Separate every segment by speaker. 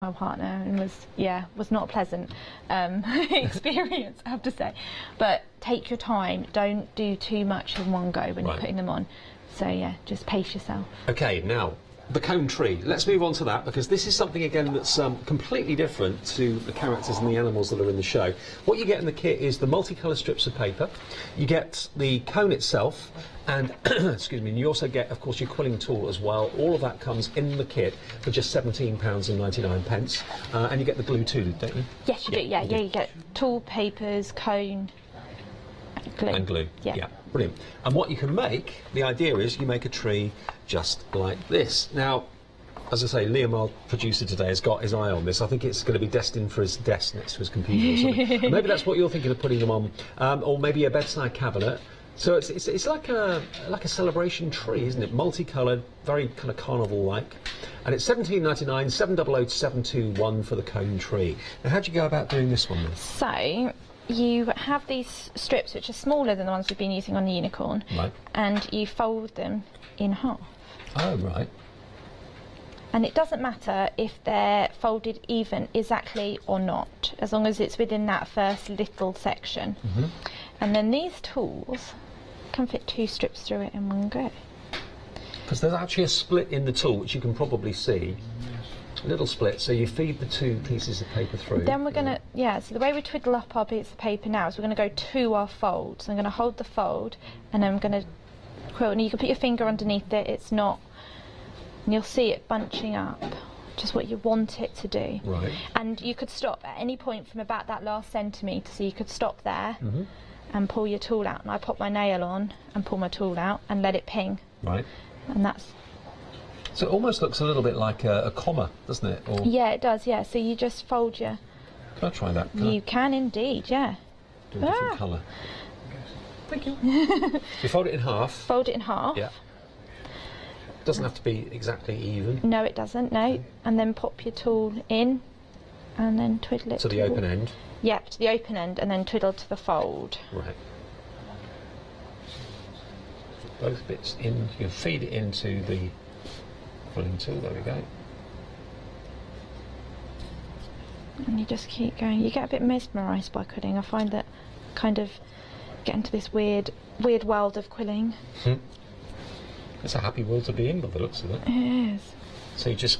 Speaker 1: my partner, and was not a pleasant experience, I have to say. But take your time, don't do too much in one go when you're putting them on. So yeah, just pace yourself.
Speaker 2: Okay, now the cone tree. Let's move on to that, because this is something again that's completely different to the characters and the animals that are in the show. What you get in the kit is the multicolour strips of paper. You get the cone itself, and excuse me, and you also get, of course, your quilling tool as well. All of that comes in the kit for just £17.99, and you get the glue too, don't you?
Speaker 1: Yes, you do. Yeah, you get tool, papers, cone, glue.
Speaker 2: And glue. Yeah, brilliant. And what you can make, the idea is you make a tree just like this. Now, as I say, Liam, our producer today, has got his eye on this. I think it's going to be destined for his desk next to his computer or something. And maybe that's what you're thinking of putting them on, or maybe a bedside cabinet. So it's like a celebration tree, isn't it? Multicoloured, very kind of carnival-like. And it's £17.99, 700 721 for the cone tree. Now, how do you go about doing this one then?
Speaker 1: So you have these strips which are smaller than the ones we've been using on the unicorn, and you fold them in half.
Speaker 2: Oh, right.
Speaker 1: And it doesn't matter if they're folded exactly or not, as long as it's within that first little section. And then these tools can fit 2 strips through it in one go.
Speaker 2: Because there's actually a split in the tool, which you can probably see. A little split, so you feed the 2 pieces of paper through.
Speaker 1: Then we're going to, so the way we twiddle up our bits of paper now is we're going to go to our fold. So I'm going to hold the fold, and then I'm going to quilt, and you can put your finger underneath it, it's not, and you'll see it bunching up, just what you want it to do.
Speaker 2: Right.
Speaker 1: And you could stop at any point from about that last centimetre, so you could stop there and pull your tool out, and I pop my nail on and pull my tool out and let it ping.
Speaker 2: Right.
Speaker 1: And that's...
Speaker 2: So it almost looks a little bit like a comma, doesn't it? Or...
Speaker 1: Yeah, it does, yeah. So you just fold your...
Speaker 2: Can I try that?
Speaker 1: You can indeed, yeah.
Speaker 2: Do a different colour. Thank you. You fold it in half.
Speaker 1: Fold it in half.
Speaker 2: Yeah. Doesn't have to be exactly even.
Speaker 1: No, it doesn't, no. And then pop your tool in and then twiddle it
Speaker 2: to the open end?
Speaker 1: Yep, to the open end, and then twiddle to the fold.
Speaker 2: Right. Both bits in, you feed it into the quilling tool, there we go.
Speaker 1: And you just keep going. You get a bit mesmerised by quilling. I find that kind of get into this weird world of quilling.
Speaker 2: It's a happy world to be in by the looks of it.
Speaker 1: It is.
Speaker 2: So you just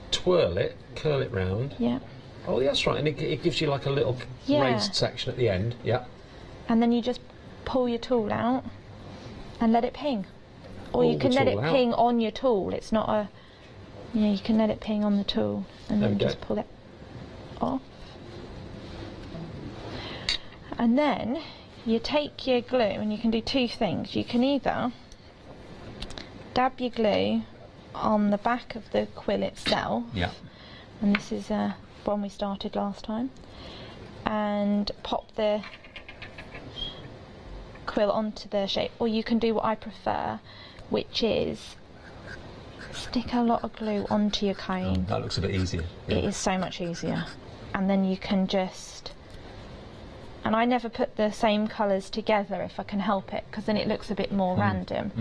Speaker 2: twirl it, curl it round.
Speaker 1: Yeah.
Speaker 2: Oh, that's right, and it gives you like a little raised section at the end. Yeah.
Speaker 1: And then you just pull your tool out and let it ping. Or you can let it ping on your tool. It's not a... you can let it ping on the tool and then just pull it off. And then you take your glue, and you can do 2 things. You can either dab your glue on the back of the quill itself.
Speaker 2: Yeah.
Speaker 1: And this is one we started last time. And pop the quill onto the shape. Or you can do what I prefer, which is stick a lot of glue onto your cone.
Speaker 2: Oh, that looks a bit easier. Yeah.
Speaker 1: It is so much easier. And then you can just... And I never put the same colours together if I can help it, because then it looks a bit more random.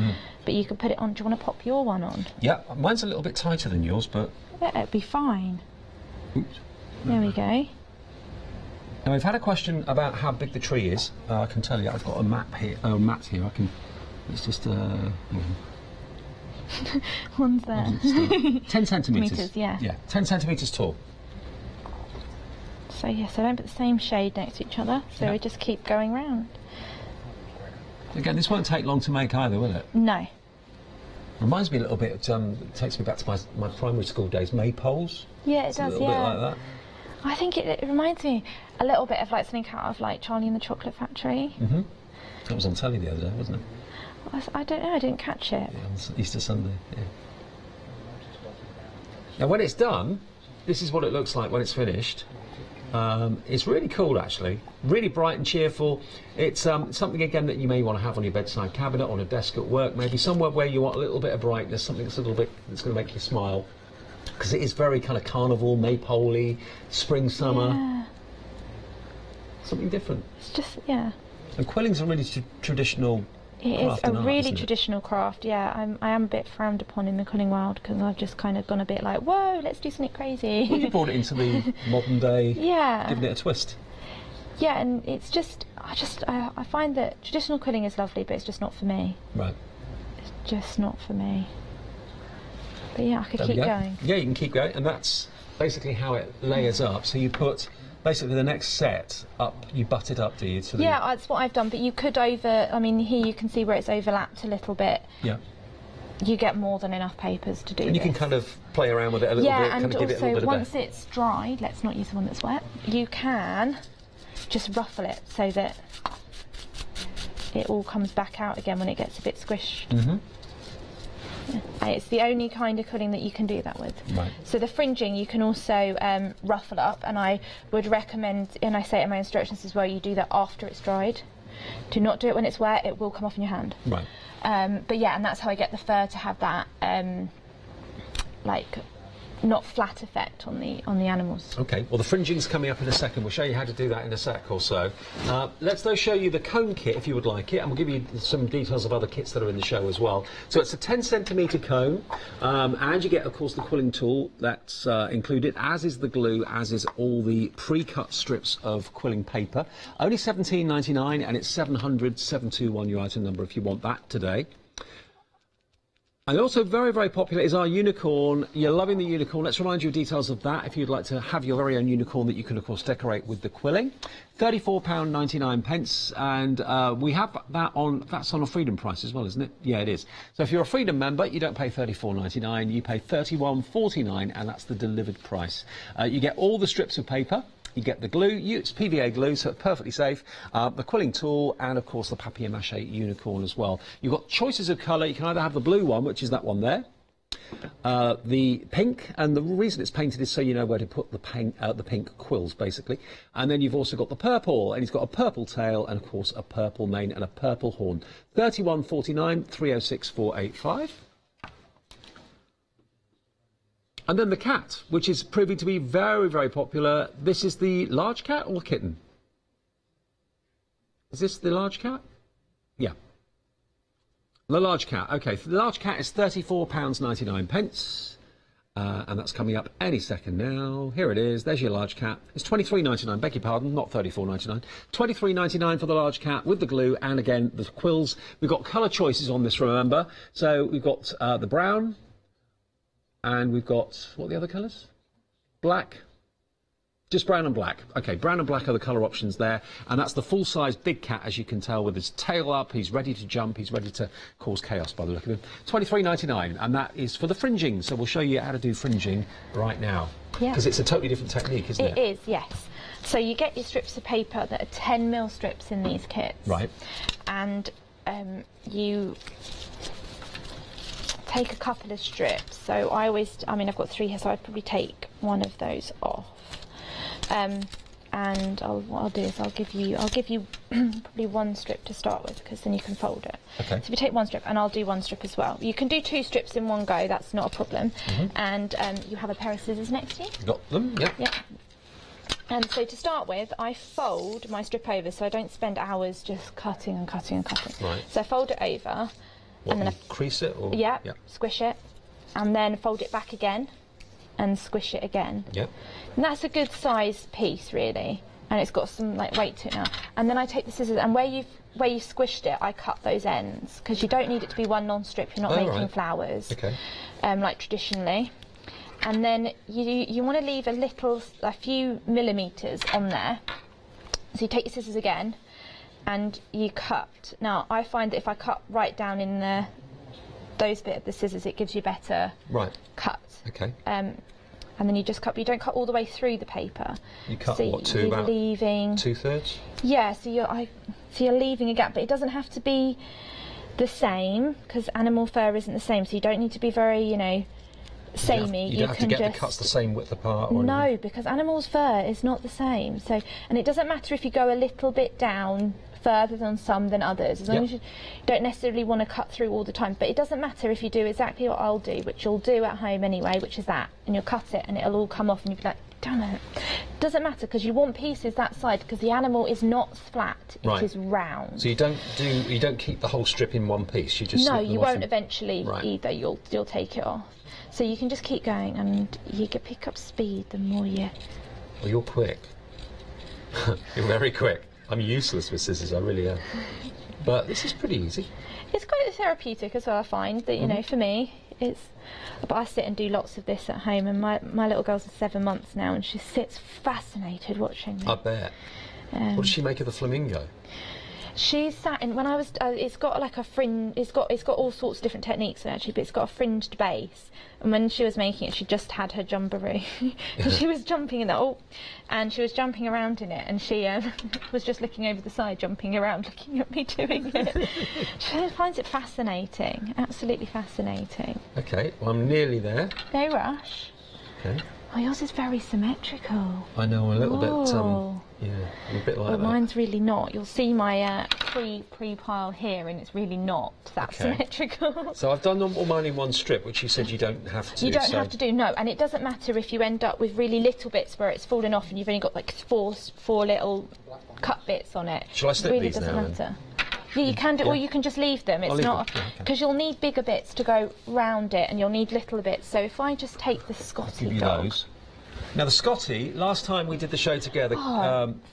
Speaker 1: But you can put it on. Do you want to pop your one on?
Speaker 2: Yeah, mine's a little bit tighter than yours, but...
Speaker 1: Yeah, it'll be fine.
Speaker 2: Oops.
Speaker 1: There we go.
Speaker 2: Now, we've had a question about how big the tree is. I can tell you, I've got a map here. I can... It's just...
Speaker 1: One's there.
Speaker 2: 10 centimetres.
Speaker 1: Yeah.
Speaker 2: Yeah, 10 centimetres tall.
Speaker 1: So yeah, so don't put the same shade next to each other, so we just keep going round.
Speaker 2: Again, this won't take long to make either, will it?
Speaker 1: No.
Speaker 2: Reminds me a little bit, it takes me back to my primary school days, maypoles.
Speaker 1: Yeah, it does,
Speaker 2: a little bit like that.
Speaker 1: I think it reminds me a little bit of like something out of like Charlie and the Chocolate Factory.
Speaker 2: That was on telly the other day, wasn't it?
Speaker 1: I don't know, I didn't catch it.
Speaker 2: Yeah, on Easter Sunday, yeah. Now when it's done, this is what it looks like when it's finished. It's really cool, actually. Really bright and cheerful. It's something, again, that you may want to have on your bedside cabinet, on a desk at work, maybe somewhere where you want a little bit of brightness, something that's a little bit that's going to make you smile. Because it is very kind of carnival, maypole-y, spring, summer.
Speaker 1: Yeah.
Speaker 2: Something different.
Speaker 1: It's just, yeah.
Speaker 2: And quilling's a really traditional
Speaker 1: It is a
Speaker 2: and art,
Speaker 1: really
Speaker 2: isn't it?
Speaker 1: traditional craft, yeah. I am a bit frowned upon in the quilling world because I've just kind of gone a bit like, whoa, let's do something crazy.
Speaker 2: Well, you brought it into the modern day,
Speaker 1: Yeah.
Speaker 2: giving it a twist.
Speaker 1: Yeah, and it's just, I find that traditional quilling is lovely, but it's just not for me.
Speaker 2: Right.
Speaker 1: It's just not for me. But yeah, I could
Speaker 2: There we
Speaker 1: keep
Speaker 2: go.
Speaker 1: going.
Speaker 2: Yeah, you can keep going, and that's basically how it layers up. So you put basically the next set up, you butt it up, do you? To the...
Speaker 1: Yeah, that's what I've done, but you could I mean, here you can see where it's overlapped a little bit.
Speaker 2: Yeah.
Speaker 1: You get more than enough papers to do
Speaker 2: And you
Speaker 1: this.
Speaker 2: can kind of play around with it a little bit, kind of give it a little bit of
Speaker 1: once it's dried, let's not use the one that's wet, you can just ruffle it so that it all comes back out again when it gets a bit squished.
Speaker 2: Mm-hmm.
Speaker 1: And it's the only kind of quilling that you can do that with.
Speaker 2: Right.
Speaker 1: So the fringing you can also ruffle up, and I would recommend, and I say it in my instructions as well, you do that after it's dried. Do not do it when it's wet, it will come off in your hand.
Speaker 2: Right.
Speaker 1: But yeah, and that's how I get the fur to have that like not flat effect on the animals.
Speaker 2: Okay, well the fringing's coming up in a second. We'll show you how to do that in a sec or so. Let's though show you the cone kit if you would like it, and we'll give you some details of other kits that are in the show as well. So it's a 10cm cone, and you get of course the quilling tool that's included, as is the glue, as is all the pre-cut strips of quilling paper. Only £17.99, and it's 700-721 your item number if you want that today. And also very, very popular is our unicorn. You're loving the unicorn. Let's remind you of details of that if you'd like to have your very own unicorn that you can, of course, decorate with the quilling. £34.99, and we have that on, that's on a Freedom price as well, isn't it? Yeah, it is. So if you're a Freedom member, you don't pay £34.99, you pay £31.49, and that's the delivered price. You get all the strips of paper. You get the glue, it's PVA glue, so it's perfectly safe, the quilling tool, and of course the papier-mâché unicorn as well. You've got choices of colour. You can either have the blue one, which is that one there, the pink, and the reason it's painted is so you know where to put the pink quills, basically. And then you've also got the purple, and he's got a purple tail, and of course a purple mane and a purple horn. £31.49, 306,485. And then the cat, which is proving to be very, very popular. This is the large cat or kitten? Is this the large cat? Yeah. The large cat. Okay, the large cat is £34.99. And that's coming up any second now. Here it is. There's your large cat. It's £23.99. Beg your pardon, not £34.99. £23.99 for the large cat with the glue, and again the quills. We've got colour choices on this, remember. So we've got the brown. And we've got, what are the other colours? Black. Just brown and black. Okay, brown and black are the colour options there. And that's the full-size big cat, as you can tell, with his tail up. He's ready to jump. He's ready to cause chaos by the look of him. £23.99, and that is for the fringing. So we'll show you how to do fringing right now. Yeah. Because it's a totally different technique, isn't it?
Speaker 1: It is, yes. So you get your strips of paper that are 10mm strips in these kits.
Speaker 2: Right.
Speaker 1: And you take a couple of strips. So I mean, I've got 3 here, so I'd probably take one of those off. And what I'll do is I'll give you probably 1 strip to start with, because then you can fold it.
Speaker 2: Okay.
Speaker 1: So if you take 1 strip, and I'll do 1 strip as well. You can do 2 strips in one go. That's not a problem. And you have a pair of scissors next to you.
Speaker 2: Got them. Yep.
Speaker 1: Yep. And so to start with, I fold my strip over, so I don't spend hours just cutting and cutting and cutting.
Speaker 2: Right.
Speaker 1: So I fold it over.
Speaker 2: What,
Speaker 1: and then
Speaker 2: crease it? Or?
Speaker 1: Yeah,
Speaker 2: Yep.
Speaker 1: squish it, and then fold it back again, and squish it again.
Speaker 2: Yep.
Speaker 1: And that's a good size piece, really, and it's got some like weight to it now. And then I take the scissors, and where you've squished it, I cut those ends, because you don't need it to be one non-strip. You're not making flowers,
Speaker 2: okay.
Speaker 1: Like traditionally. And then you want to leave a few millimetres on there. So you take your scissors again, and you cut. Now I find that if I cut right down in those bit of the scissors, it gives you better cut.
Speaker 2: Okay.
Speaker 1: And then you just cut, but you don't cut all the way through the paper.
Speaker 2: You cut
Speaker 1: so
Speaker 2: what, to about
Speaker 1: leaving
Speaker 2: 2/3?
Speaker 1: Yeah, so you're leaving a gap, but it doesn't have to be the same, because animal fur isn't the same, so you don't need to be very, samey.
Speaker 2: You don't have to get the cuts the same width apart? Or
Speaker 1: no,
Speaker 2: anything?
Speaker 1: because animal's fur is not the same. So, and it doesn't matter if you go a little bit down further than some than others, as long as you don't necessarily want to cut through all the time. But it doesn't matter if you do exactly what I'll do, which you'll do at home anyway, which is that, and you'll cut it and it'll all come off, and you'll be like, damn it. Doesn't matter, because you want pieces that side, because the animal is not flat, it is round.
Speaker 2: So you don't keep the whole strip in one piece, you just
Speaker 1: no,
Speaker 2: slip them
Speaker 1: you
Speaker 2: off
Speaker 1: won't eventually either, you'll take it off. So you can just keep going, and you can pick up speed the more you...
Speaker 2: Well, you're quick. You're very quick. I'm useless with scissors, I really am. But this is pretty easy.
Speaker 1: It's quite therapeutic as well, I find, that, you know, for me, it's... But I sit and do lots of this at home, and my little girl's 7 months now, and she sits fascinated watching me.
Speaker 2: I bet. What does she make of the flamingo?
Speaker 1: She sat in, when I was, it's got like a fringe, it's got all sorts of different techniques actually, but it's got a fringed base. And when she was making it, she just had her jumboree. And she was jumping in that, and she was jumping around in it, and she was just looking over the side, jumping around, looking at me doing it. She finds it fascinating, absolutely fascinating.
Speaker 2: Okay, well, I'm nearly there.
Speaker 1: No rush.
Speaker 2: Okay.
Speaker 1: Oh, yours is very symmetrical.
Speaker 2: I know, a little bit, yeah, a bit like that.
Speaker 1: Mine's really not. You'll see my pre-pile here, and it's really not that symmetrical.
Speaker 2: So I've done all mine in one strip, which you said you don't have to.
Speaker 1: You don't have to do, no, and it doesn't matter if you end up with really little bits where it's fallen off and you've only got like four little cut bits on it.
Speaker 2: Shall I snip
Speaker 1: really
Speaker 2: these
Speaker 1: doesn't
Speaker 2: now,
Speaker 1: matter. Yeah, you can do, or you can just leave them. It's not, because you'll need bigger bits to go round it, and you'll need little bits. So if I just take the Scottie dog.
Speaker 2: Those. Now the Scottie, last time we did the show together,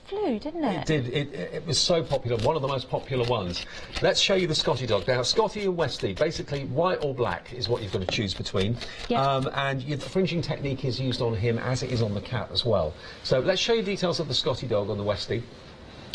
Speaker 1: flew, didn't it?
Speaker 2: It did. It was so popular, one of the most popular ones. Let's show you the Scottie dog. Now, Scottie and Westie, basically white or black is what you've got to choose between. Yeah. And the fringing technique is used on him as it is on the cat as well. So let's show you details of the Scottie dog on the Westie.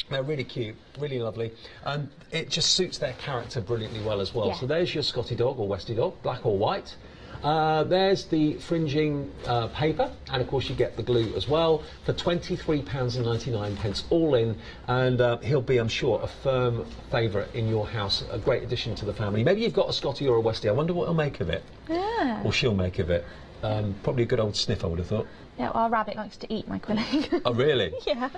Speaker 2: They're really cute, really lovely, and it just suits their character brilliantly well as well. Yeah. So there's your Scottie dog or Westie dog, black or white. There's the fringing paper, and of course you get the glue as well for £23.99 all in, and he'll be, I'm sure, a firm favourite in your house, a great addition to the family. Maybe you've got a Scottie or a Westie. I wonder what he'll make of it. Yeah. Or she'll make of it. Probably a good old sniff, I would have thought.
Speaker 1: Yeah, our rabbit likes to eat my Quilling.
Speaker 2: Oh, really?
Speaker 1: Yeah.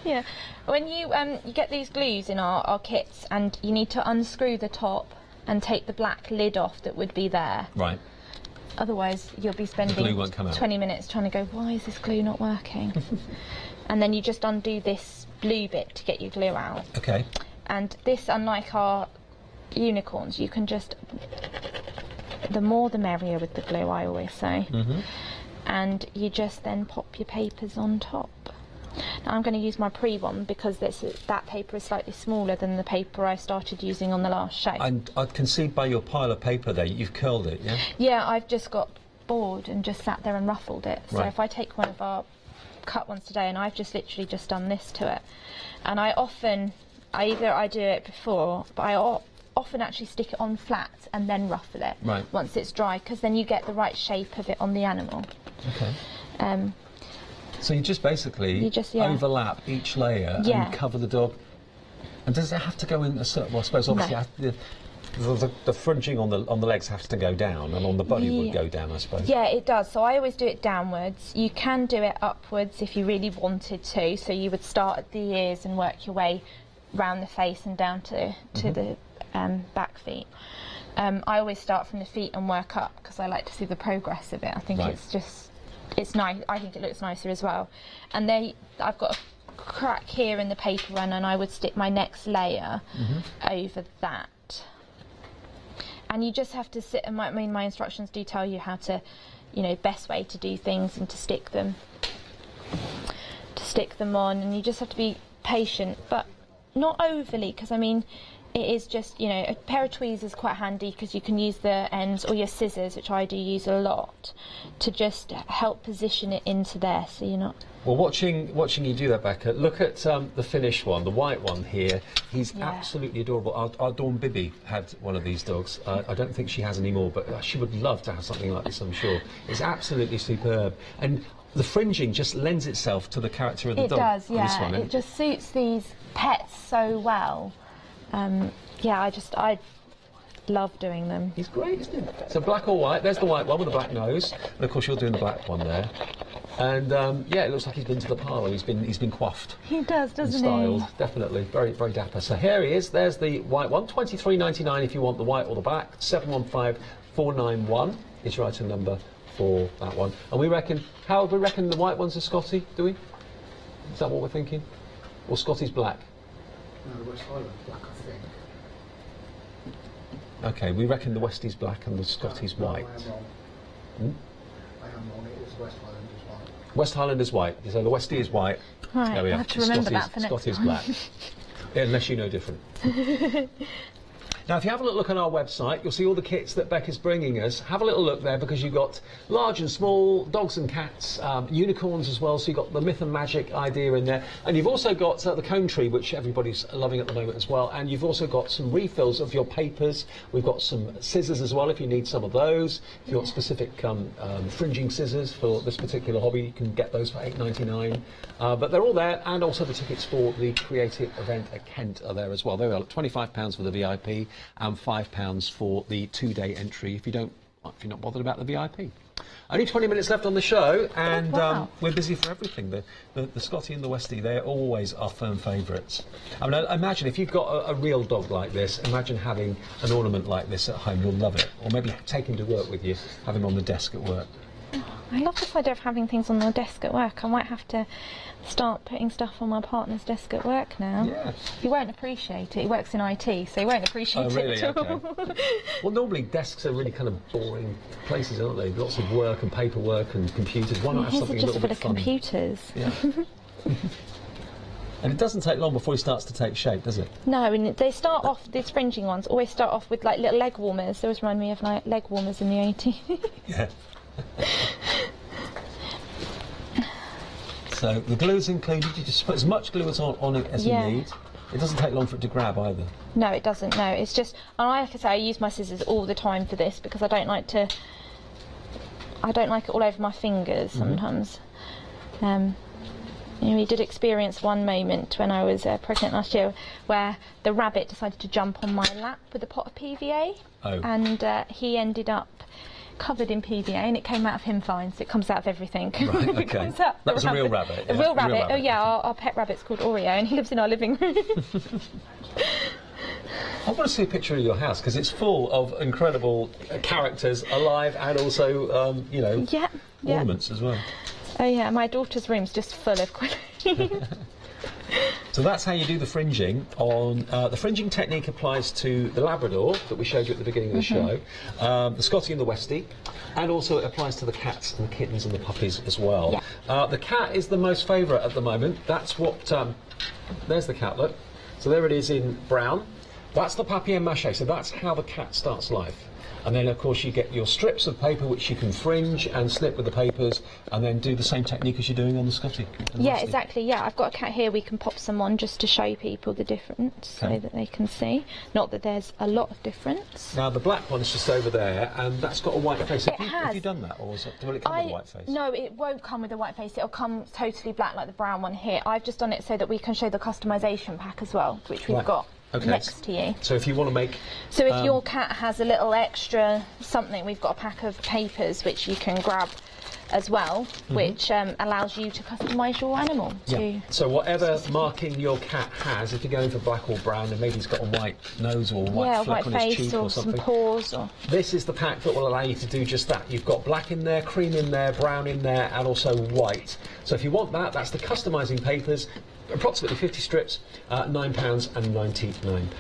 Speaker 1: Yeah. When you get these glues in our kits, and you need to unscrew the top and take the black lid off that would be there. Right. Otherwise, you'll be spending 20 minutes trying to go, why is this glue not working? And then you just undo this blue bit to get your glue out. Okay. And this, unlike our unicorns, you can just... The more the merrier with the glue, I always say. Mm-hmm. And you just then pop your papers on top. Now I'm going to use my one because that paper is slightly smaller than the paper I started using on the last show. And
Speaker 2: I can see by your pile of paper there, you've curled it, yeah?
Speaker 1: Yeah, I've just got bored and just sat there and ruffled it. So if I take one of our cut ones today, and I've just literally just done this to it. And I do it before, but I often actually stick it on flat and then ruffle it once it's dry, because then you get the right shape of it on the animal. Okay.
Speaker 2: So you just basically overlap each layer and cover the dog. And does it have to go in a certain... Well, I suppose obviously the fringing on the legs has to go down, and on the body would go down, I suppose.
Speaker 1: Yeah, it does. So I always do it downwards. You can do it upwards if you really wanted to. So you would start at the ears and work your way round the face and down to the back feet. I always start from the feet and work up because I like to see the progress of it. I think it's nice. I think it looks nicer as well. And I've got a crack here in the paper run, and I would stick my next layer over that. And you just have to sit, and my instructions do tell you how to, best way to do things and to stick them on, and you just have to be patient, but not overly, because it is just, a pair of tweezers is quite handy because you can use the ends, or your scissors, which I do use a lot, to just help position it into there, so you're not...
Speaker 2: Well, watching you do that, Becca, look at the finished one, the white one here. He's absolutely adorable. Our Dawn Bibby had one of these dogs. I don't think she has any more, but she would love to have something like this, I'm sure. It's absolutely superb. And the fringing just lends itself to the character of the dog. It
Speaker 1: does, yeah. It just suits these pets so well. I love doing them.
Speaker 2: He's great, isn't he? So black or white, there's the white one with the black nose, and of course you're doing the black one there. And it looks like he's been to the parlour, he's been coiffed.
Speaker 1: He does, doesn't he?
Speaker 2: Styled, definitely, very, very dapper. So here he is, there's the white one, £23.99 if you want the white or the black, 715491 is your item number for that one. And we reckon, Howard, we reckon the white one's a Scottie, do we? Is that what we're thinking? Or Scottie's black?
Speaker 3: No, the West Highland black, I think.
Speaker 2: Okay, we reckon the Westie's black and the Scottie's white.
Speaker 3: No, I am wrong.
Speaker 2: Hmm?
Speaker 3: I am wrong, it is West Highland is white.
Speaker 2: West Highland is white, so the Westie is white.
Speaker 1: Right,
Speaker 2: There we
Speaker 1: I
Speaker 2: are.
Speaker 1: have to remember
Speaker 2: Scottie's,
Speaker 1: that for next
Speaker 2: Scottie's
Speaker 1: time.
Speaker 2: black. Yeah, unless you know different. Now, if you have a look on our website, you'll see all the kits that Becca's bringing us. Have a little look there, because you've got large and small, dogs and cats, unicorns as well, so you've got the myth and magic idea in there. And you've also got the cone tree, which everybody's loving at the moment as well. And you've also got some refills of your papers. We've got some scissors as well, if you need some of those. If you've got specific fringing scissors for this particular hobby, you can get those for £8.99. But they're all there, and also the tickets for the creative event at Kent are there as well. They are £25 for the VIP and £5 for the 2-day entry if you're not bothered about the VIP. Only 20 minutes left on the show, and
Speaker 1: wow.
Speaker 2: we're busy for everything. The Scottie and the Westie, they're always our firm favourites. I mean, imagine if you've got a real dog like this, imagine having an ornament like this at home. You'll love it. Or maybe take him to work with you, have him on the desk at work.
Speaker 1: I love this idea of having things on the desk at work. I might have to start putting stuff on my partner's desk at work now.
Speaker 2: Yeah.
Speaker 1: He won't appreciate it. He works in IT, so he won't appreciate
Speaker 2: really?
Speaker 1: it at all.
Speaker 2: Okay. Well, normally desks are really kind of boring places, aren't they? Lots of work and paperwork and computers. Why not have
Speaker 1: His
Speaker 2: something
Speaker 1: are
Speaker 2: a
Speaker 1: just
Speaker 2: little
Speaker 1: full
Speaker 2: bit
Speaker 1: of
Speaker 2: fun?
Speaker 1: computers.
Speaker 2: Yeah. And it doesn't take long before he starts to take shape, does it?
Speaker 1: No, and they start off, these fringing ones always start off with like little leg warmers. They always remind me of like leg warmers in the 80s.
Speaker 2: Yeah. So the glue's included. You just put as much glue on it as
Speaker 1: Yeah.
Speaker 2: you need. It doesn't take long for it to grab either.
Speaker 1: No, it doesn't. No, it's just, and like I say, I use my scissors all the time for this because I don't like it all over my fingers sometimes. You know, we did experience one moment when I was pregnant last year where the rabbit decided to jump on my lap with a pot of PVA, and he ended up covered in PVA, and it came out of him fine, so it comes out of everything.
Speaker 2: Right, okay.
Speaker 1: It comes out
Speaker 2: That was a real rabbit.
Speaker 1: A
Speaker 2: Yeah,
Speaker 1: real rabbit. Oh yeah,
Speaker 2: okay.
Speaker 1: our pet rabbit's called Oreo, and he lives in our living room.
Speaker 2: I want to see a picture of your house, because it's full of incredible characters, alive and also, you know,
Speaker 1: Yeah.
Speaker 2: ornaments as well.
Speaker 1: Oh yeah, my daughter's room's just full of quilling.
Speaker 2: So that's how you do the fringing. The fringing technique applies to the Labrador that we showed you at the beginning of the show, the Scottie and the Westie, and also it applies to the cats and the kittens and the puppies as well.
Speaker 1: Yeah.
Speaker 2: The cat is the most favourite at the moment. That's what. There's the cat. Look. So there it is in brown. That's the papier-mâché. So that's how the cat starts life. And then, of course, you get your strips of paper which you can fringe and snip with the papers, and then do the same technique as you're doing on the Scottie.
Speaker 1: Yeah, exactly. Yeah, I've got a cat here. We can pop some on just to show people the difference, so that they can see. Not that there's a lot of difference.
Speaker 2: Now the black one's just over there, and that's got a white face.
Speaker 1: It
Speaker 2: Have you done that, or will it come with a white face?
Speaker 1: No, it won't come with a white face. It'll come totally black like the brown one here. I've just done it so that we can show the customisation pack as well, which we've got.
Speaker 2: Okay.
Speaker 1: Next to you.
Speaker 2: So if you want to make...
Speaker 1: So if your cat has a little extra something, we've got a pack of papers which you can grab as well, which allows you to customise your animal.
Speaker 2: So whatever marking your cat has, if you're going for black or brown, and maybe he's got a white nose or a white fleck on his cheek or something.
Speaker 1: Some paws.
Speaker 2: This is the pack that will allow you to do just that. You've got black in there, cream in there, brown in there, and also white. So if you want that, that's the customising papers. Approximately 50 strips, £9.99.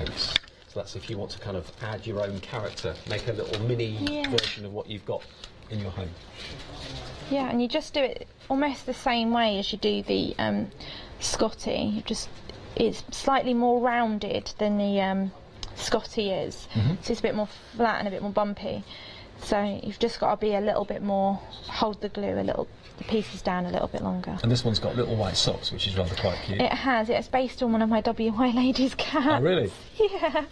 Speaker 2: So that's if you want to kind of add your own character, make a little mini version of what you've got in your home.
Speaker 1: Yeah, and you just do it almost the same way as you do the Scottie. It's slightly more rounded than the Scottie is, so it's a bit more flat and a bit more bumpy. So you've just got to be a little bit more, hold the pieces down a little bit longer.
Speaker 2: And this one's got little white socks, which is rather quite cute.
Speaker 1: It has. It's based on one of my WY ladies' cats.
Speaker 2: Oh, really?
Speaker 1: Yeah.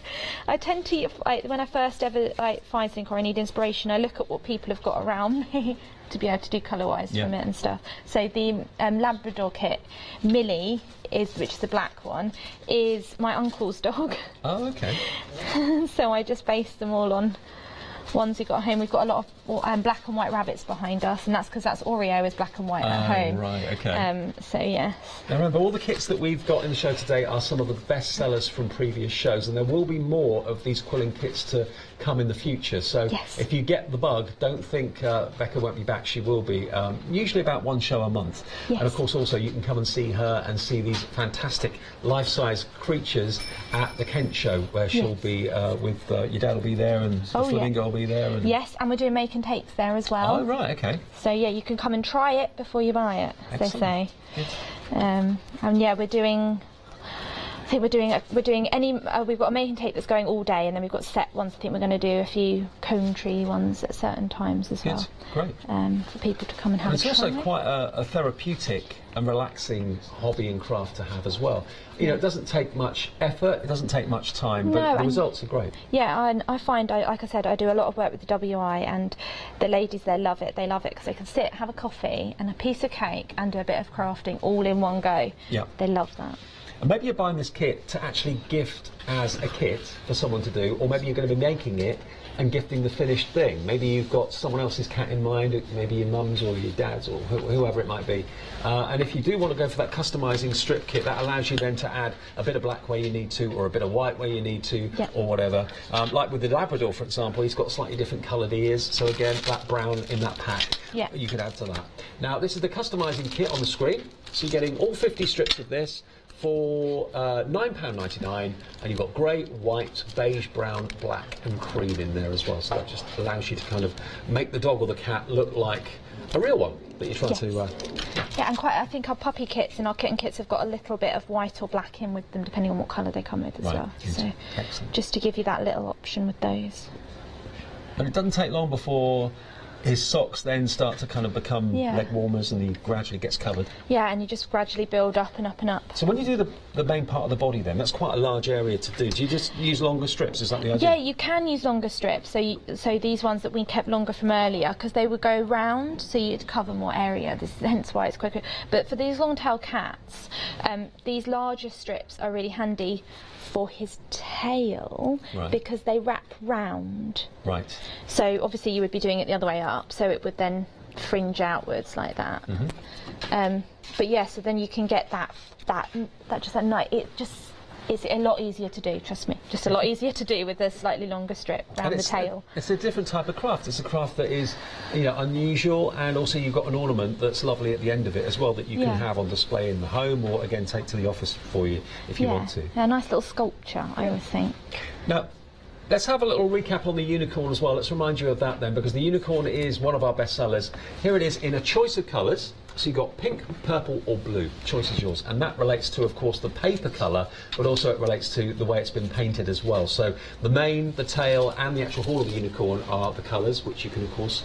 Speaker 1: I tend to, when I first ever find something or I need inspiration, I look at what people have got around me to be able to do colour-wise from it and stuff. So the Labrador kit, Millie, which is the black one, is my uncle's dog.
Speaker 2: Oh, okay.
Speaker 1: So I just based them all on ones we got home. We've got a lot of black and white rabbits behind us, and that's because that's Oreo is black and white at home.
Speaker 2: Right, okay.
Speaker 1: So yes.
Speaker 2: Now remember, all the kits that we've got in the show today are some of the best sellers from previous shows, and there will be more of these quilling kits to come in the future. So
Speaker 1: Yes.
Speaker 2: if you get the bug, don't think Becca won't be back. She will be. Usually about one show a month.
Speaker 1: Yes.
Speaker 2: And of course also you can come and see her and see these fantastic life-size creatures at the Kent show, where she'll be with your dad will be there, and the
Speaker 1: Oh, yeah.
Speaker 2: flamingo will be there. And
Speaker 1: Yes, and we're doing make and takes there as well.
Speaker 2: oh, right, okay.
Speaker 1: So yeah, you can come and try it before you buy it, as they
Speaker 2: Excellent.
Speaker 1: say.
Speaker 2: Good.
Speaker 1: And yeah, we're doing. I think we're doing any. We've got a make and take that's going all day, and then we've got set ones. I think we're going to do a few cone tree ones at certain times as
Speaker 2: Good.
Speaker 1: well.
Speaker 2: Great.
Speaker 1: For people to come and have
Speaker 2: And it's
Speaker 1: a try.
Speaker 2: also quite a therapeutic and relaxing hobby and craft to have as well. You know, it doesn't take much effort, it doesn't take much time,
Speaker 1: No,
Speaker 2: but the
Speaker 1: and-
Speaker 2: results are great.
Speaker 1: Yeah, and I find, like I said, I do a lot of work with the WI, and the ladies there love it. They love it because they can sit, have a coffee and a piece of cake and do a bit of crafting all in one go.
Speaker 2: Yeah.
Speaker 1: They love that.
Speaker 2: And maybe you're buying this kit to actually gift as a kit for someone to do, or maybe you're going to be making it and gifting the finished thing. Maybe you've got someone else's cat in mind, maybe your mum's or your dad's or whoever it might be. And if you do want to go for that customising strip kit, that allows you then to add a bit of black where you need to, or a bit of white where you need to,
Speaker 1: Yeah.
Speaker 2: or whatever. Like with the Labrador, for example, he's got slightly different coloured ears, so again, that brown in that pack,
Speaker 1: Yeah.
Speaker 2: you could add to that. Now, this is the customising kit on the screen, so you're getting all 50 strips of this for £9.99, and you've got grey, white, beige, brown, black and cream in there as well, so that just allows you to kind of make the dog or the cat look like a real one that you're trying
Speaker 1: Yes.
Speaker 2: to...
Speaker 1: Yeah, and I think our puppy kits and our kitten kits have got a little bit of white or black in with them, depending on what colour they come with as
Speaker 2: Right,
Speaker 1: well.
Speaker 2: good.
Speaker 1: So
Speaker 2: Excellent.
Speaker 1: just to give you that little option with those.
Speaker 2: And it doesn't take long before his socks then start to kind of become
Speaker 1: Yeah.
Speaker 2: leg warmers, and he gradually gets covered.
Speaker 1: Yeah, and you just gradually build up and up and up.
Speaker 2: So when you do the main part of the body then, that's quite a large area to do. Do you just use longer strips? Is that the idea?
Speaker 1: Yeah, you can use longer strips. So these ones that we kept longer from earlier, because they would go round, so you'd cover more area. Hence why it's quicker. But for these long-tailed cats, these larger strips are really handy for his tail,
Speaker 2: Right.
Speaker 1: because they wrap round.
Speaker 2: Right.
Speaker 1: So obviously you would be doing it the other way up, so it would then fringe outwards like that. But yeah, so then you can get that night. It just is a lot easier to do. Trust me, just a lot easier to do with a slightly longer strip around
Speaker 2: And
Speaker 1: the tail.
Speaker 2: It's a different type of craft. It's a craft that is, you know, unusual, and also you've got an ornament that's lovely at the end of it as well, that you can
Speaker 1: Yeah.
Speaker 2: have on display in the home, or again take to the office for you if you
Speaker 1: Yeah,
Speaker 2: want to.
Speaker 1: yeah, a nice little sculpture. I always think.
Speaker 2: Now, let's have a little recap on the unicorn as well. Let's remind you of that then, because the unicorn is one of our best sellers. Here it is in a choice of colours. So you've got pink, purple or blue. Choice is yours. And that relates to, of course, the paper colour, but also it relates to the way it's been painted as well. So the mane, the tail and the actual horn of the unicorn are the colours, which you can, of course,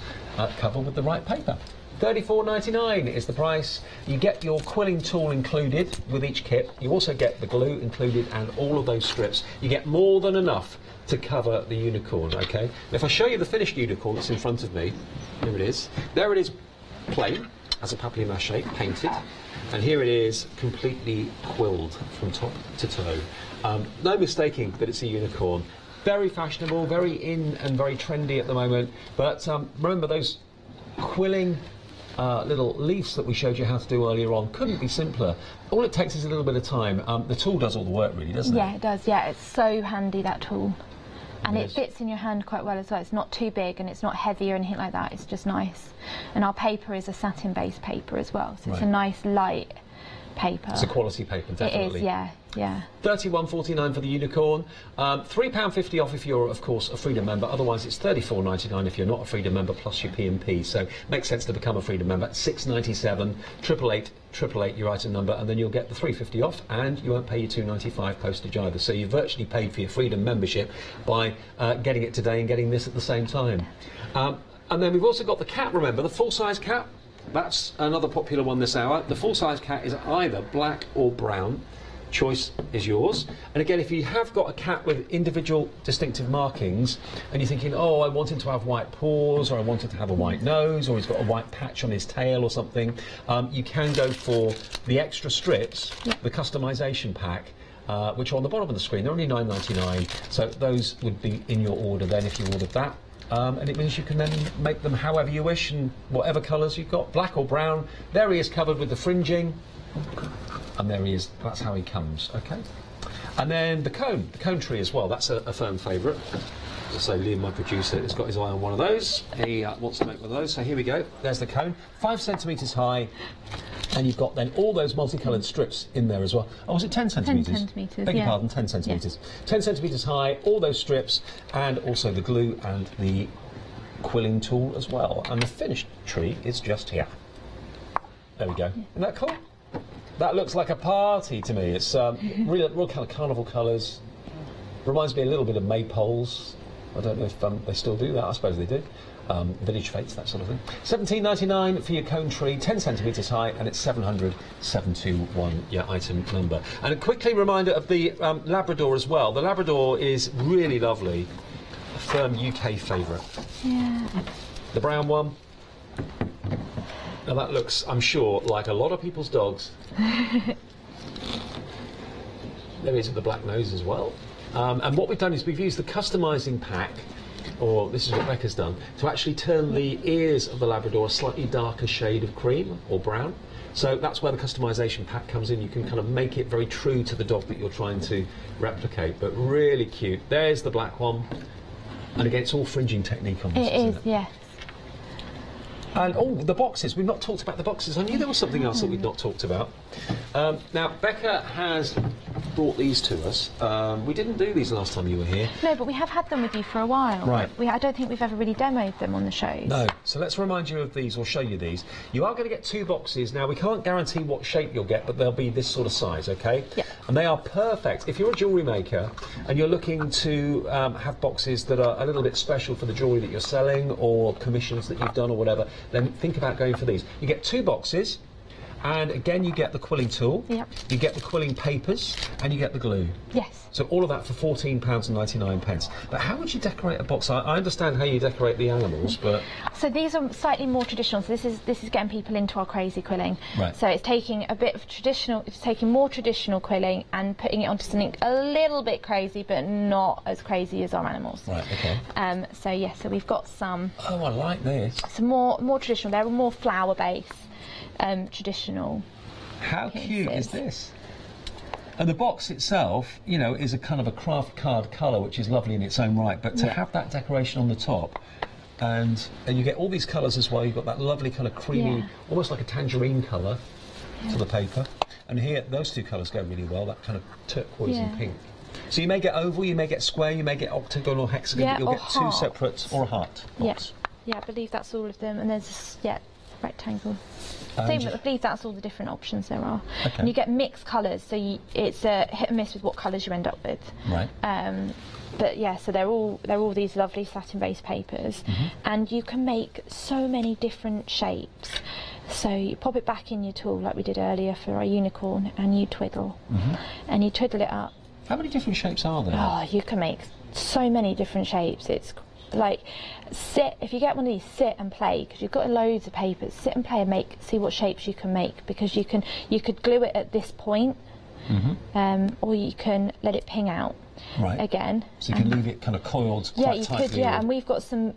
Speaker 2: cover with the right paper. £34.99 is the price. You get your quilling tool included with each kit. You also get the glue included and all of those strips. You get more than enough to cover the unicorn, okay? And if I show you the finished unicorn that's in front of me, here it is. There it is, plain, as a papier-mâché, painted. And here it is, completely quilled from top to toe. No mistaking that it's a unicorn. Very fashionable, very in and very trendy at the moment. But remember those quilling little leaves that we showed you how to do earlier on couldn't be simpler. All it takes is a little bit of time. The tool does all the work really, doesn't it?
Speaker 1: Yeah, it does. Yeah, it's so handy, that tool. And
Speaker 2: It
Speaker 1: it
Speaker 2: is.
Speaker 1: fits in your hand quite well as well. It's not too big and it's not heavy or anything like that. It's just nice. And our paper is a satin-based paper as well, so it's a
Speaker 2: Right.
Speaker 1: nice light paper.
Speaker 2: It's a quality paper,
Speaker 1: It
Speaker 2: definitely.
Speaker 1: is, yeah, yeah.
Speaker 2: £31.49 for the unicorn, £3.50 off if you're, of course, a Freedom member. Otherwise, it's £34.99 if you're not a Freedom member, plus your P&P. So, makes sense to become a Freedom member. £6.97, 888 your item number, and then you'll get the £3.50 off, and you won't pay your £2.95 postage either. So, you've virtually paid for your Freedom membership by getting it today and getting this at the same time. And then we've also got the cat, remember, the full-size cat. That's another popular one this hour. The full-size cat is either black or brown. Choice is yours. And again, if you have got a cat with individual distinctive markings and you're thinking, oh, I want him to have white paws, or I want him to have a white nose, or he's got a white patch on his tail or something, you can go for the extra strips, the customisation pack, which are on the bottom of the screen. They're only £9.99, so those would be in your order then if you ordered that. And it means you can then make them however you wish, and whatever colours you've got, black or brown. There he is, covered with the fringing, and there he is. That's how he comes. Okay. And then the cone tree as well. That's a firm favourite. So Liam, my producer, has got his eye on one of those. He wants to make one of those. So here we go. There's the cone, 5 centimetres high, and you've got then all those multicoloured strips in there as well. Oh, was it 10 centimetres?
Speaker 1: 10 centimetres.
Speaker 2: Beg your pardon, 10 centimetres. 10 centimetres high, all those strips, and also the glue and the quilling tool as well. And the finished tree is just here. There we go. Isn't that cool? That looks like a party to me. It's real kind of carnival colours. Reminds me a little bit of maypoles. I don't know if they still do that. I suppose they do. Village fates, that sort of thing. £17.99 for your cone tree, 10 centimetres high, and it's 700-721, your item number. And a quickly reminder of the Labrador as well. The Labrador is really lovely. A firm UK favourite.
Speaker 1: Yeah.
Speaker 2: The brown one. Now that looks, I'm sure, like a lot of people's dogs. There is the black nose as well. And what we've done is we've used the customising pack, or this is what Becca's done, to actually turn the ears of the Labrador a slightly darker shade of cream or brown. So that's where the customisation pack comes in. You can kind of make it very true to the dog that you're trying to replicate, but really cute. There's the black one. And again, it's all fringing technique on this, isn't it?
Speaker 1: Yes.
Speaker 2: And oh, the boxes. We've not talked about the boxes. I knew there was something else that we'd not talked about. Now, Becca has brought these to us. We didn't do these last time you were here.
Speaker 1: No, but we have had them with you for a while.
Speaker 2: Right.
Speaker 1: I don't think we've ever really demoed them on the shows.
Speaker 2: No. So let's remind you of these, or show you these. You are going to get 2 boxes. Now, we can't guarantee what shape you'll get, but they'll be this sort of size, OK?
Speaker 1: Yeah.
Speaker 2: And they are perfect. If you're a jewellery maker and you're looking to have boxes that are a little bit special for the jewellery that you're selling, or commissions that you've done or whatever, then think about going for these. You get 2 boxes, and again you get the quilling tool,
Speaker 1: Yep.
Speaker 2: you get the quilling papers, and you get the glue.
Speaker 1: Yes.
Speaker 2: So all of that for £14.99. But how would you decorate a box? I understand how you decorate the animals, but...
Speaker 1: So these are slightly more traditional. So this is getting people into our crazy quilling.
Speaker 2: Right.
Speaker 1: So it's taking a bit of traditional, it's taking more traditional quilling and putting it onto something a little bit crazy, but not as crazy as our animals.
Speaker 2: Right, OK.
Speaker 1: So yeah, so we've got some
Speaker 2: Oh, I like this.
Speaker 1: more traditional. They're more flower based, traditional.
Speaker 2: How cute is
Speaker 1: pieces.
Speaker 2: this? And the box itself, you know, is a kind of a craft card colour, which is lovely in its own right, but to have that decoration on the top, and you get all these colours as well. You've got that lovely kind of creamy, almost like a tangerine colour to the paper. And here, those 2 colours go really well, that kind of turquoise and pink. So you may get oval, you may get square, you may get octagon or hexagon, but you'll get 2 separate, or a heart box.
Speaker 1: Yeah, I believe that's all of them. And there's, rectangle. I believe that's all the different options there are.
Speaker 2: Okay.
Speaker 1: And you get mixed colours, so it's a hit and miss with what colours you end up with.
Speaker 2: Right.
Speaker 1: But yeah, so they're all these lovely satin-based papers, and you can make so many different shapes. So you pop it back in your tool like we did earlier for our unicorn, and you twiddle, and you twiddle it up.
Speaker 2: How many different shapes are there?
Speaker 1: Oh, you can make so many different shapes. It's like if you get one of these, sit and play, because you've got loads of papers. Sit and play and see what shapes you can make, because you could glue it at this point, or you can let it ping out again. So you
Speaker 2: can leave it kind of coiled quite tightly.
Speaker 1: You could, and we've got some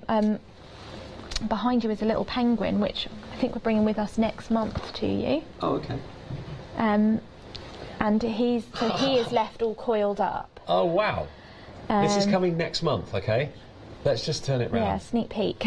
Speaker 1: behind you is a little penguin, which I think we're bringing with us next month to you.
Speaker 2: Oh, okay.
Speaker 1: And he is left all coiled up.
Speaker 2: Oh, wow. This is coming next month, okay? Let's just turn it round.
Speaker 1: Yeah, sneak peek.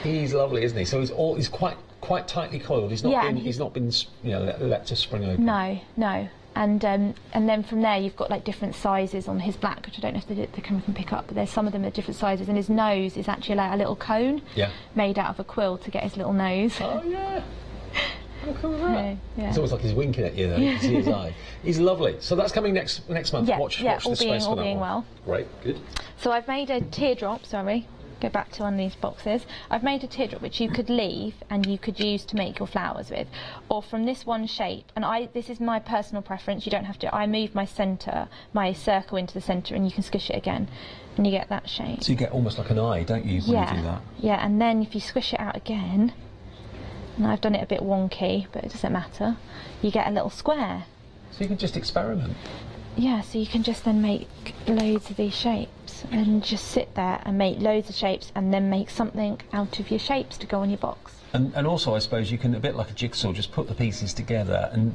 Speaker 2: He's lovely, isn't he? So he's quite tichtly coiled. He's not been let to spring open.
Speaker 1: No. And then from there you've got like different sizes on his black, which I don't know if the camera can pick up, but there's some of them at different sizes, and his nose is actually like a little cone made out of a quill to get his little nose.
Speaker 2: Oh yeah. How cool is that?
Speaker 1: Yeah.
Speaker 2: It's almost like he's winking at you though. You can see his eye. He's lovely. So that's coming next month. Watch the space for that one.
Speaker 1: Well.
Speaker 2: Great, good.
Speaker 1: So I've made a teardrop, go back to one of these boxes. I've made a teardrop which you could leave and you could use to make your flowers with, or from this one shape, and this is my personal preference, you don't have to, I move my circle into the centre, and you can squish it again and you get that shape.
Speaker 2: So you get almost like an eye, don't you, when you do that? Yeah,
Speaker 1: and then if you squish it out again, and I've done it a bit wonky, but it doesn't matter, you get a little square.
Speaker 2: So you can just experiment.
Speaker 1: Yeah, so you can just then make loads of these shapes and just sit there and make loads of shapes and then make something out of your shapes to go on your box.
Speaker 2: And also, I suppose you can, a bit like a jigsaw, just put the pieces together, and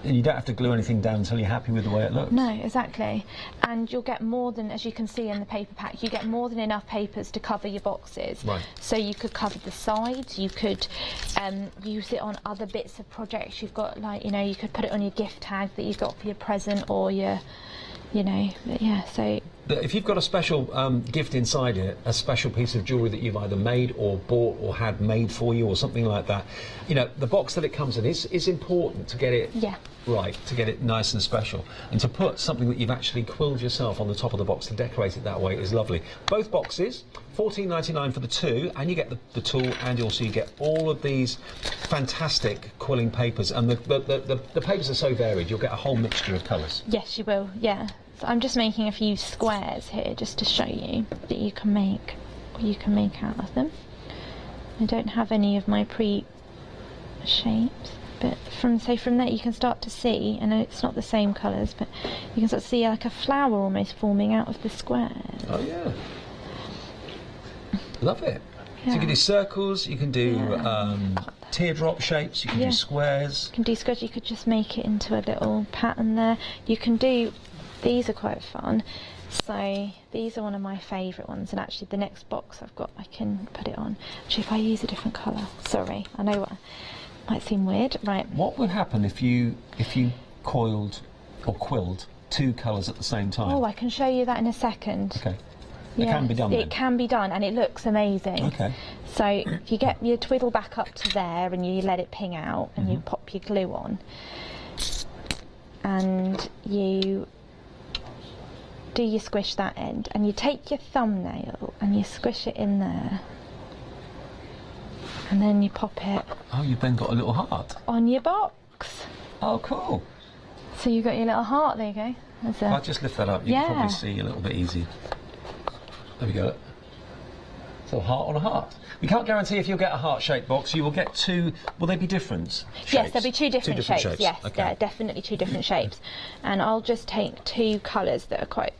Speaker 2: you don't have to glue anything down until you're happy with the way it looks.
Speaker 1: No, exactly. And you'll get more than, as you can see in the paper pack, you get more than enough papers to cover your boxes.
Speaker 2: Right.
Speaker 1: So you could cover the sides, you could use it on other bits of projects you've got, like, you know, you could put it on your gift tag that you've got for your present, or your, you know, but yeah, so...
Speaker 2: If you've got a special gift inside it, a special piece of jewellery that you've either made or bought or had made for you or something like that, you know, the box that it comes in is important to get it right, to get it nice and special. And to put something that you've actually quilled yourself on the top of the box to decorate it that way is lovely. Both boxes, $14.99 for the two, and you get the tool, and also you get all of these fantastic quilling papers. And the papers are so varied, you'll get a whole mixture of colours.
Speaker 1: Yes, you will, yeah. So I'm just making a few squares here just to show you that you can make what you can make out of them. I don't have any of my pre-shapes, but from there you can start to see, I know it's not the same colours, but you can start to see like a flower almost forming out of the squares.
Speaker 2: Oh yeah. Love it.
Speaker 1: Yeah.
Speaker 2: So you can do circles, you can do teardrop shapes, you can do squares.
Speaker 1: You can do squares, you could just make it into a little pattern there. You can do, these are quite fun. So these are one of my favourite ones, and actually the next box I've got, I can put it on. Actually, if I use a different colour, sorry, I know what might seem weird, right?
Speaker 2: What would happen if you coiled or quilled two colours at the same time?
Speaker 1: Oh, I can show you that in a second.
Speaker 2: Okay. It can be done then?
Speaker 1: It can be done, and it looks amazing.
Speaker 2: Okay.
Speaker 1: So if you get your twiddle back up to there and you let it ping out, and you pop your glue on, and you do your squish that end, and you take your thumbnail and you squish it in there, and then you pop it.
Speaker 2: Oh, you've then got a little heart
Speaker 1: on your box.
Speaker 2: Oh, cool.
Speaker 1: So you've got your little heart. There you go.
Speaker 2: If I just lift that up, you can probably see a little bit easier. There we go. So a heart on a heart. We can't guarantee if you'll get a heart-shaped box, you will get two. Will they be different shapes?
Speaker 1: Yes, there'll be two different shapes. Yes,
Speaker 2: okay.
Speaker 1: Yeah, definitely two different shapes. And I'll just take two colours that are quite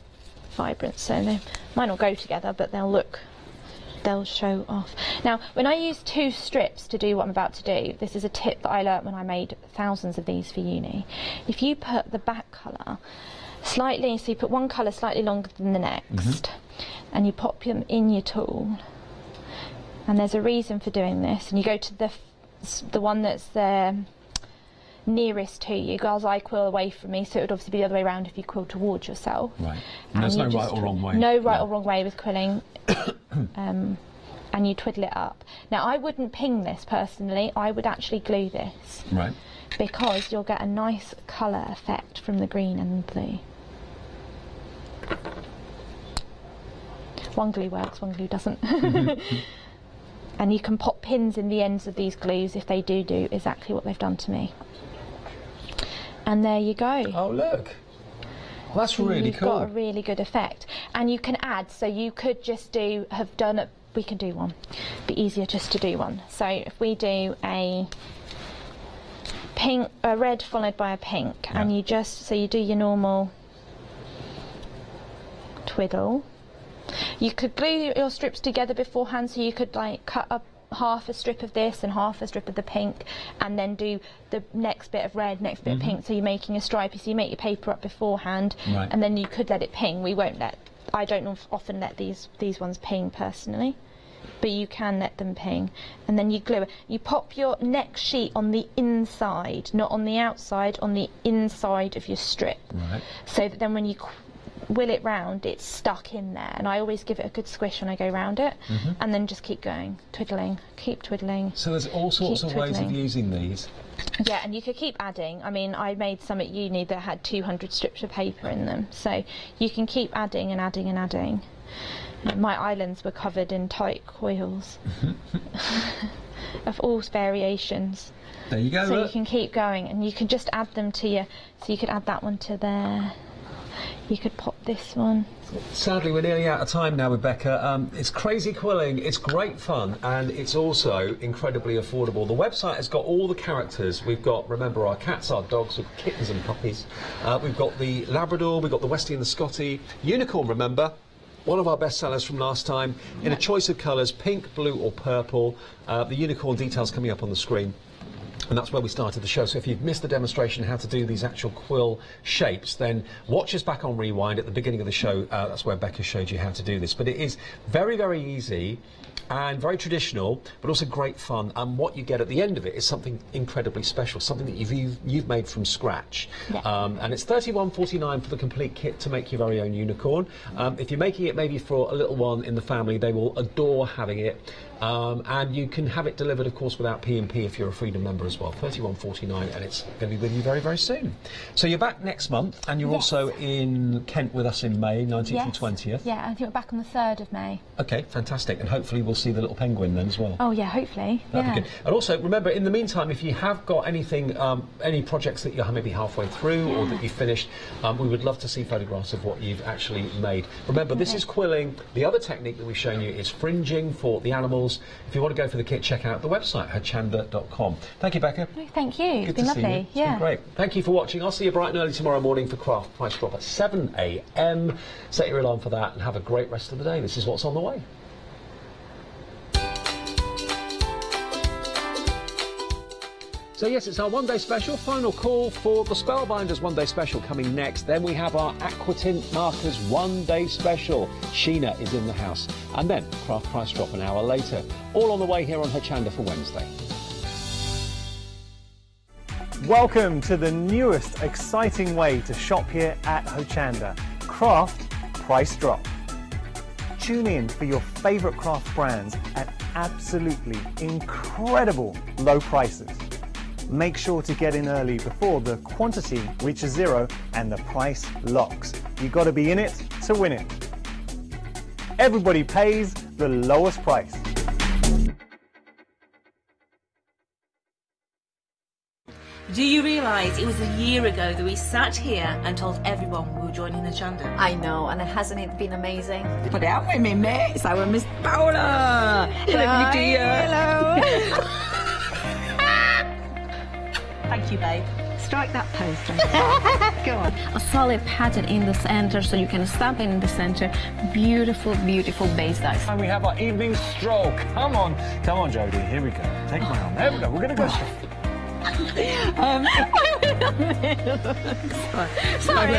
Speaker 1: vibrant, so they might not go together, but they'll show off. Now, when I use two strips to do what I'm about to do, this is a tip that I learnt when I made thousands of these for uni. If you put the back colour slightly, so you put one colour slightly longer than the next, and you pop them in your tool, and there's a reason for doing this, and you go to the one that's the nearest to you. Girls, I quill away from me, so it would obviously be the other way around if you quill towards yourself.
Speaker 2: Right. And there's no right or wrong way.
Speaker 1: No right or wrong way with quilling. And you twiddle it up. Now, I wouldn't ping this personally, I would actually glue this.
Speaker 2: Right.
Speaker 1: Because you'll get a nice colour effect from the green and the blue. One glue works, one glue doesn't. And you can pop pins in the ends of these glues if they do exactly what they've done to me. And there you go.
Speaker 2: Oh, look. Well, that's really cool.
Speaker 1: You've got a really good effect. And you can add, so you could just we can do one. It'd be easier just to do one. So if we do a red followed by a pink, and you do your normal twiddle. You could glue your strips together beforehand, so you could like cut up half a strip of this and half a strip of the pink, and then do the next bit of red, next bit of pink, so you're making a stripy, so you make your paper up beforehand, and then you could let it ping. I don't often let these ones ping personally, but you can let them ping, and then you glue it. You pop your next sheet on the inside, not on the outside, on the inside of your strip, so that then when you will it round, it's stuck in there, and I always give it a good squish when I go round it, and then just keep going, twiddling, keep twiddling.
Speaker 2: So there's all sorts of ways of using these.
Speaker 1: Yeah, and you could keep adding. I mean, I made some at uni that had 200 strips of paper in them, so you can keep adding and adding and adding. My islands were covered in tight coils of all variations.
Speaker 2: There you go.
Speaker 1: So you can keep going, and you can just add them to your. So you could add that one to there. You could pop this one.
Speaker 2: Sadly, we're nearly out of time now, Rebecca. It's crazy quilling, it's great fun, and it's also incredibly affordable. The website has got all the characters. We've got, remember, our cats, our dogs, we've got kittens and puppies. We've got the Labrador, we've got the Westie and the Scottie. Unicorn, remember? one of our best sellers from last time, in a choice of colours, pink, blue or purple. The unicorn details coming up on the screen. And that's where we started the show. So if you've missed the demonstration how to do these actual quill shapes, then watch us back on Rewind at the beginning of the show. That's where Becca showed you how to do this. But it is very, very easy and very traditional, but also great fun. And what you get at the end of it is something incredibly special, something that you've made from scratch.
Speaker 1: Yeah.
Speaker 2: And it's £31.49 for the complete kit to make your very own unicorn. If you're making it maybe for a little one in the family, they will adore having it. And you can have it delivered, of course, without P&P if you're a Freedom member as well. £31.49, and it's going to be with you very, very soon. So you're back next month, and you're also in Kent with us in May, 19th and 20th.
Speaker 1: Yeah, I think we're back on the 3rd of May.
Speaker 2: OK, fantastic. And hopefully we'll see the little penguin then as well.
Speaker 1: Oh, yeah, hopefully.
Speaker 2: That'd be good. And also, remember, in the meantime, if you have got anything, any projects that you're maybe halfway through or that you've finished, we would love to see photographs of what you've actually made. Remember, this is quilling. The other technique that we've shown you is fringing for the animals. If you want to go for the kit, check out the website, hochanda.com. Thank you, Becca.
Speaker 1: No, thank you. It's
Speaker 2: Good
Speaker 1: been
Speaker 2: to see
Speaker 1: lovely.
Speaker 2: you. It's been great. Thank you for watching. I'll see you bright and early tomorrow morning for Craft Price Drop at 7 a.m. Set your alarm for that and have a great rest of the day. This is what's on the way. So yes, it's our one-day special, final call for the Spellbinders one-day special coming next. Then we have our Aquatint Markers one-day special. Sheena is in the house. And then Craft Price Drop an hour later. All on the way here on Hochanda for Wednesday.
Speaker 4: Welcome to the newest exciting way to shop here at Hochanda, Craft Price Drop. Tune in for your favourite craft brands at absolutely incredible low prices. Make sure to get in early before the quantity reaches zero and the price locks. You've got to be in it to win it. Everybody pays the lowest price.
Speaker 5: Do you realise it was a year ago that we sat here and told everyone we were joining Hochanda?
Speaker 6: I know, and hasn't it been amazing?
Speaker 5: Put it out with me, mates. I was Miss Paula. Hello, dear. Hello. Thank you, babe.
Speaker 6: Strike that poster. Go on. A solid pattern in the center so you can stamp it in the center. Beautiful, beautiful base dice.
Speaker 4: And we have our evening stroll. Come on, Jodie. Here we go. Take my arm. There we go. We're going to go straight.
Speaker 6: Sorry,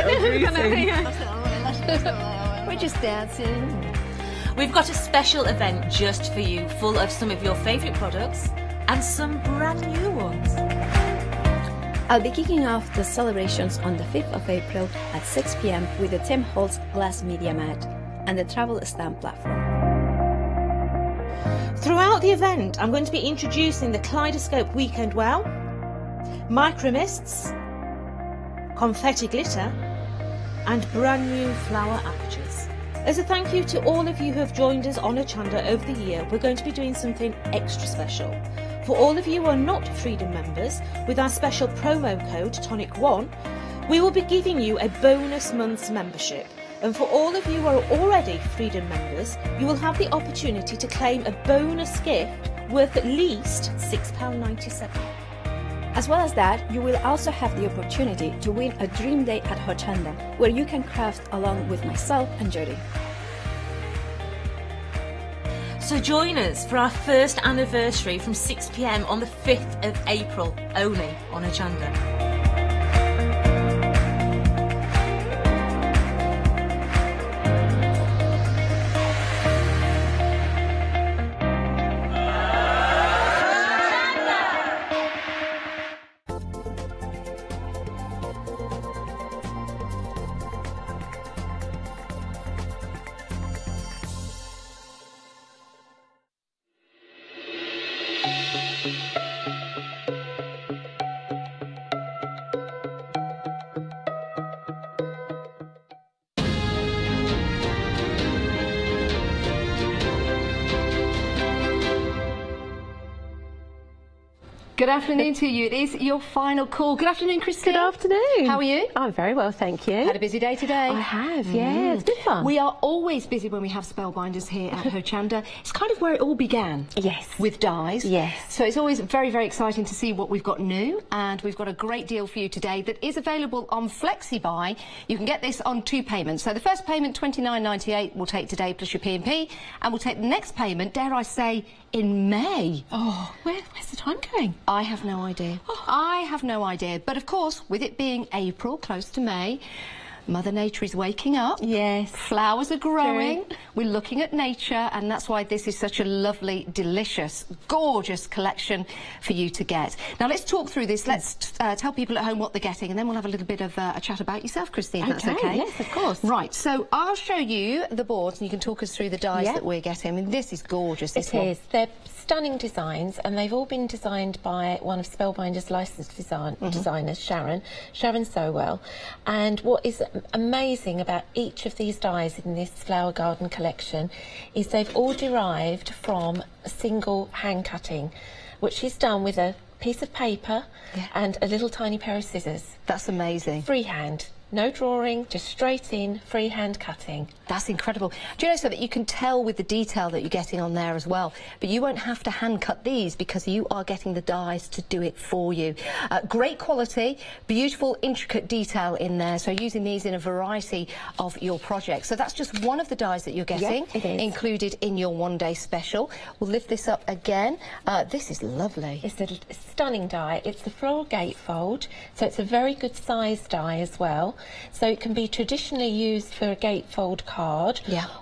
Speaker 6: we're just dancing.
Speaker 5: We've got a special event just for you, full of some of your favourite products and some brand new ones.
Speaker 6: I'll be kicking off the celebrations on the 5th of April at 6 p.m. with the Tim Holtz Glass Media Mat and the Travel Stamp platform.
Speaker 5: Throughout the event, I'm going to be introducing the Kaleidoscope Weekend Wow, micromists, confetti glitter, and brand new flower apertures. As a thank you to all of you who have joined us on Hochanda over the year, we're going to be doing something extra special. For all of you who are not Freedom members, with our special promo code TONIC1, we will be giving you a bonus month's membership. And for all of you who are already Freedom members, you will have the opportunity to claim a bonus gift worth at least £6.97.
Speaker 6: As well as that, you will also have the opportunity to win a dream day at Hochanda, where you can craft along with myself and Jodie.
Speaker 5: So join us for our first anniversary from 6 p.m. on the 5th of April, only on Hochanda.
Speaker 7: Good afternoon to you. It is your final call. Good afternoon, Christine.
Speaker 8: Good afternoon.
Speaker 7: How are you?
Speaker 8: I'm very well, thank you.
Speaker 7: Had a busy day today?
Speaker 8: I have, yeah. It's been fun.
Speaker 7: We are always busy when we have spellbinders here at Hochanda. It's kind of where it all began.
Speaker 8: Yes.
Speaker 7: With dies.
Speaker 8: Yes.
Speaker 7: So it's always very, very exciting to see what we've got new, and we've got a great deal for you today that is available on FlexiBuy. You can get this on 2 payments. So the first payment, $29.98, we'll take today plus your P&P, and we'll take the next payment, dare I say, in May.
Speaker 8: Oh, where's the time going?
Speaker 7: I have no idea.
Speaker 8: Oh.
Speaker 7: I have no idea. But of course, with it being April, close to May, Mother Nature is waking up.
Speaker 8: Yes.
Speaker 7: Flowers are growing.
Speaker 8: True.
Speaker 7: We're looking at nature, and that's why this is such a lovely, delicious, gorgeous collection for you to get. Now, let's talk through this. Let's tell people at home what they're getting, and then we'll have a little bit of a chat about yourself, Christine, if that's okay.
Speaker 8: Yes, of course.
Speaker 7: Right, so I'll show you the boards, and you can talk us through the dies that we're getting. I mean, this is gorgeous, this one.
Speaker 8: It is. They're stunning designs, and they've all been designed by one of Spellbinder's licensed designers, Sharon Sowell. And what is amazing about each of these dies in this flower garden collection is they've all derived from a single hand cutting, which is done with a piece of paper and a little tiny pair of scissors.
Speaker 7: That's amazing.
Speaker 8: Freehand. No drawing, just straight in, freehand cutting.
Speaker 7: That's incredible. Do you know, so that you can tell with the detail that you're getting on there as well, but you won't have to hand cut these because you are getting the dies to do it for you. Great quality, beautiful, intricate detail in there, so using these in a variety of your projects. So that's just one of the dies that you're getting, included in your one-day special. We'll lift this up again. This is lovely.
Speaker 8: It's a stunning die. It's the floral gatefold, so it's a very good size die as well. So it can be traditionally used for a gatefold card,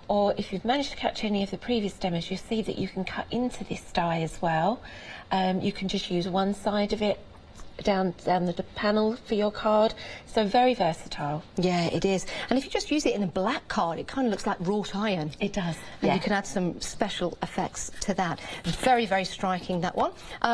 Speaker 8: or if you've managed to catch any of the previous demos, you'll see that you can cut into this die as well. You can just use one side of it down the panel for your card, so very versatile.
Speaker 7: Yeah, it is. And if you just use it in a black card, it kind of looks like wrought iron.
Speaker 8: It does.
Speaker 7: And you can add some special effects to that. Very, very striking, that one.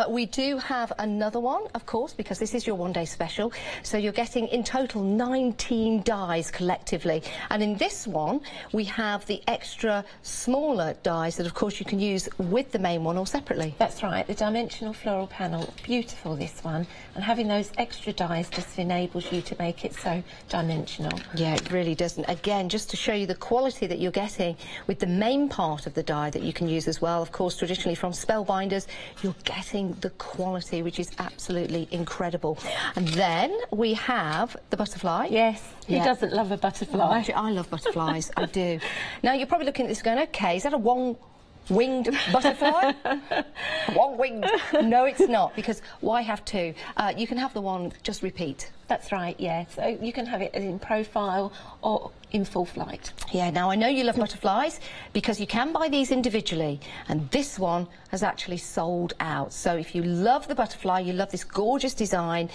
Speaker 7: We do have another one, of course, because this is your one-day special. So you're getting in total 19 dies collectively. And in this one, we have the extra smaller dies that, of course, you can use with the main one or separately.
Speaker 8: That's right. The dimensional floral panel, beautiful, this one. And having those extra dies just enables you to make it so dimensional.
Speaker 7: Yeah, it really does. And again, just to show you the quality that you're getting with the main part of the die that you can use as well. Of course, traditionally from Spellbinders, you're getting the quality, which is absolutely incredible. And then we have the butterfly.
Speaker 8: Yes, who doesn't love a butterfly?
Speaker 7: Oh, I love butterflies, I do. Now, you're probably looking at this going, OK, is that a winged butterfly? One-winged. No, it's not, because why have 2? You can have the one just repeat.
Speaker 8: That's right, yeah. So you can have it in profile or in full flight.
Speaker 7: Yeah, now I know you love butterflies because you can buy these individually, and this one has actually sold out. So if you love the butterfly, you love this gorgeous design,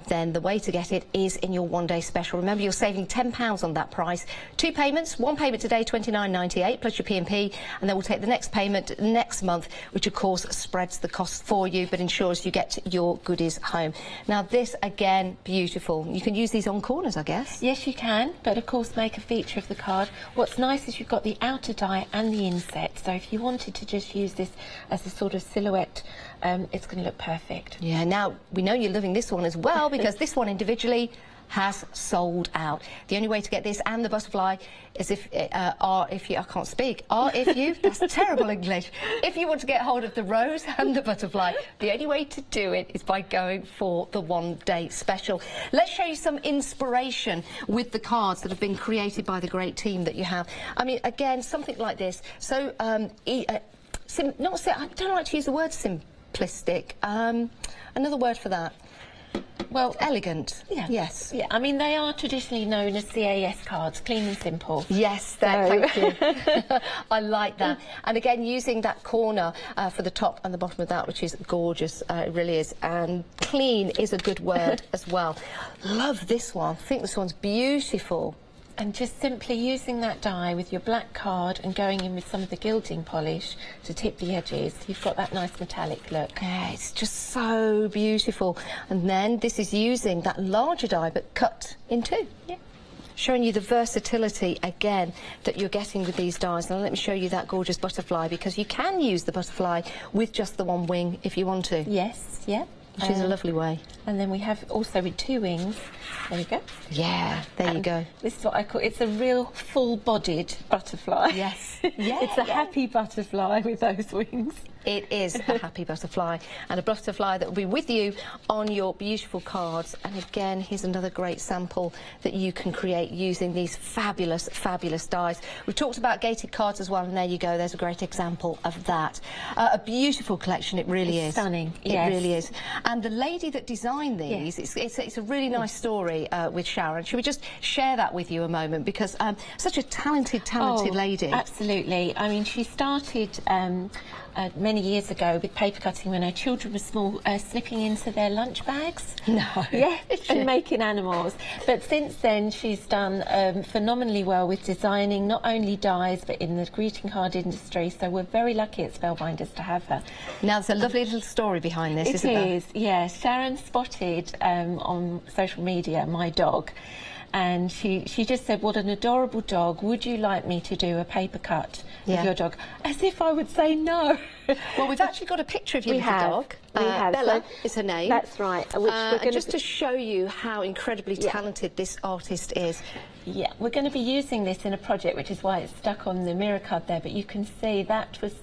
Speaker 7: then the way to get it is in your one-day special. Remember, you're saving £10 on that price. 2 payments, one payment today, $29.98, plus your P&P, and then we'll take the next payment next month, which of course spreads the cost for you, but ensures you get your goodies home. Now this, again, beautiful. You can use these on corners, I guess.
Speaker 8: Yes, you can, but of course make a feature of the card. What's nice is you've got the outer die and the inset, so if you wanted to just use this as a sort of silhouette, it's going to look perfect.
Speaker 7: Yeah, now we know you're loving this one as well, because this one individually has sold out. The only way to get this and the butterfly is if you, I can't speak, that's terrible English. If you want to get hold of the rose and the butterfly, the only way to do it is by going for the one-day special. Let's show you some inspiration with the cards that have been created by the great team that you have. I mean, again, something like this. So, I don't like to use the word simplistic. Another word for that. Well, elegant.
Speaker 8: Yeah.
Speaker 7: Yes.
Speaker 8: Yeah. I mean, they are traditionally known as CAS cards, clean and simple.
Speaker 7: Yes, thank you. I like that. And again, using that corner for the top and the bottom of that, which is gorgeous. It really is. And clean is a good word as well. Love this one. I think this one's beautiful.
Speaker 8: And just simply using that die with your black card and going in with some of the gilding polish to tip the edges, you've got that nice metallic look.
Speaker 7: Yeah, it's just so beautiful. And then this is using that larger die but cut in 2.
Speaker 8: Yeah.
Speaker 7: Showing you the versatility again that you're getting with these dies. Now let me show you that gorgeous butterfly, because you can use the butterfly with just the one wing if you want to.
Speaker 8: Yes, yeah.
Speaker 7: Which is a lovely way.
Speaker 8: And then we have also with 2 wings. There you go.
Speaker 7: Yeah, there you go.
Speaker 8: This is what I call, it's a real full-bodied butterfly.
Speaker 7: Yes. Yeah,
Speaker 8: It's a happy butterfly with those wings.
Speaker 7: It is a happy butterfly, and a butterfly that will be with you on your beautiful cards. And again, here's another great sample that you can create using these fabulous, fabulous dies. We've talked about gated cards as well, and there you go. There's a great example of that. A beautiful collection, it really is.
Speaker 8: Stunning.
Speaker 7: It
Speaker 8: Yes.
Speaker 7: really is. And the lady that designed these, it's a really nice story with Sharon. Should we just share that with you a moment? Because such a talented lady.
Speaker 8: Absolutely. I mean, she started many years ago with paper cutting when her children were small, slipping into their lunch bags.
Speaker 7: No.
Speaker 8: Yeah, and making animals. But since then, she's done phenomenally well with designing not only dies, but in the greeting card industry. So we're very lucky at Spellbinders to have her.
Speaker 7: Now, there's a lovely little story behind this, isn't there?
Speaker 8: It is, yes. Sharon spotted on social media my dog. And she just said, what an adorable dog. Would you like me to do a paper cut with your dog? As if I would say no.
Speaker 7: Well, we've actually got a picture of your little dog.
Speaker 8: We have.
Speaker 7: Bella
Speaker 8: So
Speaker 7: is her name.
Speaker 8: That's right. Which we're
Speaker 7: and just to show you how incredibly talented this artist is.
Speaker 8: Yeah, we're going to be using this in a project, which is why it's stuck on the mirror card there. But you can see that was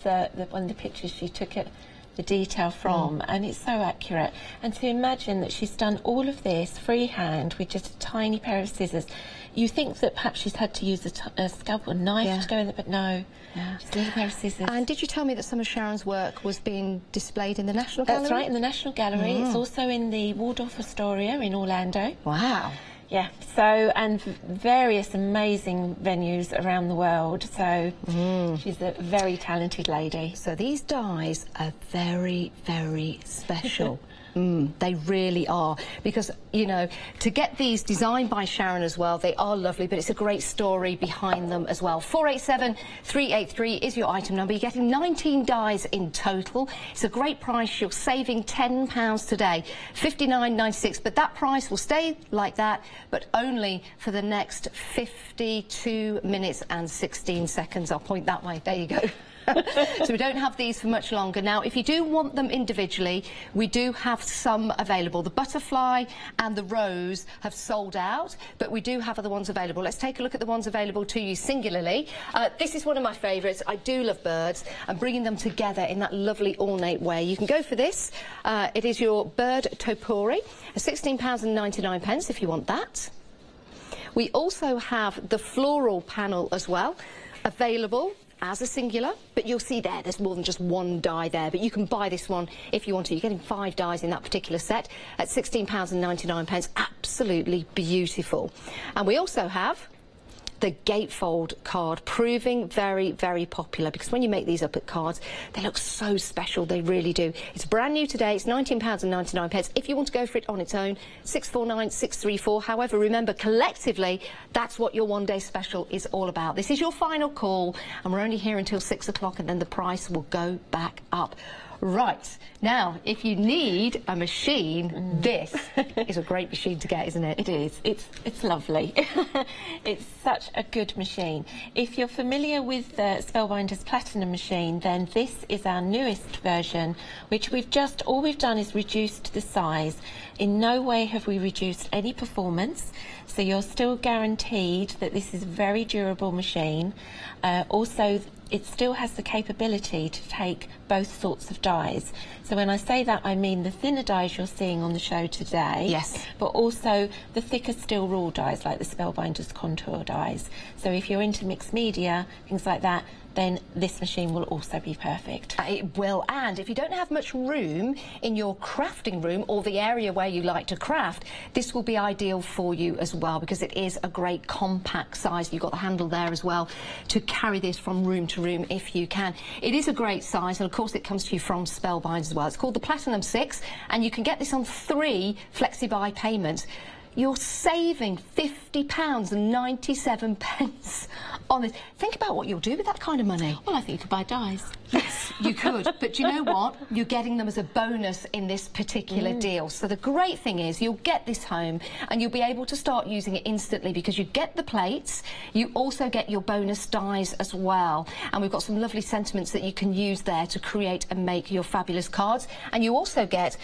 Speaker 8: one of the pictures she took it. The detail from, and it's so accurate. And to imagine that she's done all of this freehand with just a tiny pair of scissors, you think that perhaps she's had to use a scalpel, knife to go in there, but no, just a little pair of scissors.
Speaker 7: And did you tell me that some of Sharon's work was being displayed in the National Gallery?
Speaker 8: That's right, in the National Gallery. It's also in the Waldorf Astoria in Orlando.
Speaker 7: Wow.
Speaker 8: Yeah, so, and various amazing venues around the world, so she's a very talented lady.
Speaker 7: So these dies are very, very special. They really are, because, you know, to get these designed by Sharon as well, they are lovely, but it's a great story behind them as well. 487383 is your item number. You're getting 19 dies in total. It's a great price. You're saving £10 today, £59.96, but that price will stay like that, but only for the next 52 minutes and 16 seconds. I'll point that way. There you go. So we don't have these for much longer. Now, if you do want them individually, we do have some available. The butterfly and the rose have sold out, but we do have other ones available. Let's take a look at the ones available to you singularly. This is one of my favourites. I do love birds, and bringing them together in that lovely ornate way. You can go for this. It is your bird topori, £16.99 if you want that. We also have the floral panel as well, available as a singular, but you'll see there's more than just one die there, but you can buy this one if you want to. You're getting 5 dies in that particular set at £16.99. Absolutely beautiful. And we also have the gatefold card, proving very, very popular, because when you make these up at cards, they look so special. They really do. It's brand new today. It's £19.99. If you want to go for it on its own, 649634. However, remember, collectively, that's what your one-day special is all about. This is your final call, and we're only here until 6 o'clock, and then the price will go back up. Right, now, if you need a machine, this is a great machine to get, isn't it?
Speaker 8: It is. It's lovely. It's such a good machine. If you're familiar with the Spellbinders Platinum machine, then this is our newest version, which all we've done is reduced the size. In no way have we reduced any performance, so you're still guaranteed that this is a very durable machine. Also, it still has the capability to take both sorts of dies. So when I say that, I mean the thinner dies you're seeing on the show today,
Speaker 7: yes,
Speaker 8: but also the thicker steel raw dies like the Spellbinders contour dies. So if you're into mixed media, things like that, then this machine will also be perfect.
Speaker 7: It will, and if you don't have much room in your crafting room or the area where you like to craft, this will be ideal for you as well, because it is a great compact size. You've got the handle there as well to carry this from room to room if you can. It is a great size, and of course it comes to you from Spellbinders as well. It's called the Platinum 6, and you can get this on 3 flexi-buy payments. you're saving £50.97 on this. Think about what you'll do with that kind of money.
Speaker 8: Well, I think you could buy dies.
Speaker 7: Yes, you could. But do you know what? You're getting them as a bonus in this particular deal. So the great thing is you'll get this home and you'll be able to start using it instantly because you get the plates, you also get your bonus dies as well. And we've got some lovely sentiments that you can use there to create and make your fabulous cards. And you also get,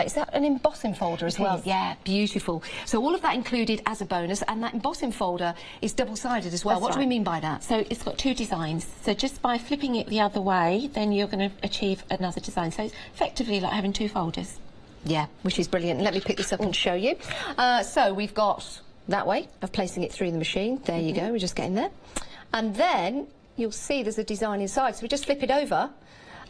Speaker 7: is that an embossing folder as well? Yeah, beautiful. So all of that included as a bonus, and that embossing folder is double-sided as well. What do we mean by that?
Speaker 8: So it's got 2 designs. So just by flipping it the other way, then you're going to achieve another design. So it's effectively like having 2 folders.
Speaker 7: Yeah, which is brilliant. Let me pick this up and show you. So we've got that way of placing it through the machine. There you go, we're just getting there. And then you'll see there's a design inside. So we just flip it over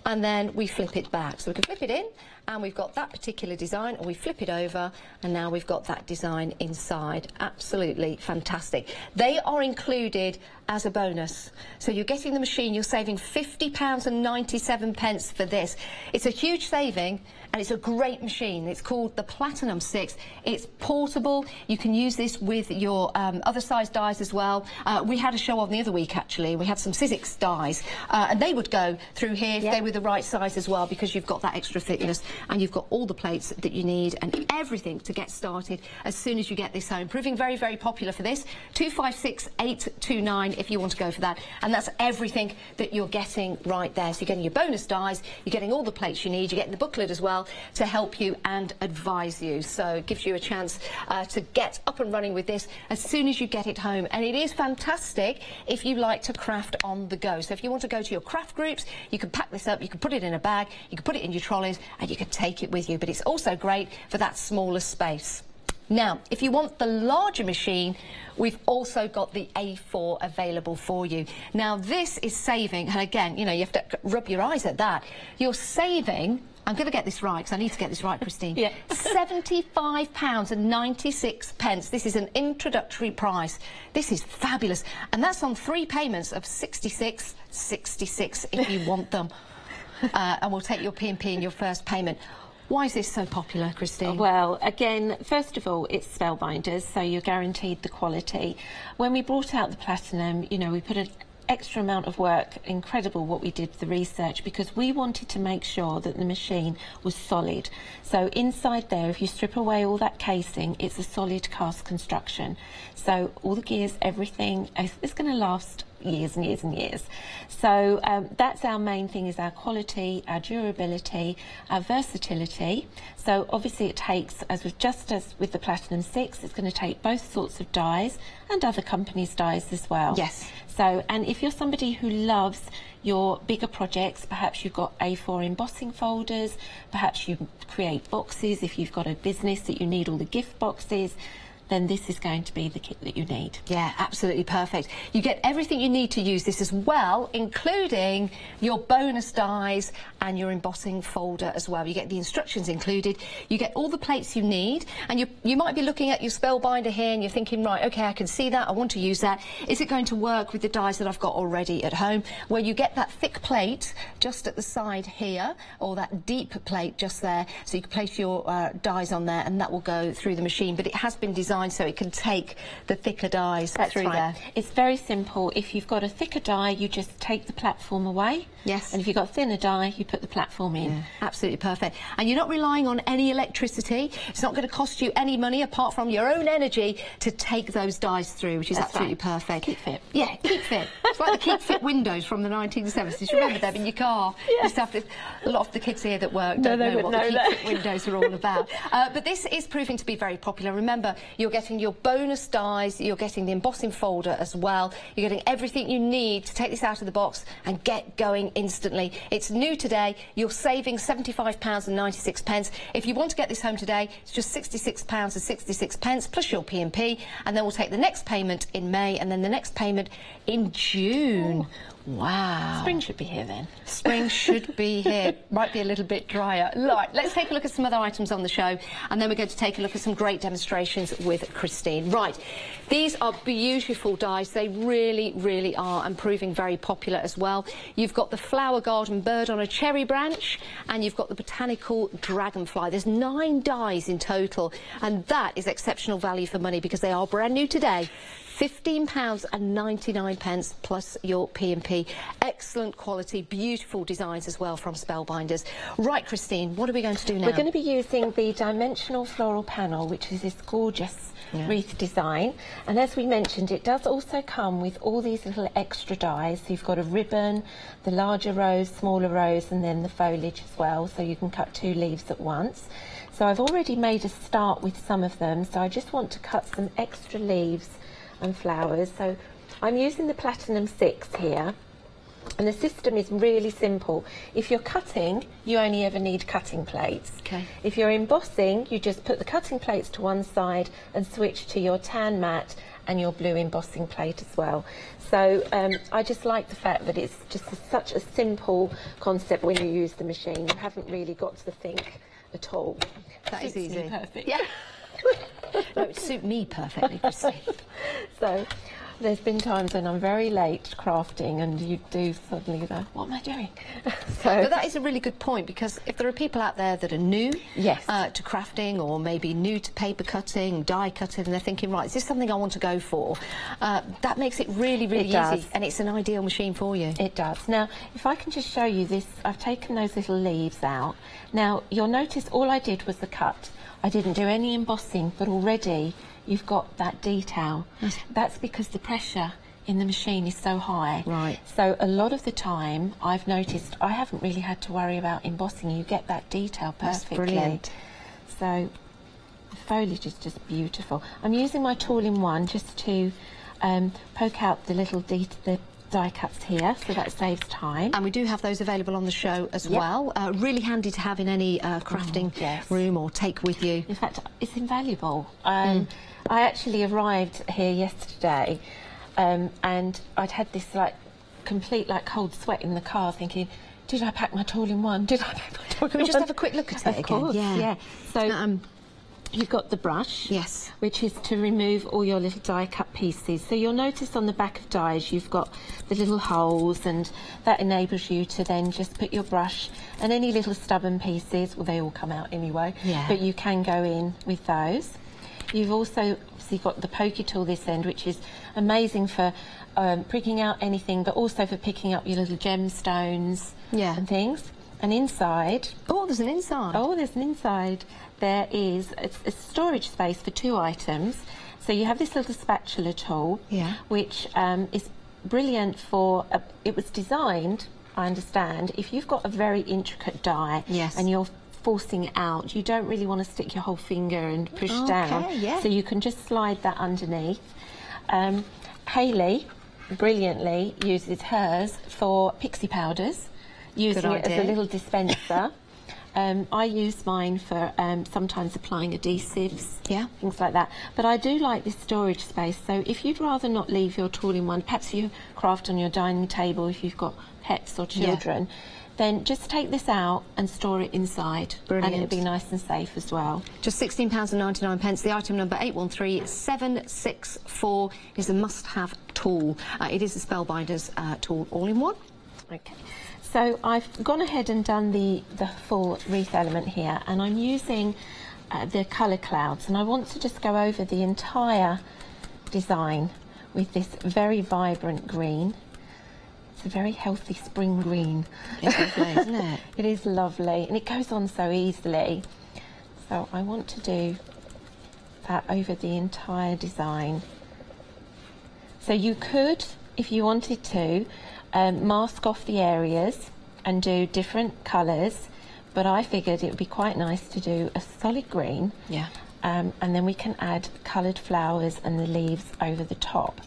Speaker 7: and then we flip it back. So we can flip it in and we've got that particular design, or we flip it over and now we've got that design inside. Absolutely fantastic. They are included as a bonus. So you're getting the machine, you're saving £50.97 for this. It's a huge saving and it's a great machine. It's called the Platinum 6. It's portable. You can use this with your other size dies as well. We had a show on the other week actually. We had some Sizzix dies and they would go through here if they were the right size as well, because you've got that extra thickness and you've got all the plates that you need and everything to get started as soon as you get this home. Proving very, very popular for this. 256829 if you want to go for that. And that's everything that you're getting right there. So you're getting your bonus dies, you're getting all the plates you need, you're getting the booklet as well to help you and advise you. So it gives you a chance to get up and running with this as soon as you get it home. And it is fantastic if you like to craft on the go. So if you want to go to your craft groups, you can pack this up, you can put it in a bag, you can put it in your trolleys and you can take it with you. But it's also great for that smaller space. Now, if you want the larger machine, we've also got the A4 available for you. Now, this is saving, and again, you know, you have to rub your eyes at that. You're saving, I'm going to get this right, because I need to get this right, Christine. Yeah. £75.96. This is an introductory price. This is fabulous. And that's on 3 payments of £66.66 if you want them. And we'll take your P&P in your first payment. Why is this so popular, Christine?
Speaker 8: Well, again, first of all, it's spellbinders, so you're guaranteed the quality. When we brought out the Platinum, you know, we put an extra amount of work, incredible what we did, the research, because we wanted to make sure that the machine was solid. So inside there, if you strip away all that casing, it's a solid cast construction. So all the gears, everything, it's going to last years and years and years. So that's our main thing, is our quality, our durability, our versatility. So obviously it takes, as with the Platinum 6, it's going to take both sorts of dies and other companies' dies as well.
Speaker 7: Yes.
Speaker 8: So, and if you're somebody who loves your bigger projects, perhaps you've got A4 embossing folders, perhaps you create boxes if you've got a business that you need all the gift boxes, then this is going to be the kit that you need.
Speaker 7: Yeah, absolutely perfect. You get everything you need to use this as well, including your bonus dies and your embossing folder as well. You get the instructions included, you get all the plates you need, and you might be looking at your spellbinder here and you're thinking, right, okay, I can see that, I want to use that. Is it going to work with the dies that I've got already at home? Where you get that thick plate just at the side here, or that deep plate just there, so you can place your dies on there and that will go through the machine. But it has been designed so it can take the thicker dies through there.
Speaker 8: It's very simple. If you've got a thicker die, you just take the platform away.
Speaker 7: Yes.
Speaker 8: And if you've got a thinner die, you put the platform in.
Speaker 7: Yeah, absolutely perfect. And you're not relying on any electricity. It's not going to cost you any money apart from your own energy to take those dies through, which is absolutely perfect.
Speaker 8: Keep fit.
Speaker 7: Yeah, keep fit. It's like the keep fit windows from the 1970s. You remember them in your car? Yes. A lot of the kids here that work don't know what the keep fit windows are all about. But this is proving to be very popular. Remember, you're getting your bonus dies, you're getting the embossing folder as well. You're getting everything you need to take this out of the box and get going instantly. It's new today. You're saving £75.96. If you want to get this home today, it's just £66.66 plus your P&P, and then we'll take the next payment in May and then the next payment in June. Wow.
Speaker 8: Spring should be here then.
Speaker 7: Spring should be here. Might be a little bit drier. Right, let's take a look at some other items on the show, and then we're going to take a look at some great demonstrations with Christine. Right, these are beautiful dies. They really, really are, and proving very popular as well. You've got the flower garden bird on a cherry branch, and you've got the botanical dragonfly. There's 9 dies in total, and that is exceptional value for money because they are brand new today. £15.99 plus your P&P. Excellent quality, beautiful designs as well from Spellbinders. Right, Christine, what are we going to do now?
Speaker 8: We're going to be using the dimensional floral panel, which is this gorgeous wreath design. And as we mentioned, it does also come with all these little extra dies. So you've got a ribbon, the larger rose, smaller rose, and then the foliage as well. So you can cut 2 leaves at once. So I've already made a start with some of them. So I just want to cut some extra leaves and flowers. So I'm using the Platinum 6 here, and the system is really simple. If you're cutting, you only ever need cutting plates.
Speaker 7: Okay.
Speaker 8: If you're embossing, you just put the cutting plates to one side and switch to your tan mat and your blue embossing plate as well. So I just like the fact that it's just such a simple concept when you use the machine. You haven't really got to think at all.
Speaker 7: That is
Speaker 8: Suits me
Speaker 7: easy.
Speaker 8: perfect.
Speaker 7: Yeah. No, it suits me perfectly, Christine.
Speaker 8: So there's been times when I'm very late crafting and you do suddenly go, what am I doing?
Speaker 7: But that is a really good point, because if there are people out there that are new
Speaker 8: Yes.
Speaker 7: to crafting, or maybe new to paper cutting, die cutting, and they're thinking, right, is this something I want to go for? That makes it really, really easy, and it's an ideal machine for you.
Speaker 8: It does. Now, if I can just show you this, I've taken those little leaves out. Now, you'll notice all I did was the cut. I didn't do any embossing, but already you've got that detail. That's because the pressure in the machine is so high.
Speaker 7: Right.
Speaker 8: So a lot of the time, I've noticed I haven't really had to worry about embossing. You get that detail perfectly.
Speaker 7: That's brilliant.
Speaker 8: So the foliage is just beautiful. I'm using my tool-in-one just to poke out the little the die cuts here, so that saves time.
Speaker 7: And we do have those available on the show as well. Really handy to have in any crafting room or take with you.
Speaker 8: In fact, it's invaluable. I actually arrived here yesterday and I'd had this complete cold sweat in the car, thinking, did I pack my tool-in-one? Did I pack my tool-in-one?
Speaker 7: Can we just have a quick look at it again?
Speaker 8: Of course, yeah. So you've got the brush,
Speaker 7: yes,
Speaker 8: which is to remove all your little die cut pieces. So you'll notice on the back of dies you've got the little holes, and that enables you to then just put your brush and any little stubborn pieces, well, they all come out anyway, but you can go in with those. You've also obviously got the pokey tool this end, which is amazing for pricking out anything, but also for picking up your little gemstones and things. And inside...
Speaker 7: Oh, there's an inside.
Speaker 8: Oh, there's an inside. There is a storage space for 2 items. So you have this little spatula tool, which is brilliant for... it was designed, I understand, if you've got a very intricate die and you're forcing it out, you don't really want to stick your whole finger and push down. So you can just slide that underneath. Hayley brilliantly uses hers for pixie powders, using it as a little dispenser. I use mine for sometimes applying adhesives, things like that. But I do like this storage space, so if you'd rather not leave your tool-in-one, perhaps you craft on your dining table if you've got pets or children, then just take this out and store it inside.
Speaker 7: Brilliant.
Speaker 8: And it'll be nice and safe as well.
Speaker 7: Just £16.99. The item number 813764 is a must-have tool. It is a Spellbinders tool all-in-one.
Speaker 8: Okay. So I've gone ahead and done the full wreath element here, and I'm using the colour clouds, and I want to just go over the entire design with this very vibrant green. It's a very healthy spring green.
Speaker 7: It's lovely, isn't it?
Speaker 8: It is lovely, and it goes on so easily. So I want to do that over the entire design. So you could, if you wanted to, mask off the areas and do different colours, but I figured it would be quite nice to do a solid green, and then we can add coloured flowers and the leaves over the top.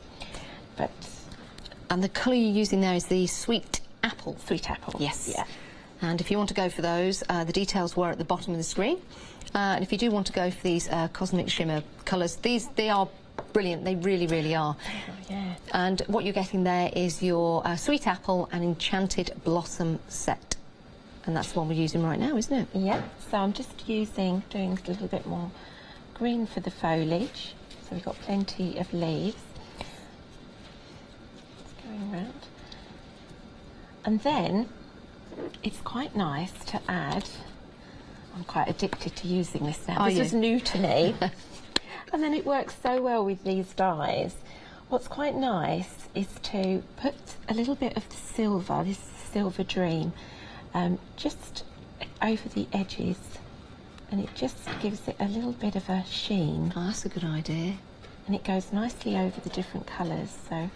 Speaker 7: And the colour you're using there is the sweet apple.
Speaker 8: Sweet apple.
Speaker 7: Yes. Yeah. And if you want to go for those, the details were at the bottom of the screen. And if you do want to go for these cosmic shimmer colours, they are brilliant. They really, really are.
Speaker 8: Oh, yeah.
Speaker 7: And what you're getting there is your Sweet Apple and Enchanted Blossom set. And that's the one we're using right now, isn't it?
Speaker 8: Yep. So I'm just doing a little bit more green for the foliage. So we've got plenty of leaves. It's going round. And then it's quite nice to add, I'm quite addicted to using this now. This was new to me. And then it works so well with these dyes. What's quite nice is to put a little bit of the silver, this Silver Dream, just over the edges, and it just gives it a little bit of a sheen.
Speaker 7: Oh, that's a good idea.
Speaker 8: And it goes nicely over the different colours. So,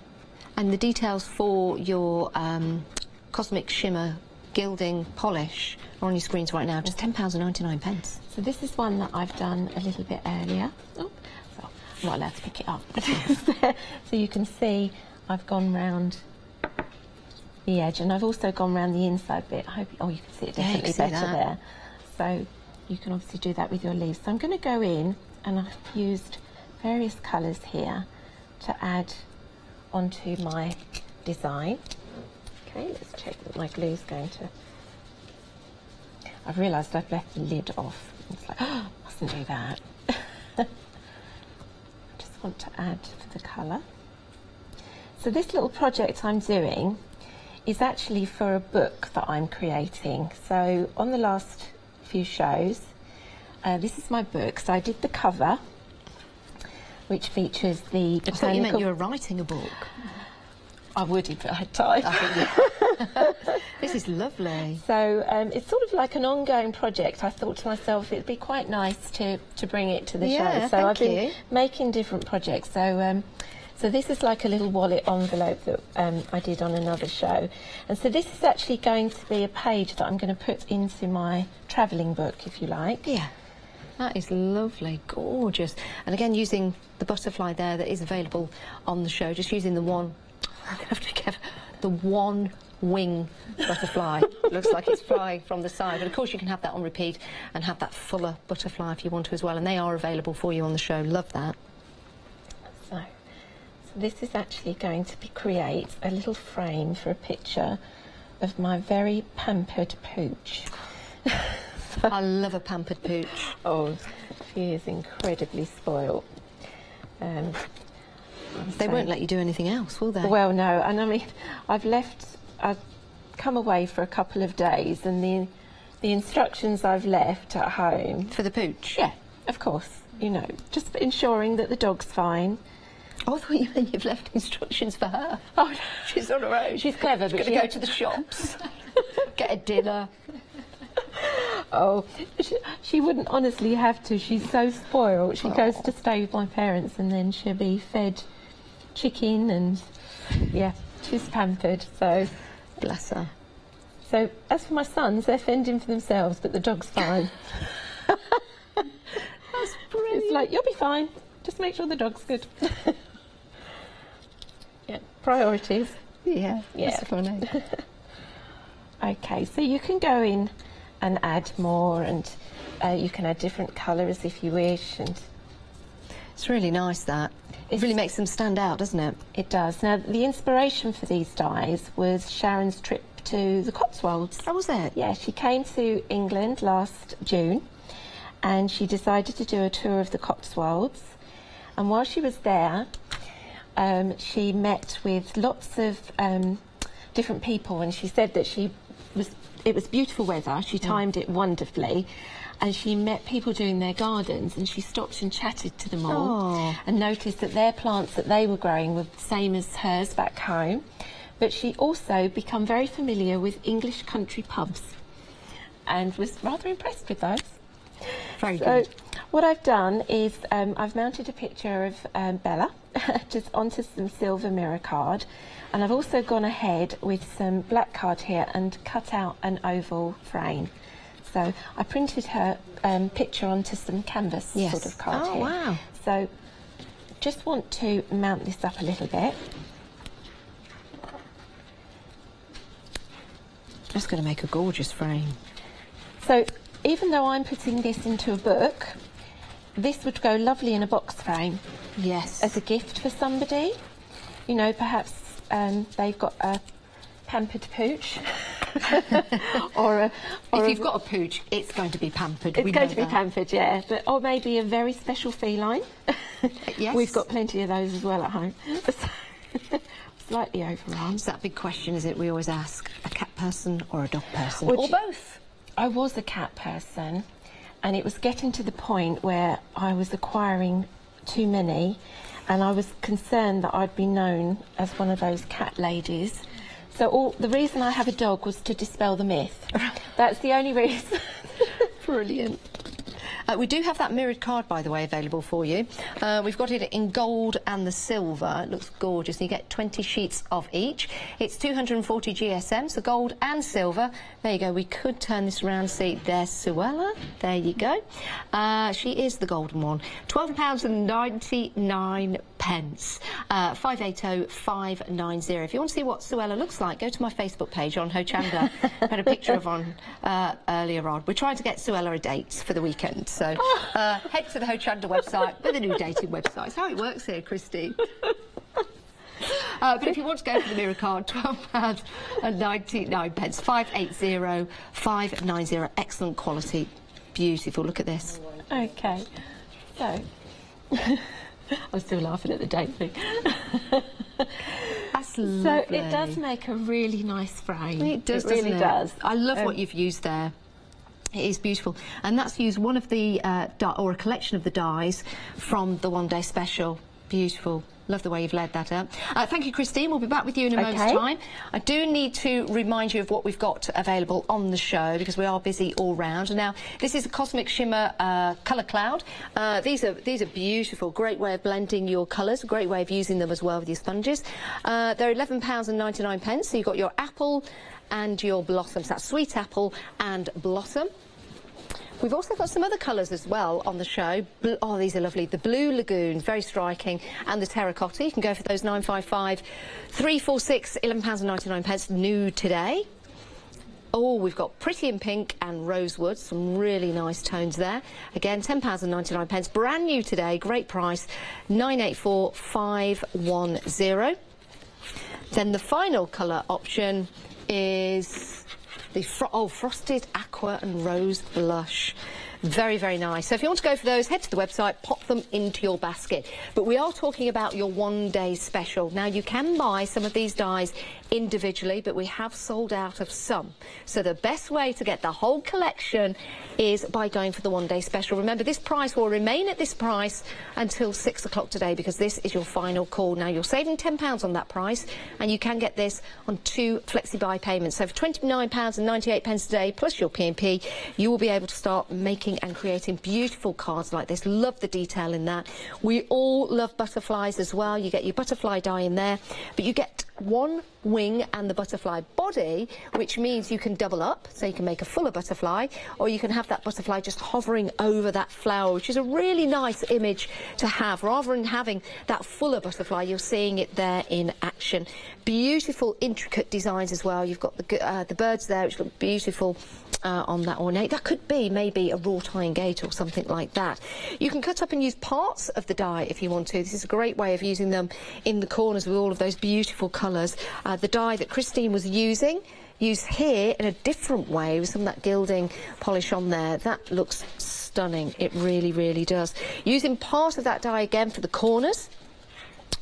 Speaker 7: and the details for your Cosmic Shimmer Gilding Polish are on your screens right now, just £10.99.
Speaker 8: So this is one that I've done a little bit earlier. Oh, so I'm not allowed to pick it up. So you can see I've gone round the edge, and I've also gone round the inside bit. I hope you can see it definitely better there. So you can obviously do that with your leaves. So I'm going to go in, and I've used various colours here to add onto my design. Okay, let's check that my glue's going to... I've realised I've left the lid off. It's like, oh, mustn't do that. I just want to add for the colour. So this little project I'm doing is actually for a book that I'm creating. So on the last few shows, this is my book. So I did the cover, which features the botanical...
Speaker 7: I thought you meant you were writing a book.
Speaker 8: I would if I had time.
Speaker 7: This is lovely.
Speaker 8: So it's sort of like an ongoing project. I thought to myself it'd be quite nice to bring it to the show. So I've been making different projects. So so this is like a little wallet envelope that I did on another show. And so this is actually going to be a page that I'm going to put into my travelling book, if you like.
Speaker 7: Yeah. That is lovely, gorgeous. And again, using the butterfly there that is available on the show, just using the one... I'm going to have to be careful. The one wing butterfly. Looks like it's flying from the side. But of course you can have that on repeat and have that fuller butterfly if you want to as well. And they are available for you on the show. Love that.
Speaker 8: So this is actually going to create a little frame for a picture of my very pampered pooch.
Speaker 7: I love a pampered pooch.
Speaker 8: Oh, she is incredibly spoiled.
Speaker 7: They won't let you do anything else, will they?
Speaker 8: Well, no, and I mean, I've come away for a couple of days, and the instructions I've left at home...
Speaker 7: For the pooch?
Speaker 8: Yeah, of course, you know, just ensuring that the dog's fine.
Speaker 7: Oh, I thought you meant you've left instructions for her.
Speaker 8: Oh, no.
Speaker 7: She's on her own.
Speaker 8: She's clever, but
Speaker 7: she's going to go to the shops, get a dinner.
Speaker 8: Oh, she wouldn't honestly have to. She's so spoiled. She goes to stay with my parents, and then she'll be fed chicken, and yeah, she's pampered. So
Speaker 7: bless her.
Speaker 8: So as for my sons, they're fending for themselves, but the dog's fine.
Speaker 7: That's brilliant.
Speaker 8: It's like, you'll be fine. Just make sure the dog's good. Yeah, priorities.
Speaker 7: Yeah, that's funny.
Speaker 8: Okay, so you can go in and add more, and you can add different colours if you wish, and
Speaker 7: it's really nice that. It really makes them stand out, doesn't it?
Speaker 8: It does. Now, the inspiration for these dies was Sharon's trip to the Cotswolds.
Speaker 7: Oh, was it?
Speaker 8: Yeah, she came to England last June, and she decided to do a tour of the Cotswolds. And while she was there, she met with lots of different people, and she said that it was beautiful weather. She timed it wonderfully, and she met people doing their gardens, and she stopped and chatted to them all and noticed that their plants that they were growing were the same as hers back home. But she also became very familiar with English country pubs and was rather impressed with those.
Speaker 7: Very good.
Speaker 8: What I've done is I've mounted a picture of Bella just onto some silver mirror card, and I've also gone ahead with some black card here and cut out an oval frame. So I printed her picture onto some canvas sort of card here.
Speaker 7: Oh, wow.
Speaker 8: So just want to mount this up a little bit.
Speaker 7: That's going to make a gorgeous frame.
Speaker 8: So even though I'm putting this into a book, this would go lovely in a box frame.
Speaker 7: Yes.
Speaker 8: as a gift for somebody. You know, perhaps they've got a pampered pooch.
Speaker 7: If you've got a pooch, it's going to be pampered.
Speaker 8: It's going to be pampered, yeah. Or maybe a very special feline.
Speaker 7: Yes.
Speaker 8: We've got plenty of those as well at home. Slightly overarmed.
Speaker 7: It's that big question, is it, we always ask, a cat person or a dog person?
Speaker 8: Or
Speaker 7: both?
Speaker 8: I was a cat person, and it was getting to the point where I was acquiring too many, and I was concerned that I'd be known as one of those cat ladies. So the reason I have a dog was to dispel the myth. That's the only reason.
Speaker 7: Brilliant. We do have that mirrored card, by the way, available for you. We've got it in gold and the silver. It looks gorgeous. You get 20 sheets of each. It's 240 GSM, so gold and silver. There you go. We could turn this around. See, there's Suella. There you go. She is the golden one. £12.99. 580-590. If you want to see what Suella looks like, go to my Facebook page on Hochanda. I had a picture of on earlier on. We're trying to get Suella a date for the weekend, so head to the Hochanda website with a new dating website. That's how it works here, Christine. But if you want to go for the mirror card, £12.99. 580-590. Excellent quality. Beautiful. Look at this.
Speaker 8: Okay. So... I'm still laughing at the date thing.
Speaker 7: That's lovely.
Speaker 8: So it does make a really nice frame.
Speaker 7: It does,
Speaker 8: it really does.
Speaker 7: I love what you've used there. It is beautiful. And that's used one of the, or a collection of the dies from the one-day special. Beautiful. Love the way you've led that up. Thank you, Christine. We'll be back with you in a moment's time. I do need to remind you of what we've got available on the show, because we are busy all round. Now, this is a Cosmic Shimmer colour cloud. These are beautiful. Great way of blending your colours. Great way of using them as well with your sponges. They're £11.99. So you've got your apple and your blossom. So that's sweet apple and blossom. We've also got some other colours as well on the show. Oh, these are lovely. The Blue Lagoon, very striking, and the terracotta. You can go for those 955 346 £11.99, new today. Oh, we've got Pretty in Pink and Rosewood, some really nice tones there. Again, £10.99, brand new today, great price, 984 510. Then the final colour option is the Frosted Aqua and Rose Blush. Very, very nice. So if you want to go for those, head to the website, pop them into your basket. But we are talking about your one-day special. Now, you can buy some of these dies individually, but we have sold out of some. So the best way to get the whole collection is by going for the one-day special. Remember, this price will remain at this price until 6 o'clock today, because this is your final call. Now, you're saving £10 on that price, and you can get this on 2 flexi-buy payments. So for £29.98 today, plus your P&P, you will be able to start making and creating beautiful cards like this. Love the detail in that. We all love butterflies as well. You get your butterfly die in there, but you get one wing and the butterfly body, which means you can double up, so you can make a fuller butterfly, or you can have that butterfly just hovering over that flower, which is a really nice image to have. Rather than having that fuller butterfly, you're seeing it there in action. Beautiful, intricate designs as well. You've got the birds there, which look beautiful on that ornate. That could be maybe a wrought iron gate or something like that. You can cut up and use parts of the die if you want to. This is a great way of using them in the corners with all of those beautiful colours. The die that Christine was used here in a different way with some of that gilding polish on there. That looks stunning. It really, really does. Using part of that die again for the corners.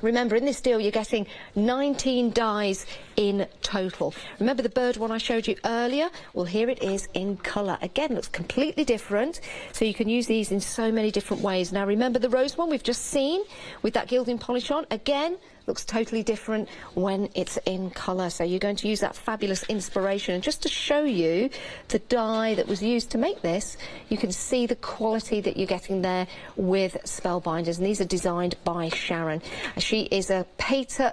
Speaker 7: Remember, in this deal, you're getting 19 dies in total. Remember the bird one I showed you earlier? Well, here it is in colour. Again, looks completely different, so you can use these in so many different ways. Now, remember the rose one we've just seen with that gilding polish on? Again, looks totally different when it's in colour. So you're going to use that fabulous inspiration. And just to show you the die that was used to make this, you can see the quality that you're getting there with Spellbinders. And these are designed by Sharon. She is a paper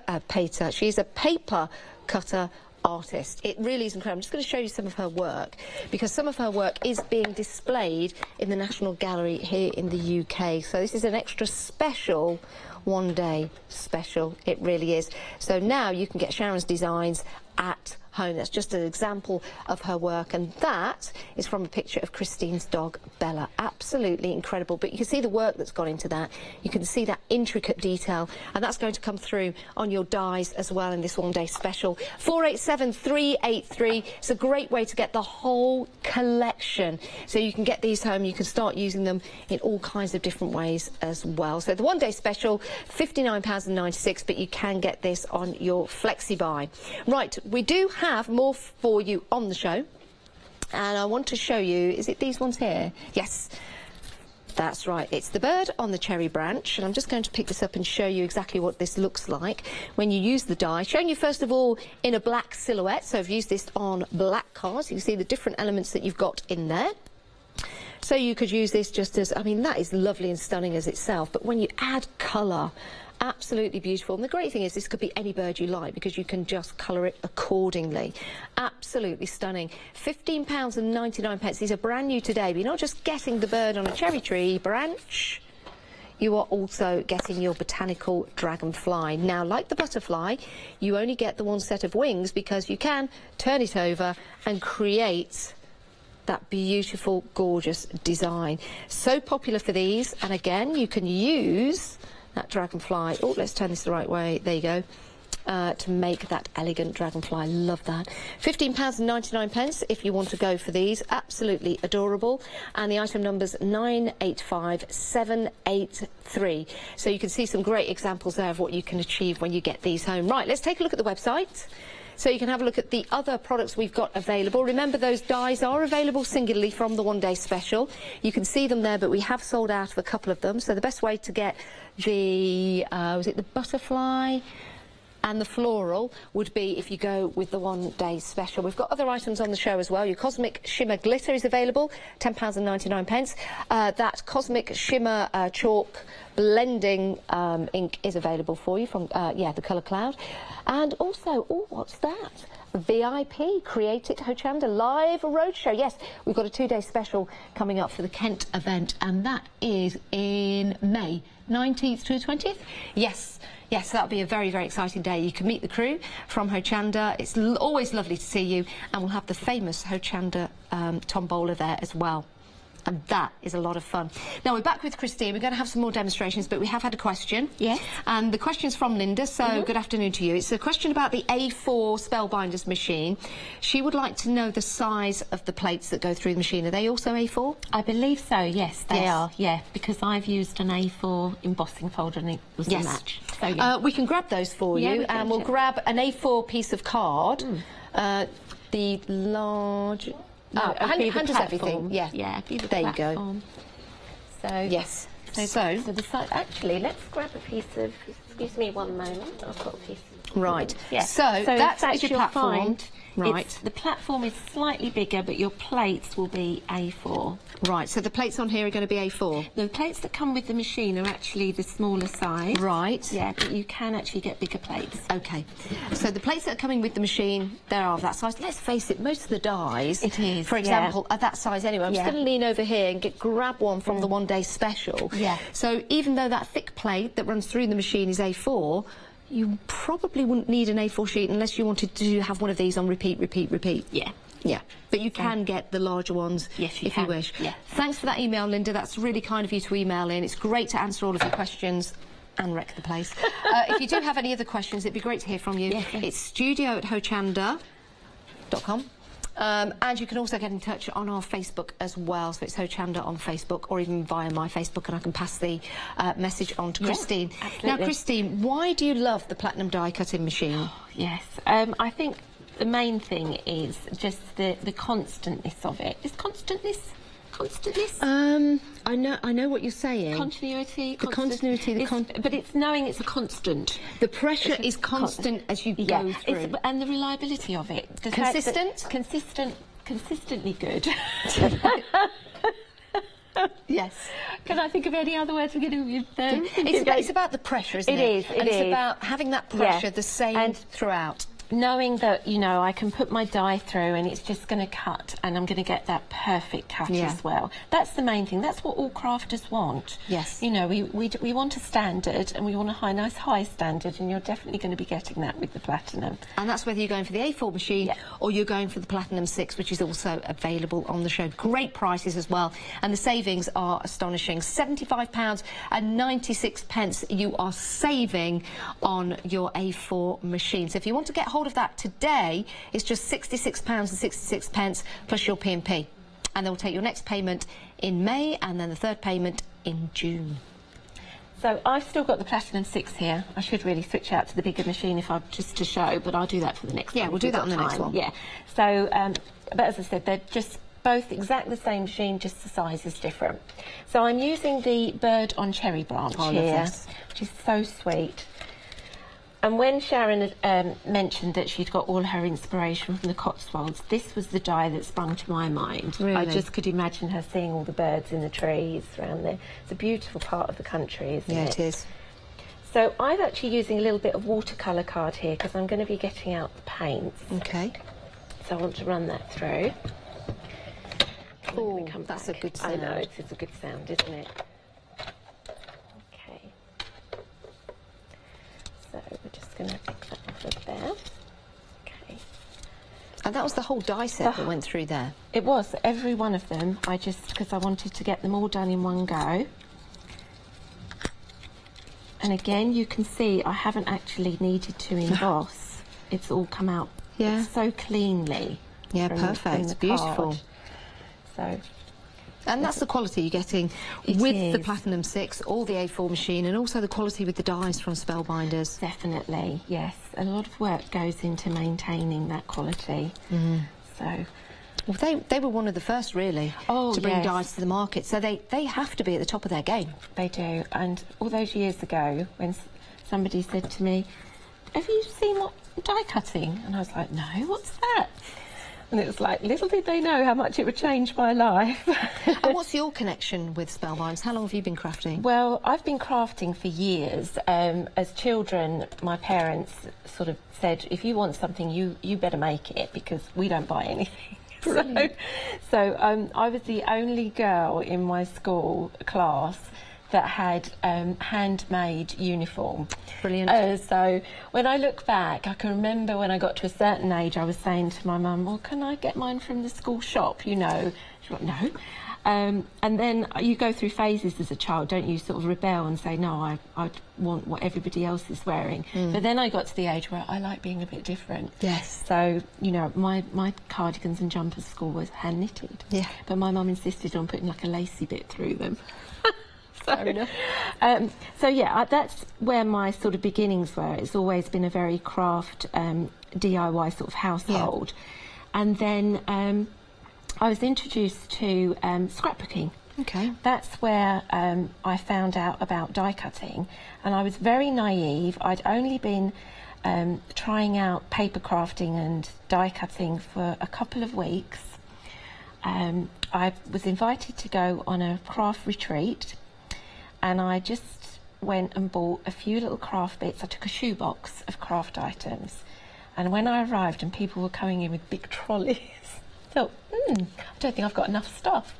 Speaker 7: cutter artist. It really is incredible. I'm just going to show you some of her work, because some of her work is being displayed in the National Gallery here in the UK. So this is an extra special one-day special. It really is. So now you can get Sharon's designs at home. That's just an example of her work, and that is from a picture of Christine's dog Bella. Absolutely incredible, but you can see the work that's gone into that. You can see that intricate detail, and that's going to come through on your dies as well in this one-day special. 487383. It's a great way to get the whole collection, so you can get these home. You can start using them in all kinds of different ways as well. So the one-day special, £59.96, but you can get this on your flexi buy. Right, we do have more for you on the show, and I want to show you, is it these ones here? Yes, that's right, it's the bird on the cherry branch, and I'm just going to pick this up and show you exactly what this looks like when you use the die. Showing you first of all in a black silhouette, so I've used this on black cards. You can see the different elements that you've got in there. So you could use this just as, I mean, that is lovely and stunning as itself, but when you add colour, absolutely beautiful. And the great thing is this could be any bird you like, because you can just colour it accordingly. Absolutely stunning. £15.99. These are brand new today, but you're not just getting the bird on a cherry tree branch, you are also getting your botanical dragonfly. Now, like the butterfly, you only get the one set of wings because you can turn it over and create that beautiful, gorgeous design. So popular for these, and again, you can use that dragonfly. Oh, let's turn this the right way. There you go. To make that elegant dragonfly. Love that. £15.99 if you want to go for these. Absolutely adorable. And the item number's 985783. So you can see some great examples there of what you can achieve when you get these home. Right, let's take a look at the website, so you can have a look at the other products we've got available. Remember, those dies are available singularly from the one-day special. You can see them there, but we have sold out of a couple of them. So the best way to get the, was it the butterfly and the floral, would be if you go with the one-day special. We've got other items on the show as well. Your Cosmic Shimmer Glitter is available, £10.99. That Cosmic Shimmer Chalk Blending ink is available for you from, yeah, the Colour Cloud. And also, oh, what's that? VIP, Create It Hochanda Live Roadshow. Yes, we've got a two-day special coming up for the Kent event, and that is in May 19th to 20th. Yes. Yes, that'll be a very, very exciting day. You can meet the crew from Hochanda. It's always lovely to see you, and we'll have the famous Hochanda tombola there as well. And that is a lot of fun. Now, we're back with Christine. We're going to have some more demonstrations, but we have had a question. Yes. And the question's from Linda, so good afternoon to you. It's a question about the A4 Spellbinders machine. She would like to know the size of the plates that go through the machine. Are they also A4?
Speaker 8: I believe so, yes, they are, yeah, because I've used an A4 embossing folder and it was a match. So, yeah.
Speaker 7: We can grab those for you, and we'll grab an A4 piece of card, the large... hand us everything. Yeah,
Speaker 8: yeah.
Speaker 7: There you go.
Speaker 8: So
Speaker 7: yes.
Speaker 8: So the side. Actually, let's grab a piece of. Excuse me, one moment. I've got a piece.
Speaker 7: Right.
Speaker 8: Yeah.
Speaker 7: So that is your platform. Right.
Speaker 8: The platform is slightly bigger, but your plates will be A4.
Speaker 7: Right. So the plates on here are going to be A4.
Speaker 8: The plates that come with the machine are actually the smaller size.
Speaker 7: Right.
Speaker 8: Yeah, but you can actually get bigger plates.
Speaker 7: Okay. So the plates that are coming with the machine, they are of that size. Let's face it, most of the dies, for example, are that size anyway. I'm just going to lean over here and grab one from the one-day special. Yeah. So even though that thick plate that runs through the machine is A4, you probably wouldn't need an A4 sheet unless you wanted to have one of these on repeat, repeat, repeat.
Speaker 8: Yeah.
Speaker 7: Yeah, but you can get the larger ones if you wish. Yeah. Thanks for that email, Linda. That's really kind of you to email in. It's great to answer all of your questions and wreck the place. If you do have any other questions, it'd be great to hear from you. Yeah. It's studio@hochanda.com. And you can also get in touch on our Facebook as well, so it's Hochanda on Facebook, or even via my Facebook, and I can pass the message on to Christine.
Speaker 8: Absolutely.
Speaker 7: Now, Christine, why do you love the Platinum die cutting machine?
Speaker 8: Yes, I think the main thing is just the constantness of it. Is constantness?
Speaker 7: I know what you're saying.
Speaker 8: Continuity.
Speaker 7: But
Speaker 8: it's knowing it's a constant.
Speaker 7: The pressure is constant as you go through.
Speaker 8: And the reliability of it.
Speaker 7: Consistent?
Speaker 8: Consistently good.
Speaker 7: Yes.
Speaker 8: Can I think of any other words beginning with
Speaker 7: it's about the pressure, isn't it?
Speaker 8: It is.
Speaker 7: It's about having that pressure the same throughout.
Speaker 8: knowing that, you know, I can put my die through and it's just going to cut, and I'm going to get that perfect cut as well. That's the main thing. That's what all crafters want.
Speaker 7: Yes.
Speaker 8: You know, we want a standard, and we want a nice high standard, and you're definitely going to be getting that with the Platinum.
Speaker 7: And that's whether you're going for the A4 machine or you're going for the Platinum 6, which is also available on the show. Great prices as well, and the savings are astonishing. £75.96 you are saving on your A4 machine. So if you want to get hold of that today, it's just £66.66 plus your P&P. And they'll take your next payment in May and then the third payment in June.
Speaker 8: So I've still got the Platinum 6 here. I should really switch out to the bigger machine just to show, but I'll do that for the next one.
Speaker 7: Yeah, we'll do that on the next one.
Speaker 8: Yeah. So, but as I said, they're just both exactly the same machine, just the size is different. So I'm using the Bird on Cherry branch here, which is so sweet. And when Sharon had mentioned that she'd got all her inspiration from the Cotswolds, this was the die that sprung to my mind.
Speaker 7: Really?
Speaker 8: I just could imagine her seeing all the birds in the trees around there. It's a beautiful part of the country, isn't it?
Speaker 7: Yeah, it is.
Speaker 8: So I'm actually using a little bit of watercolour card here because I'm going to be getting out the paints.
Speaker 7: Okay.
Speaker 8: So I want to run that through.
Speaker 7: Oh, that's a good sound.
Speaker 8: I know, it's a good sound, isn't it? Okay. So we're just going to pick that off of there. Okay.
Speaker 7: And that was the whole die set that went through there?
Speaker 8: It was, every one of them. Because I wanted to get them all done in one go. And again, you can see I haven't actually needed to emboss. It's all come out so cleanly.
Speaker 7: Yeah, perfect.
Speaker 8: From the
Speaker 7: beautiful.
Speaker 8: card. So,
Speaker 7: and that's the quality you're getting with the Platinum 6, or the A4 machine, and also the quality with the dies from Spellbinders.
Speaker 8: Definitely, yes. A lot of work goes into maintaining that quality. So,
Speaker 7: well, they were one of the first, really, to bring dies to the market, so they have to be at the top of their game.
Speaker 8: They do. And all those years ago, when somebody said to me, "Have you seen what die cutting?" And I was like, "No, what's that?" And it was like, little did they know how much it would change my life.
Speaker 7: And what's your connection with Spellbinders? How long have you been crafting?
Speaker 8: Well, I've been crafting for years. As children, my parents sort of said, if you want something, you better make it, because we don't buy anything. So I was the only girl in my school class that had handmade uniform.
Speaker 7: Brilliant.
Speaker 8: So when I look back, I can remember when I got to a certain age, I was saying to my mum, "Well, can I get mine from the school shop, you know?" She went, "No." And then you go through phases as a child, don't you? Sort of rebel and say, "No, I want what everybody else is wearing." But then I got to the age where I like being a bit different.
Speaker 7: Yes.
Speaker 8: So, you know, my cardigans and jumpers at school was hand knitted.
Speaker 7: Yeah.
Speaker 8: But my mum insisted on putting like a lacy bit through them.
Speaker 7: Fair enough.
Speaker 8: So yeah, that's where my sort of beginnings were. It's always been a very craft, DIY sort of household. And then I was introduced to scrapbooking.
Speaker 7: Okay.
Speaker 8: That's where I found out about die cutting, and I was very naive. I'd only been trying out paper crafting and die cutting for a couple of weeks. I was invited to go on a craft retreat, and I just went and bought a few little craft bits. I took a shoebox of craft items, and when I arrived and people were coming in with big trolleys, I thought, I don't think I've got enough stuff.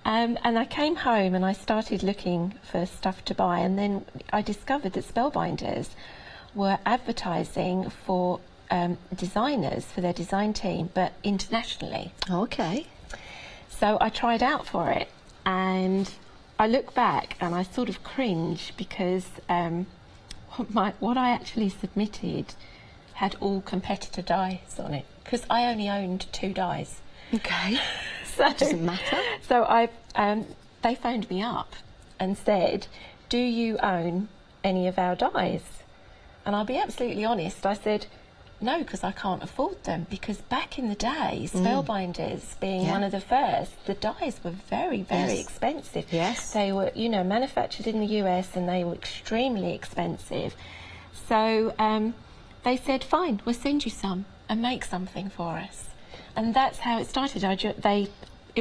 Speaker 8: And I came home and I started looking for stuff to buy, and then I discovered that Spellbinders were advertising for designers, for their design team, but internationally.
Speaker 7: Okay.
Speaker 8: So I tried out for it, and I look back and I sort of cringe, because what I actually submitted had all competitor dies on it, because I only owned 2 dies.
Speaker 7: Okay.
Speaker 8: So
Speaker 7: that doesn't matter.
Speaker 8: So they phoned me up and said, "Do you own any of our dies?" And I'll be absolutely honest, I said, "No, because I can't afford them," because back in the day, Spellbinders being one of the first, the dies were very, very expensive.
Speaker 7: Yes.
Speaker 8: They were, you know, manufactured in the US, and they were extremely expensive. So they said, "Fine, we'll send you some and make something for us." And that's how it started. It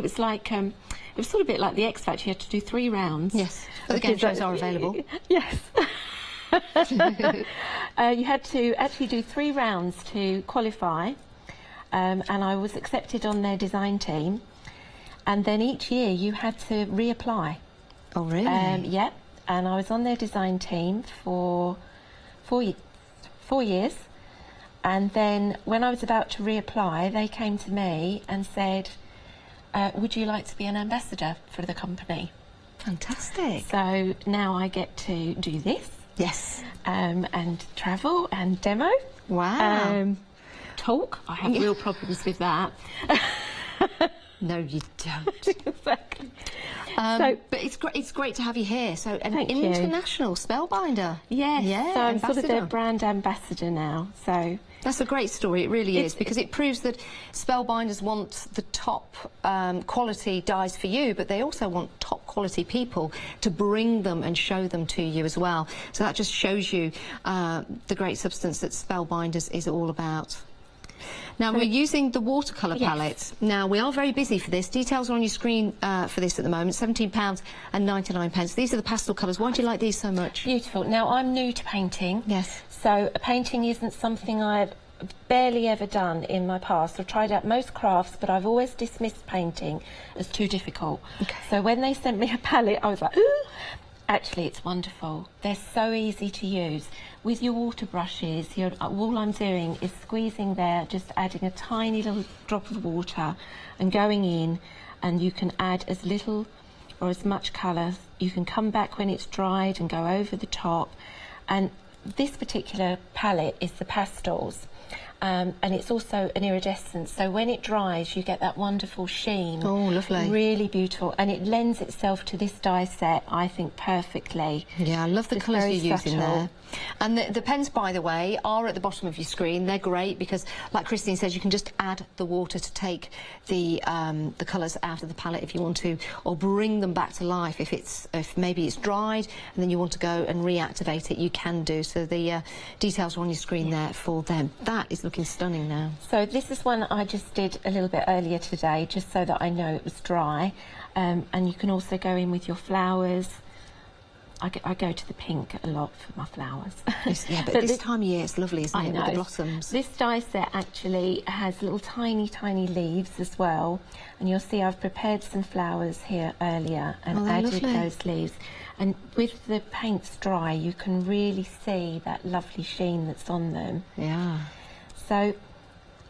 Speaker 8: was like, it was sort of a bit like the X Factor. You had to do 3 rounds.
Speaker 7: Yes, but the game shows are available.
Speaker 8: Yes. You had to actually do 3 rounds to qualify, and I was accepted on their design team. And then each year you had to reapply.
Speaker 7: Oh, really?
Speaker 8: Yeah, and I was on their design team for 4 years. And then when I was about to reapply, they came to me and said, would you like to be an ambassador for the company?
Speaker 7: Fantastic.
Speaker 8: So now I get to do this.
Speaker 7: Yes.
Speaker 8: And travel and demo.
Speaker 7: Wow.
Speaker 8: Talk. I have real problems with that.
Speaker 7: No, you don't.
Speaker 8: Exactly.
Speaker 7: But it's great to have you here. So an
Speaker 8: Thank you.
Speaker 7: international spellbinder.
Speaker 8: Yes.
Speaker 7: Yeah,
Speaker 8: So I'm sort of
Speaker 7: ambassador.
Speaker 8: their brand ambassador now. So
Speaker 7: That's a great story, it really is, because it proves that spellbinders want the top quality dyes for you, but they also want top quality people to bring them and show them to you as well. So that just shows you the great substance that spellbinders is all about. Now, we're using the watercolour palette. Now, we are very busy for this. Details are on your screen for this at the moment, £17.99. These are the pastel colours. Why do you like these so much?
Speaker 8: beautiful. Now, I'm new to painting.
Speaker 7: Yes.
Speaker 8: So painting isn't something I've barely ever done in my past. I've tried out most crafts, but I've always dismissed painting as too difficult.
Speaker 7: Okay.
Speaker 8: So when they sent me a palette, I was like, ooh! Actually, it's wonderful. They're so easy to use. With your water brushes, all I'm doing is squeezing there, just adding a tiny little drop of water and going in, and you can add as little or as much colour. You can come back when it's dried and go over the top. And this particular palette is the pastels. And it's also an iridescent, so when it dries you get that wonderful sheen.
Speaker 7: Oh, lovely.
Speaker 8: Really beautiful, and it lends itself to this dye set, I think, perfectly.
Speaker 7: Yeah, I love the
Speaker 8: It's
Speaker 7: colours
Speaker 8: very
Speaker 7: you're using
Speaker 8: subtle.
Speaker 7: there. And the pens, by the way, are at the bottom of your screen. They're great because, like Christine says, you can just add the water to take the colours out of the palette if you want to, or bring them back to life if maybe it's dried and then you want to go and reactivate it. You can do. So the details are on your screen there for them. That is looking stunning now.
Speaker 8: So this is one I just did a little bit earlier today, just so that I know it was dry. And you can also go in with your flowers. I go to the pink a lot for my flowers.
Speaker 7: Yeah, but this time of year it's lovely, isn't it, with the blossoms?
Speaker 8: This die set actually has little tiny leaves as well, and you'll see I've prepared some flowers here earlier and added those leaves. And with the paints dry, you can really see that lovely sheen that's on them.
Speaker 7: Yeah.
Speaker 8: So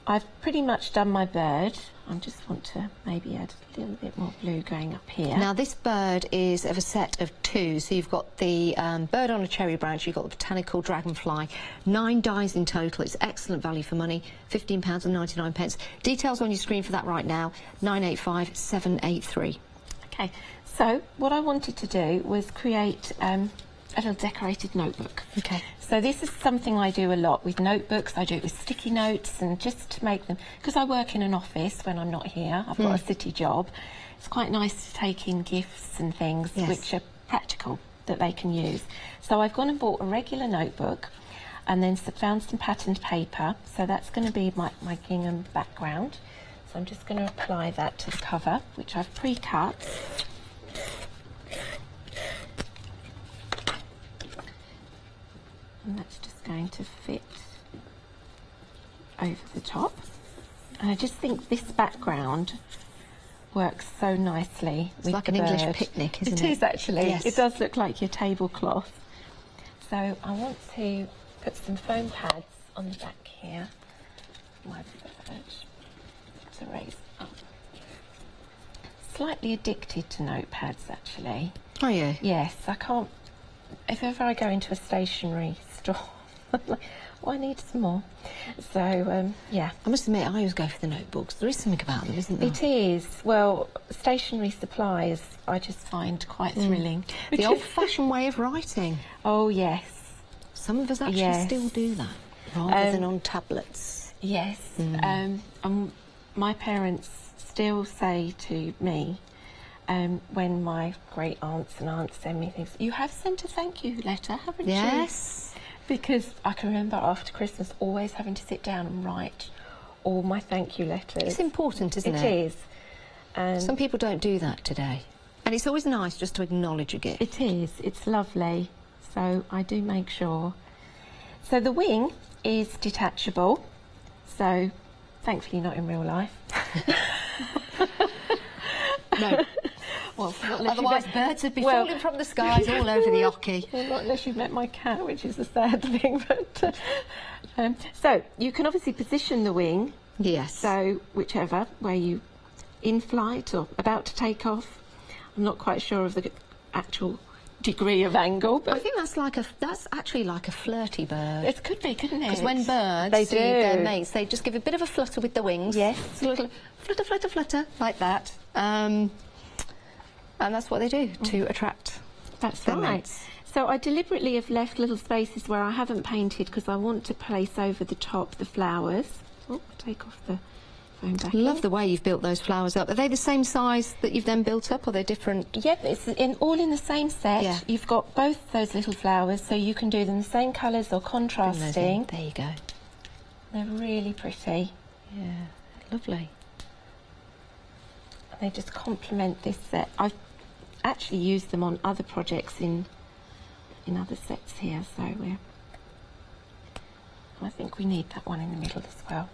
Speaker 8: I've pretty much done my bird. I just want to maybe add a little bit more blue going up here.
Speaker 7: Now this bird is of a set of 2, so you've got the bird on a cherry branch, you've got the botanical dragonfly, 9 dies in total. It's excellent value for money, £15.99. Details on your screen for that right now, 985783.
Speaker 8: Okay, so what I wanted to do was create a little decorated notebook.
Speaker 7: Okay.
Speaker 8: So this is something I do a lot with notebooks. I do it with sticky notes, and just to make them, because I work in an office when I'm not here, I've got a city job, it's quite nice to take in gifts and things which are practical that they can use. So I've gone and bought a regular notebook and then found some patterned paper. So that's going to be my gingham background. So I'm just going to apply that to the cover, which I've pre-cut. And that's just going to fit over the top. And I just think this background works so nicely with
Speaker 7: like
Speaker 8: the
Speaker 7: an
Speaker 8: bird.
Speaker 7: English picnic, isn't it?
Speaker 8: It is actually.
Speaker 7: Yes.
Speaker 8: It does look like your tablecloth. So I want to put some foam pads on the back here. My bird to raise up. Slightly addicted to notepads, actually.
Speaker 7: Are you?
Speaker 8: Yes, I can't. If ever I go into a stationery store, I'm like, well, I need some more. So, yeah.
Speaker 7: I must admit, I always go for the notebooks. There is something about them, isn't there?
Speaker 8: It is. Well, stationery supplies I just find quite thrilling.
Speaker 7: The old-fashioned way of writing.
Speaker 8: Oh, yes.
Speaker 7: Some of us actually still do that, rather than on tablets.
Speaker 8: Yes. My parents still say to me, when my great aunts and aunts send me things, you have sent a thank you letter, haven't you?
Speaker 7: Yes.
Speaker 8: Because I can remember after Christmas always having to sit down and write all my thank you letters.
Speaker 7: It's important, isn't it?
Speaker 8: It is. And
Speaker 7: some people don't do that today. And it's always nice just to acknowledge a gift.
Speaker 8: it is. It's lovely. so I do make sure. So the wing is detachable, so thankfully not in real life.
Speaker 7: No.
Speaker 8: Well,
Speaker 7: Otherwise birds would be falling from the skies all over the hockey.
Speaker 8: Well, not unless you've met my cat, which is the sad thing. But so you can obviously position the wing.
Speaker 7: Yes.
Speaker 8: So whichever way you in flight or about to take off. I'm not quite sure of the actual degree of angle, but
Speaker 7: I think that's actually like a flirty bird.
Speaker 8: it could be, couldn't it?
Speaker 7: Because when birds
Speaker 8: They
Speaker 7: see
Speaker 8: do.
Speaker 7: their mates, they just give a bit of a flutter with the wings.
Speaker 8: Yes.
Speaker 7: It's a little flutter, flutter, flutter, like that. And that's what they do to attract
Speaker 8: That's
Speaker 7: their
Speaker 8: right.
Speaker 7: mates.
Speaker 8: So I deliberately have left little spaces where I haven't painted because I want to place over the top the flowers. Oh, take off the phone back.
Speaker 7: Love the way you've built those flowers up. Are they the same size that you've then built up, or are they different?
Speaker 8: Yeah, it's all in the same set.
Speaker 7: Yeah.
Speaker 8: You've got both those little flowers, so you can do them the same colours or contrasting.
Speaker 7: There you go.
Speaker 8: They're really pretty.
Speaker 7: Yeah, lovely.
Speaker 8: They just complement this set. I've actually used them on other projects in other sets here, so I think we need that one in the middle as well.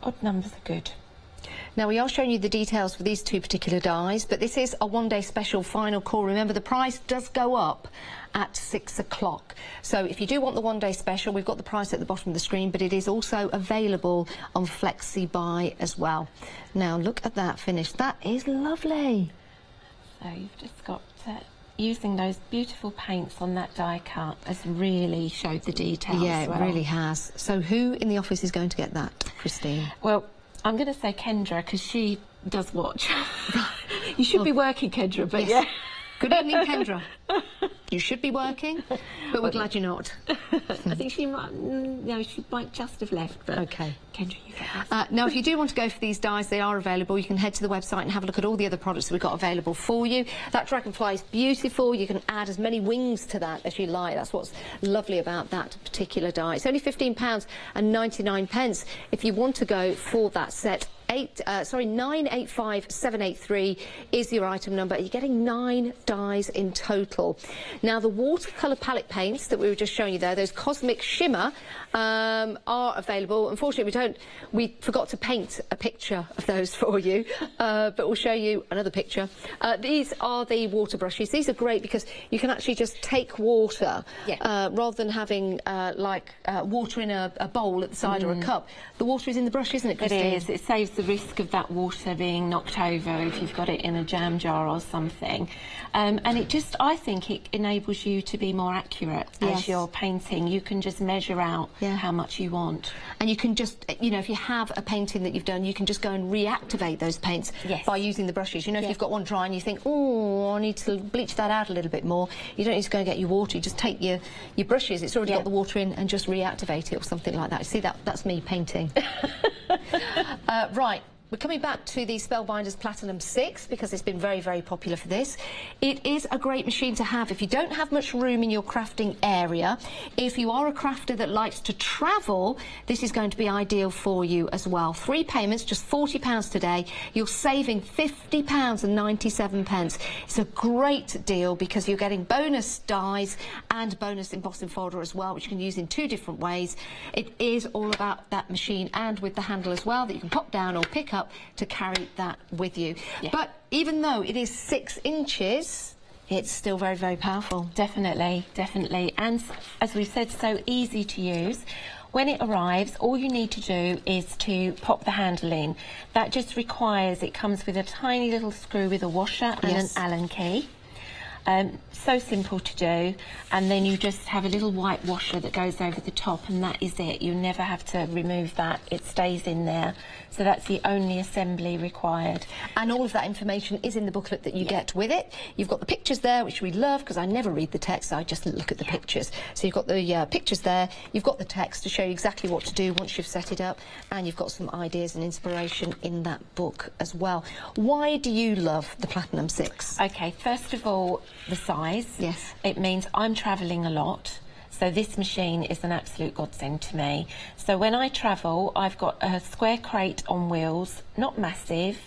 Speaker 8: Odd numbers are good.
Speaker 7: Now, we are showing you the details for these two particular dies, but this is a one-day special final call. Remember, the price does go up at 6 o'clock. So if you do want the one-day special, we've got the price at the bottom of the screen, but it is also available on Flexi Buy as well. Now, look at that finish. That is lovely.
Speaker 8: So you've just got using those beautiful paints on that die cut has really showed the details.
Speaker 7: Yeah, it
Speaker 8: well.
Speaker 7: really has. So who in the office is going to get that, Christine?
Speaker 8: Well, I'm going to say Kendra because she does watch. You should be working, Kendra, but
Speaker 7: Yes.
Speaker 8: yeah.
Speaker 7: Good evening, Kendra. You should be working, but we're glad you're not.
Speaker 8: I think she might, she might just have left. But
Speaker 7: Okay.
Speaker 8: Kendra, you get this.
Speaker 7: Now, if you do want to go for these dies, they are available. You can head to the website and have a look at all the other products that we've got available for you. That dragonfly is beautiful. You can add as many wings to that as you like. That's what's lovely about that particular die. It's only £15.99 if you want to go for that set. 985783 is your item number. You're getting 9 dies in total. Now, the watercolour palette paints that we were just showing you there, those Cosmic Shimmer, are available. Unfortunately, we forgot to paint a picture of those for you, but we'll show you another picture. These are the water brushes. These are great because you can actually just take water rather than having water in a bowl at the side or a cup. The water is in the brush, isn't it, Christine?
Speaker 8: It is. It saves the risk of that water being knocked over if you've got it in a jam jar or something. And I think it enables you to be more accurate as you're painting. You can just measure out how much you want.
Speaker 7: And you can just, if you have a painting that you've done, you can just go and reactivate those paints by using the brushes. If you've got one dry and you think, oh, I need to bleach that out a little bit more, you don't need to go and get your water. You just take your brushes, it's already got the water in, and just reactivate it or something like that. See, that's me painting. Right. We're coming back to the Spellbinders Platinum 6 because it's been very, very popular for this. It is a great machine to have if you don't have much room in your crafting area. If you are a crafter that likes to travel, this is going to be ideal for you as well. 3 payments, just £40 today. You're saving £50.97. It's a great deal because you're getting bonus dies and bonus embossing folder as well, which you can use in 2 different ways. It is all about that machine and with the handle as well that you can pop down or pick up to carry that with you. But even though it is 6 inches, it's still very, very powerful.
Speaker 8: Definitely, definitely. And as we've said, so easy to use. When it arrives, all you need to do is to pop the handle in. That just requires, it comes with a tiny little screw with a washer and an Allen key. So simple to do, and then you just have a little white washer that goes over the top, and that is it. You never have to remove that, it stays in there. So that's the only assembly required.
Speaker 7: And all of that information is in the booklet that you get with it. You've got the pictures there, which we love because I never read the text, I just look at the pictures. So you've got the pictures there, you've got the text to show you exactly what to do once you've set it up, and you've got some ideas and inspiration in that book as well. Why do you love the Platinum 6?
Speaker 8: Okay, first of all, the size.
Speaker 7: Yes.
Speaker 8: It means I'm travelling a lot, so this machine is an absolute godsend to me. So when I travel, I've got a square crate on wheels, not massive,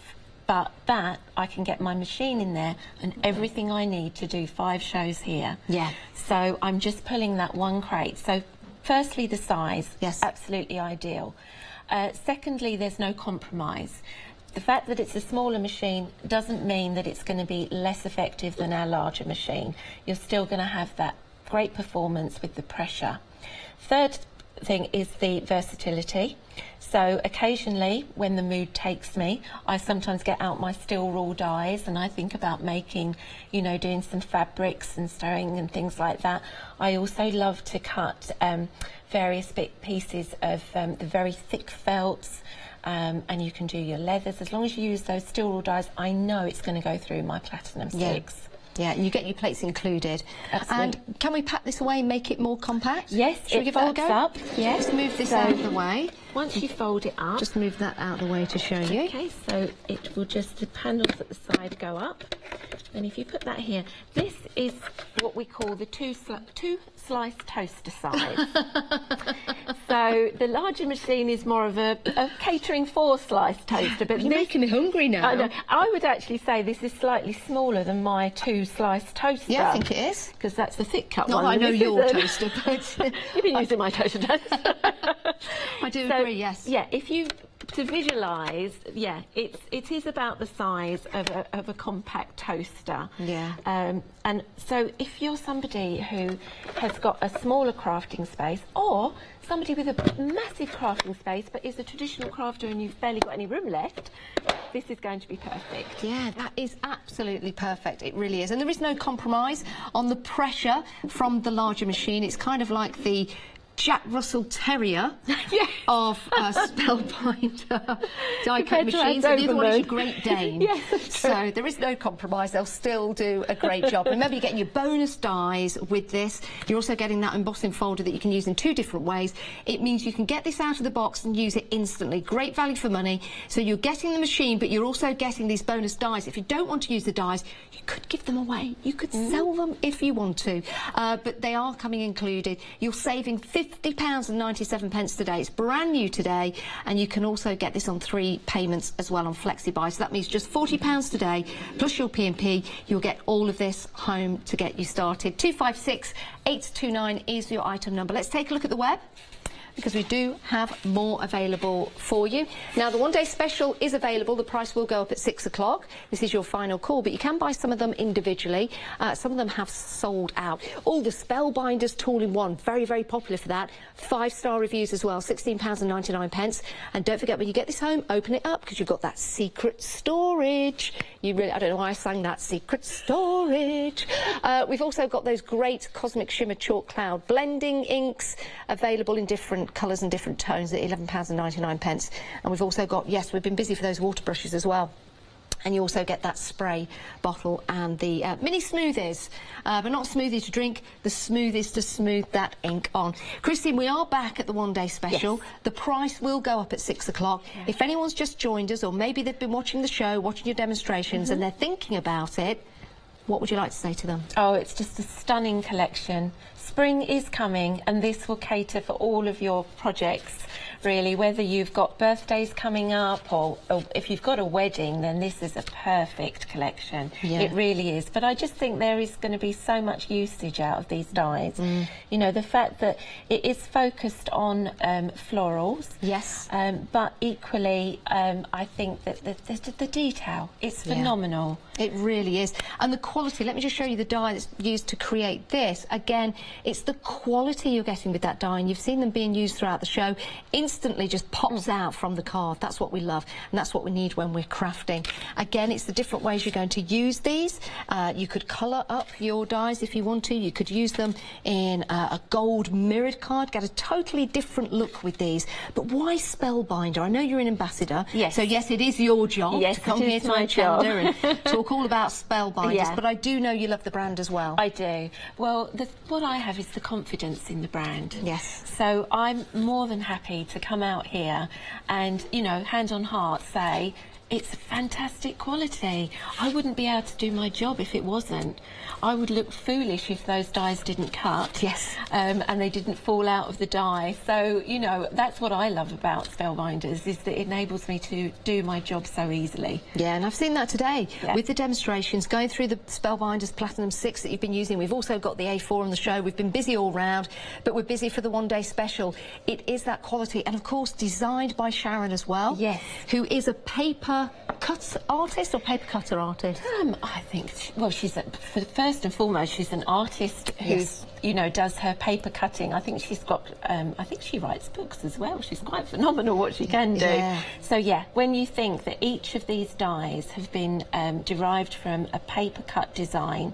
Speaker 8: but that I can get my machine in there and everything I need to do 5 shows here.
Speaker 7: Yeah.
Speaker 8: So I'm just pulling that one crate. So firstly, the size,
Speaker 7: yes,
Speaker 8: absolutely ideal. Secondly, there's no compromise. The fact that it's a smaller machine doesn't mean that it's going to be less effective than our larger machine. You're still going to have that great performance with the pressure. Third thing is the versatility. So occasionally, when the mood takes me, I sometimes get out my steel raw dies and I think about making, you know, doing some fabrics and sewing and things like that. I also love to cut various pieces of the very thick felts, and you can do your leathers. As long as you use those steel raw dies, I know it's going to go through my platinum sticks.
Speaker 7: Yeah, and you get your plates included.
Speaker 8: Absolutely.
Speaker 7: And can we pack this away and make it more compact?
Speaker 8: Yes,
Speaker 7: Should we give it a go?
Speaker 8: Up.
Speaker 7: Yes,
Speaker 8: Yes.
Speaker 7: move this out of the way.
Speaker 8: Once you fold it up.
Speaker 7: Just move that out of the way to show you.
Speaker 8: Okay, so it will just, the panels at the side go up. And if you put that here, this is what we call the two slice toaster size. So the larger machine is more of a catering 4-slice toaster. But
Speaker 7: you're making me hungry now.
Speaker 8: I would actually say this is slightly smaller than my 2-slice toaster.
Speaker 7: Yeah, I think it is.
Speaker 8: Because that's the thick cut
Speaker 7: Not
Speaker 8: one.
Speaker 7: that I know your toaster, but...
Speaker 8: You've been using my toaster,
Speaker 7: I do agree, yes.
Speaker 8: Yeah, if you... To visualise, yeah, it is about the size of a compact toaster.
Speaker 7: Yeah.
Speaker 8: And so if you're somebody who has got a smaller crafting space, or somebody with a massive crafting space but is a traditional crafter and you've barely got any room left, this is going to be perfect.
Speaker 7: Yeah, that is absolutely perfect. It really is. And there is no compromise on the pressure from the larger machine. It's kind of like the Jack Russell Terrier of Spellbinder die-cut machines, and the other one is your Great Dane.
Speaker 8: Yes,
Speaker 7: so there is no compromise. They'll still do a great job. Remember, you're getting your bonus dies with this. You're also getting that embossing folder that you can use in 2 different ways. It means you can get this out of the box and use it instantly. Great value for money. So you're getting the machine, but you're also getting these bonus dies. If you don't want to use the dies, you could give them away. You could sell them if you want to. But they are coming included. You're saving £50.97 today. It's brand new today, and you can also get this on 3 payments as well on FlexiBuy. So that means just £40 today plus your P&P. You'll get all of this home to get you started. 256 829 is your item number. Let's take a look at the web, because we do have more available for you. Now, the one-day special is available. The price will go up at 6 o'clock. This is your final call, but you can buy some of them individually. Some of them have sold out. All the Spellbinders all-in-one, very, very popular for that. 5-star reviews as well, £16.99. And don't forget, when you get this home, open it up, because you've got that secret storage. I don't know why I sang that, secret storage. We've also got those great Cosmic Shimmer Chalk Cloud blending inks available in different colours and different tones at £11.99. And we've also got, yes, we've been busy for those water brushes as well. And you also get that spray bottle and the mini smoothies, but not smoothies to drink, the smoothies to smooth that ink on. Christine, we are back at the one-day special. Yes. The price will go up at 6 o'clock. Yeah. If anyone's just joined us, or maybe they've been watching the show, watching your demonstrations, and they're thinking about it, what would you like to say to them? Oh, it's just a stunning collection. Spring is coming, and this will cater for all of your projects, really, whether you've got birthdays coming up or if you've got a wedding, then this is a perfect collection. Yeah. It really is. But I just think there is going to be so much usage out of these dies. You know, the fact that it is focused on florals. Yes. But equally, I think that the detail, it's phenomenal. It really is. And the quality, let me just show you the die that's used to create this. Again, it's the quality you're getting with that die, and you've seen them being used throughout the show. Instantly just pops out from the card. That's what we love, and that's what we need when we're crafting. Again, it's the different ways you're going to use these. You could colour up your dies if you want to. You could use them in a gold mirrored card, get a totally different look with these. But why Spellbinder? I know you're an ambassador. Yes. So yes, it is your job to come here to Hochanda and talk all about Spellbinders, but I do know you love the brand as well. I do. Well, what I have is the confidence in the brand. Yes. So I'm more than happy to come out here and, you know, hand on heart say,
Speaker 8: It's fantastic quality. I wouldn't be able to do my job if it wasn't. I would look foolish if those dies didn't cut.
Speaker 7: Yes.
Speaker 8: And they didn't fall out of the die. So, you know, that's what I love about Spellbinders, is that it enables me to do my job so easily.
Speaker 7: Yeah, and I've seen that today
Speaker 8: Yeah.
Speaker 7: with the demonstrations, going through the Spellbinders Platinum 6 that you've been using. We've also got the A4 on the show. We've been busy all round, but we're busy for the one-day special. It is that quality, and of course designed by Sharon as well.
Speaker 8: Yes.
Speaker 7: Who is a paper cut artist or paper cutter artist?
Speaker 8: I think, well, first and foremost, she's an artist who,
Speaker 7: Yes.
Speaker 8: you know, does her paper cutting. I think she's got, I think she writes books as well. She's quite phenomenal what she can do.
Speaker 7: Yeah.
Speaker 8: So yeah, when you think that each of these dies have been derived from a paper cut design,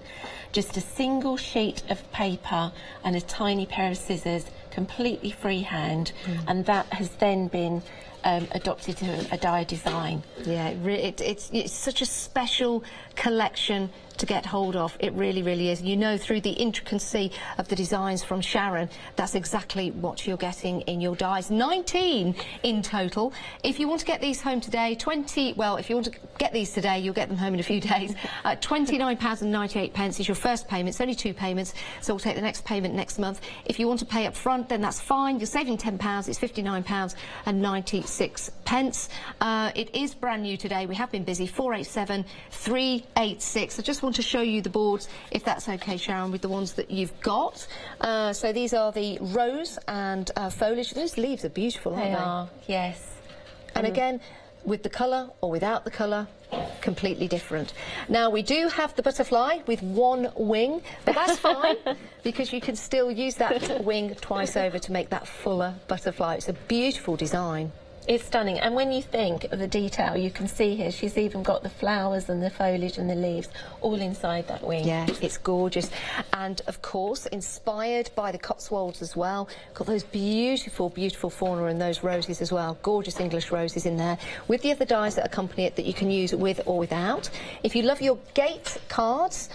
Speaker 8: just a single sheet of paper and a tiny pair of scissors, completely freehand, and that has then been adopted to a die design.
Speaker 7: Yeah, it's such a special collection to get hold of. It really, really is. You know, through the intricacy of the designs from Sharon, that's exactly what you're getting in your dies. 19 in total. If you want to get these home today, if you want to get these today, you'll get them home in a few days. £29.98 is your first payment. It's only 2 payments, so we'll take the next payment next month. If you want to pay up front, then that's fine. You're saving £10. It's £59.96. It is brand new today. We have been busy. 487 386. I just want to show you the boards, if that's okay, Sharon, with the ones that you've got. So these are the rose and foliage. Those leaves are beautiful, aren't they?
Speaker 8: They are, yes.
Speaker 7: And again, with the colour or without the colour, completely different. Now, we do have the butterfly with one wing, but that's fine because you can still use that wing twice over to make that fuller butterfly. It's a beautiful design.
Speaker 8: It's stunning, and when you think of the detail, you can see here she's even got the flowers and the foliage and the leaves all inside that wing.
Speaker 7: Yeah, it's gorgeous. And of course, inspired by the Cotswolds as well. Got those beautiful, beautiful fauna and those roses as well. Gorgeous English roses in there, with the other dies that accompany it that you can use with or without. If you love your gate cards,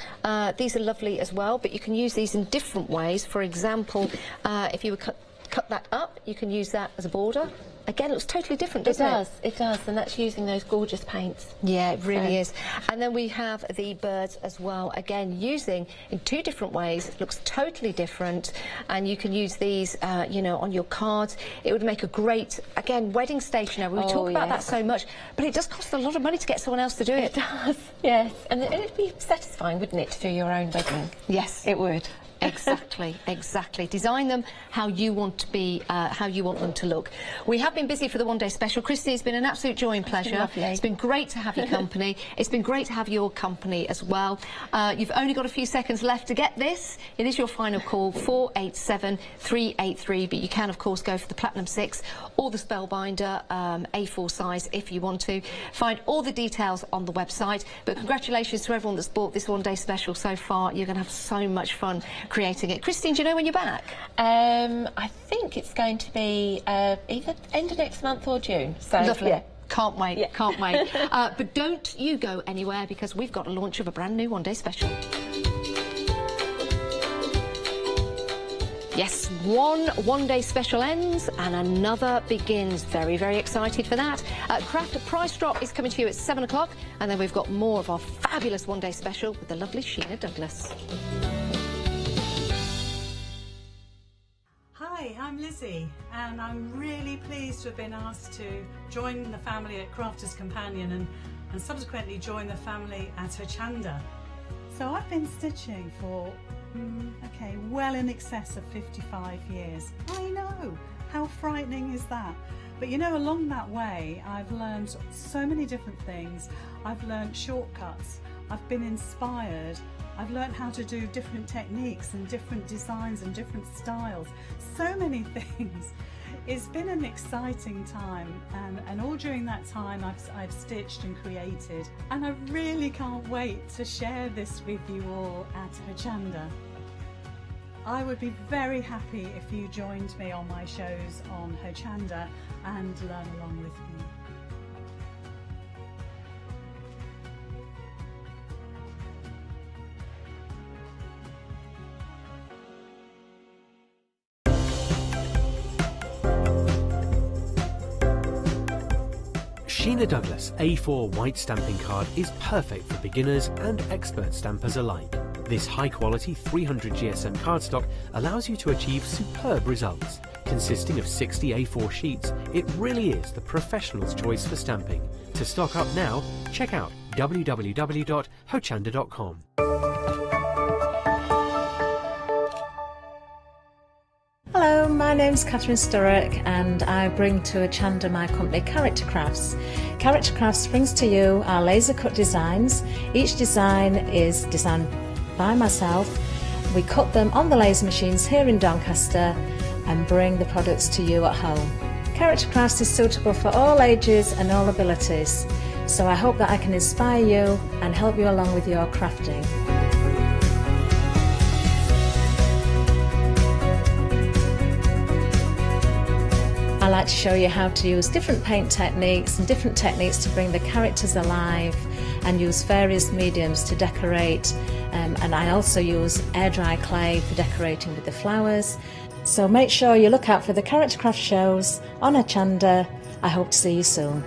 Speaker 7: these are lovely as well, but you can use these in different ways. For example, if you would cut that up, you can use that as a border. Again, it looks totally different, doesn't it?
Speaker 8: It does, and that's using those gorgeous paints.
Speaker 7: Yeah, it really is. And then we have the birds as well, again, using in 2 different ways. It looks totally different, and you can use these, you know, on your cards. It would make a great, again, wedding stationery. We talk about that so much, but it does cost a lot of money to get someone else to do it.
Speaker 8: It does, yes. And it'd be satisfying, wouldn't it, to do your own wedding?
Speaker 7: Yes.
Speaker 8: It would.
Speaker 7: Exactly, exactly. Design them how you want to be, how you want them to look. We have been busy for the one-day special. Christy, it's been an absolute joy and pleasure.
Speaker 8: Lovely.
Speaker 7: It's been great to have your company. It's been great to have your company as well. You've only got a few seconds left to get this. It is your final call, 487 383, but you can, of course, go for the Platinum 6 or the Spellbinder A4 size if you want to. Find all the details on the website. But congratulations to everyone that's bought this one-day special so far. You're going to have so much fun creating it. Christine, do you know when you're back?
Speaker 8: I think it's going to be either end of next month or June. So,
Speaker 7: lovely.
Speaker 8: Yeah.
Speaker 7: Can't wait,
Speaker 8: Yeah.
Speaker 7: can't wait. But don't you go anywhere, because we've got a launch of a brand new one-day special. Yes, one-day special ends and another begins. Very, very excited for that. Craft Price Drop is coming to you at 7 o'clock, and then we've got more of our fabulous one-day special with the lovely Sheena Douglas.
Speaker 9: Hi, I'm Lizzie, and I'm really pleased to have been asked to join the family at Crafters Companion and subsequently join the family at Hochanda. So I've been stitching for, well in excess of 55 years. I know, how frightening is that? But you know, along that way, I've learned so many different things. I've learned shortcuts, I've been inspired, I've learned how to do different techniques and different designs and different styles. So many things. It's been an exciting time, and all during that time I've stitched and created, and I really can't wait to share this with you all at Hochanda. I would be very happy if you joined me on my shows on Hochanda and learn along with me.
Speaker 10: Sheena Douglas A4 white stamping card is perfect for beginners and expert stampers alike. This high-quality 300 GSM cardstock allows you to achieve superb results. Consisting of 60 A4 sheets, it really is the professional's choice for stamping. To stock up now, check out www.hochanda.com.
Speaker 11: Hello, my name's Catherine Sturrock and I bring to Hochanda my company Character Crafts. Character Crafts brings to you our laser cut designs. Each design is designed by myself. We cut them on the laser machines here in Doncaster and bring the products to you at home. Character Crafts is suitable for all ages and all abilities, so I hope that I can inspire you and help you along with your crafting. I like to show you how to use different paint techniques and different techniques to bring the characters alive and use various mediums to decorate, and I also use air dry clay for decorating with the flowers. So make sure you look out for the Character Craft shows on Hochanda. I hope to see you soon.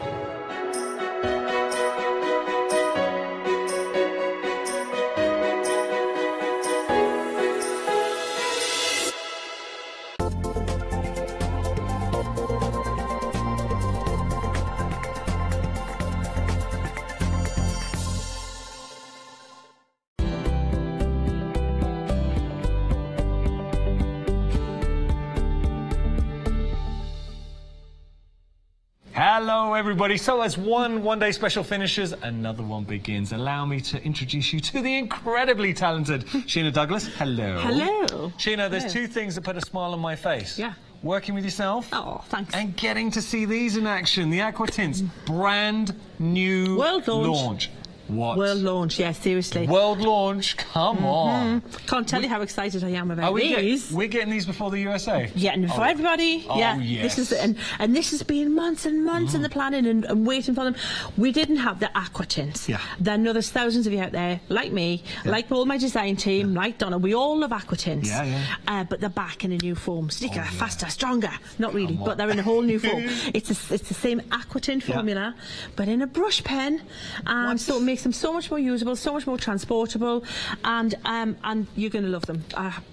Speaker 4: Hello everybody, so as one day special finishes, another one begins. Allow me to introduce you to the incredibly talented Sheena Douglas. Hello.
Speaker 12: Hello.
Speaker 4: Sheena, there's two things that put a smile on my face.
Speaker 12: Yeah.
Speaker 4: Working with yourself.
Speaker 12: Oh, thanks.
Speaker 4: And getting to see these in action, the Aqua Tints brand new
Speaker 12: World launch.
Speaker 4: What?
Speaker 12: World launch, yeah, seriously.
Speaker 4: World launch, come on.
Speaker 12: Can't tell you how excited I am about these.
Speaker 4: We're getting these before the USA?
Speaker 12: Getting them for everybody.
Speaker 4: Oh,
Speaker 12: yeah.
Speaker 4: yes.
Speaker 12: This is, and this has been months and months in the planning and waiting for them. We didn't have the Aqua Tints.
Speaker 4: Yeah.
Speaker 12: Then there's thousands of you out there, like me, like all my design team, like Donna. We all love Aqua Tints.
Speaker 4: Yeah, yeah.
Speaker 12: But they're back in a new form. Slicker, faster, stronger. Not really, but they're in a whole new form. It's the same Aqua Tint formula, but in a brush pen. So it makes them so much more usable, so much more transportable, and you're going to love them,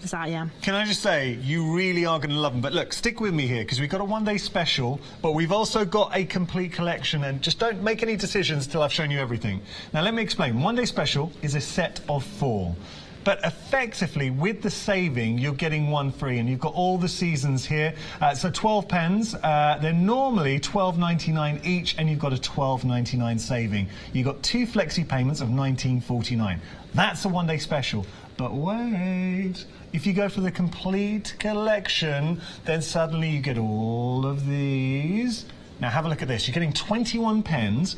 Speaker 12: as I am.
Speaker 4: Can I just say, you really are going to love them. But look, stick with me here, because we've got a one-day special, but we've also got a complete collection, and just don't make any decisions till I've shown you everything. Now, let me explain. One-day special is a set of 4. But effectively, with the saving, you're getting one free, and you've got all the seasons here. So 12 pens, they're normally $12.99 each, and you've got a $12.99 saving. You've got 2 flexi payments of $19.49. That's a one-day special. But wait, if you go for the complete collection, then suddenly you get all of these. Now have a look at this. You're getting 21 pens.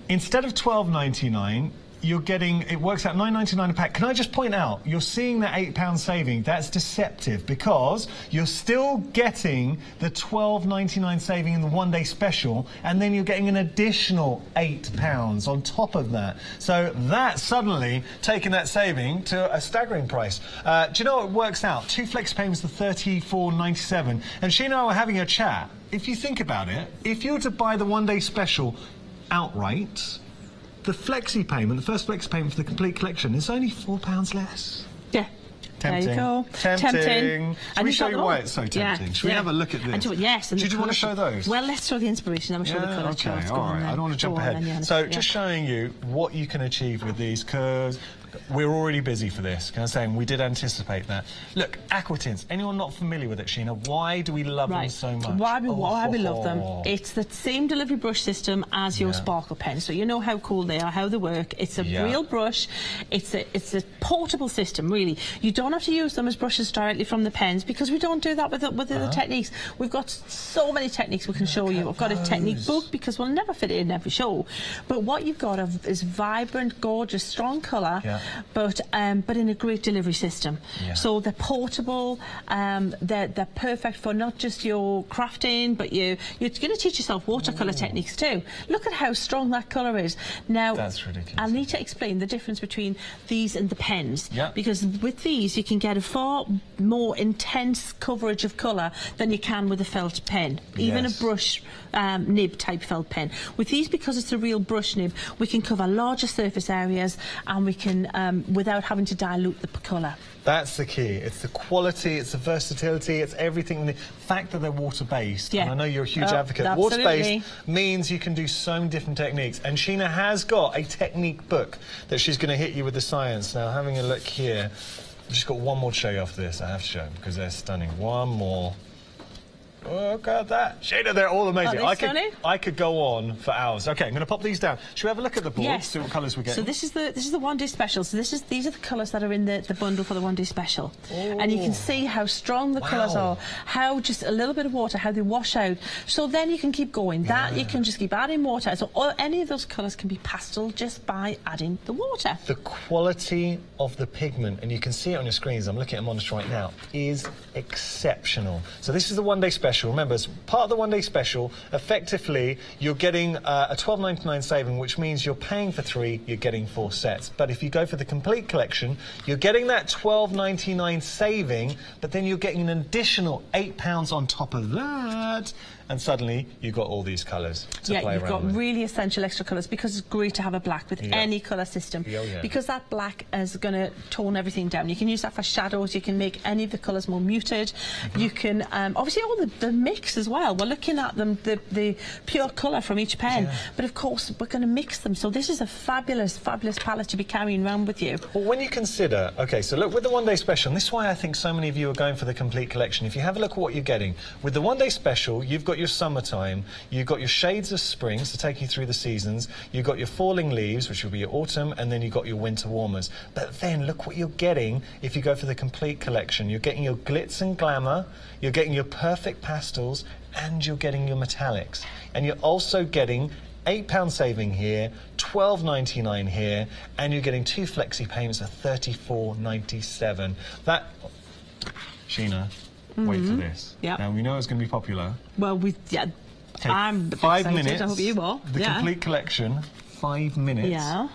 Speaker 4: Instead of $12.99, you're getting, it works out $9.99 a pack. Can I just point out, you're seeing that £8 saving. That's deceptive, because you're still getting the $12.99 saving in the one-day special, and then you're getting an additional £8 on top of that. So that's suddenly taking that saving to a staggering price. Do you know what it works out? 2 flex payments for $34.97. And Sheena and I were having a chat. If you think about it, if you were to buy the one-day special outright, the flexi payment, the first flexi payment for the complete collection, is only £4 less.
Speaker 12: Yeah.
Speaker 4: Tempting.
Speaker 12: There you go.
Speaker 4: Tempting. Should we show you why it's so tempting?
Speaker 12: Yeah.
Speaker 4: Should we have a look at this?
Speaker 12: Yes.
Speaker 4: Did you want to show those?
Speaker 12: Well, let's show the inspiration, then we'll show the colour.
Speaker 4: Okay, all right. I don't want to jump ahead. So just showing you what you can achieve with these, because we're already busy for this. Kind of saying we did anticipate that. Look, Aqua Tints. Anyone not familiar with it, Sheena? Why do we love them so much?
Speaker 12: Why we love them? It's the same delivery brush system as your sparkle pen, so you know how cool they are, how they work. It's a real brush. It's a portable system, really. You don't have to use them as brushes directly from the pens, because we don't do that with the techniques. We've got so many techniques we can show you. We've got a technique book, because we'll never fit it in every show. But what you've got is vibrant, gorgeous, strong colour, but in a great delivery system.
Speaker 4: Yeah.
Speaker 12: So they're portable, they're perfect for not just your crafting, but you're going to teach yourself watercolour techniques too. Look at how strong that colour is. Now,
Speaker 4: that's ridiculous.
Speaker 12: I'll need to explain the difference between these and the pens.
Speaker 4: Yeah.
Speaker 12: Because with these, you can get a far more intense coverage of colour than you can with a felt pen, even a brush nib type felt pen. With these, because it's a real brush nib, we can cover larger surface areas, and we can, without having to dilute the colour.
Speaker 4: That's the key. It's the quality, it's the versatility, it's everything. The fact that they're water-based, and I know you're a huge advocate. Water-based means you can do so many different techniques. And Sheena has got a technique book that she's going to hit you with the science. Now, having a look here, I've just got one more to show you after this. I have to show them because they're stunning. One more. Look at that. Sheena, they're all amazing. I could go on for hours. Okay, I'm going to pop these down. Should we have a look at the board?
Speaker 12: Yes.
Speaker 4: See what colours we get?
Speaker 12: So this is the one day special. So these are the colours that are in the bundle for the one day special. And you can see how strong the colours are, how just a little bit of water, how they wash out. So then you can keep going. That you can just keep adding water. So any of those colours can be pastel just by adding the water.
Speaker 4: The quality of the pigment, and you can see it on your screens, I'm looking at a monitor right now, is exceptional. So this is the one day special. Remember, as part of the one day special, effectively you're getting a £12.99 saving, which means you're paying for 3, you're getting 4 sets. But if you go for the complete collection, you're getting that £12.99 saving, but then you're getting an additional £8 on top of that. And suddenly you've got all these colours to play around with. You've got
Speaker 12: really essential extra colours, because it's great to have a black with any colour system. Because that black is going to tone everything down. You can use that for shadows, you can make any of the colours more muted. You can, obviously all the mix as well. We're looking at them, the pure colour from each pen. But of course, we're going to mix them. So this is a fabulous, fabulous palette to be carrying around with you.
Speaker 4: Well, when you consider, okay, so look, with the one day special, and this is why I think so many of you are going for the complete collection. If you have a look at what you're getting, with the one day special, you've got your summertime, you've got your shades of spring to take you through the seasons, you've got your falling leaves, which will be your autumn, and then you've got your winter warmers. But then look what you're getting if you go for the complete collection. You're getting your glitz and glamour, you're getting your perfect pastels, and you're getting your metallics. And you're also getting £8 saving here, £12.99 here, and you're getting 2 flexi payments of £34.97. That, Sheena, wait for this. Now, we know it's going to be popular.
Speaker 12: Well, I'm
Speaker 4: 5
Speaker 12: excited.
Speaker 4: minutes.
Speaker 12: I hope you are.
Speaker 4: The complete collection, 5 minutes.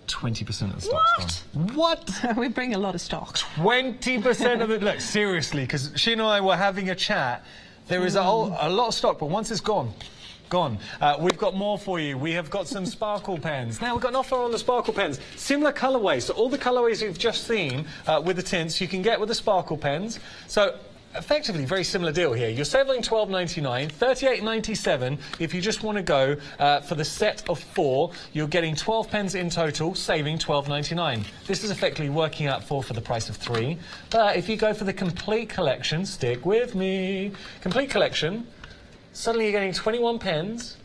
Speaker 4: 20% of the stock's gone. What?
Speaker 12: We bring a lot of stock.
Speaker 4: 20% of it. Look, seriously, because Sheena and I were having a chat. There is a lot of stock, but once it's gone, gone. We've got more for you. We have got some sparkle pens. Now, we've got an offer on the sparkle pens. Similar colourways. So all the colourways we've just seen with the tints, you can get with the sparkle pens. So effectively, very similar deal here. You're saving £12.99, £38.97 if you just want to go for the set of 4. You're getting 12 pens in total, saving £12.99. This is effectively working out for the price of 3. But if you go for the complete collection, stick with me, complete collection, suddenly you're getting 21 pens.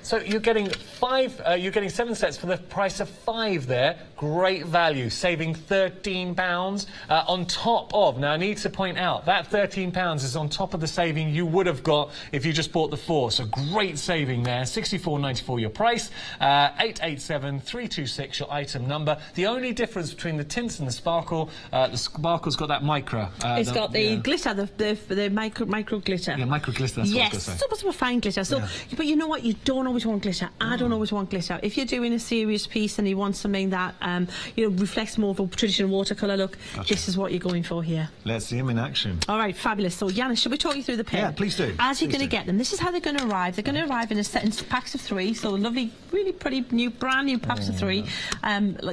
Speaker 4: So you're getting 7 sets for the price of 5 there. Great value, saving £13 on top of. Now, I need to point out that £13 is on top of the saving you would have got if you just bought the 4. So great saving there. £64.94 your price. 887326 your item number. The only difference between the tints and the sparkle's got that micro.
Speaker 12: It's got the glitter, the micro glitter.
Speaker 4: Yeah, micro glitter. That's what I was going to say.
Speaker 12: Yes, it's almost a fine glitter. So, but you know what? You don't always want glitter. I don't always want glitter. If you're doing a serious piece and you want something that reflects more of a traditional watercolour look, this is what you're going for here.
Speaker 4: Let's see them in action.
Speaker 12: All right, fabulous. So, Yanis, should we talk you through the pen?
Speaker 4: Yeah, please do.
Speaker 12: As you're going to get them, this is how they're going to arrive. They're going to arrive in packs of 3. So lovely, really pretty, brand new packs of 3.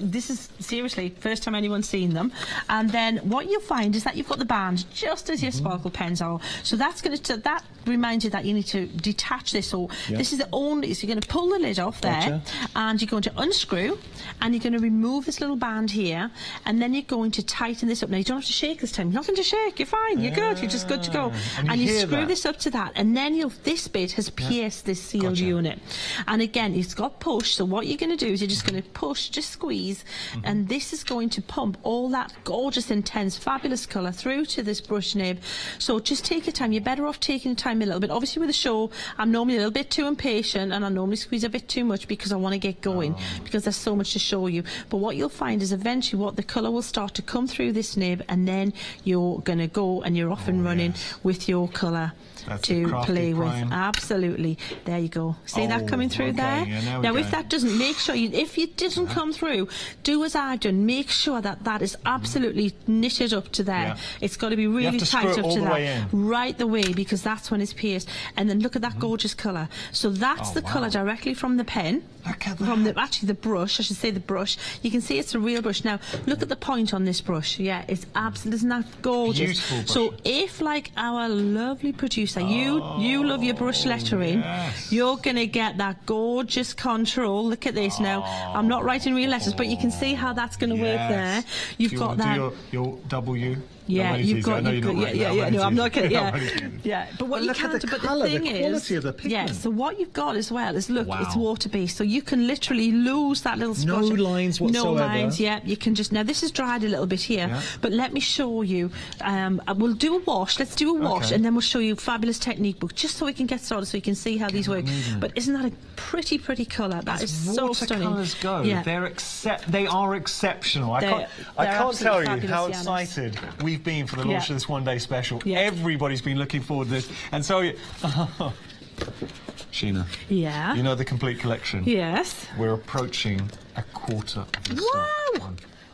Speaker 12: This is seriously first time anyone's seen them. And then what you'll find is that you've got the band just as your sparkle pens are. So that reminds you that you need to detach this. So this is the only. So you're going to pull the lid off there, and you're going to unscrew, and you're going to remove this little band here, and then you're going to tighten this up. Now you don't have to shake this time. Nothing to shake. You're fine. You're good. You're just good to go. And you screw this up to that, and then this bit has pierced this sealed unit. And again, it's got push. So what you're going to do is you're just going to push, just squeeze, and this is going to pump all that gorgeous, intense, fabulous colour through to this brush nib. So just take your time. You're better off taking your time a little bit. Obviously, with a show, I'm normally a little bit too impatient, and I normally squeeze a bit too much because I want to get going, because there's so much to show you. But what you'll find is eventually what the colour will start to come through this nib, and then you're going to go and you're off and running with your colour to play with. Absolutely. There you go. See that coming through there?
Speaker 4: Yeah,
Speaker 12: now if that doesn't, make sure if it doesn't come through, do as I've done. Make sure that that is absolutely knitted up to there. It's got to be really tight up to that. Right the way, because that's when it's pierced. And then look at that gorgeous colour. So that's the colour directly from the pen.
Speaker 4: Look at that.
Speaker 12: From the brush, I should say the brush. You can see it's a real brush. Now look at the point on this brush. Yeah, it's absolutely, isn't that gorgeous?
Speaker 4: Beautiful brush.
Speaker 12: So if, like our lovely producer, you love your brush lettering, you're gonna get that gorgeous control. Look at this now. I'm not writing real letters, but you can see how that's gonna work there. You've got that.
Speaker 4: Do your W.
Speaker 12: Yeah, you've got. No, I'm not kidding. Yeah. But what you
Speaker 4: look
Speaker 12: can't.
Speaker 4: at the
Speaker 12: But
Speaker 4: colour,
Speaker 12: the thing
Speaker 4: the quality of the pigment.
Speaker 12: yeah. So what you've got as well is look, it's water based, so you can literally lose that little spot.
Speaker 4: No lines whatsoever.
Speaker 12: No lines. Yeah, you can just. Now this is dried a little bit here, but let me show you. We'll do a wash. Let's do a wash, and then we'll show you fabulous technique book, just so we can get started, so you can see how these work. But isn't that a pretty pretty colour? That is so stunning.
Speaker 4: Watercolours go. They are exceptional. I can't tell you how excited we've been for the launch of this one-day special. Everybody's been looking forward to this, and so Sheena.
Speaker 12: Yeah.
Speaker 4: You know the complete collection.
Speaker 12: Yes.
Speaker 4: We're approaching a quarter of the stock.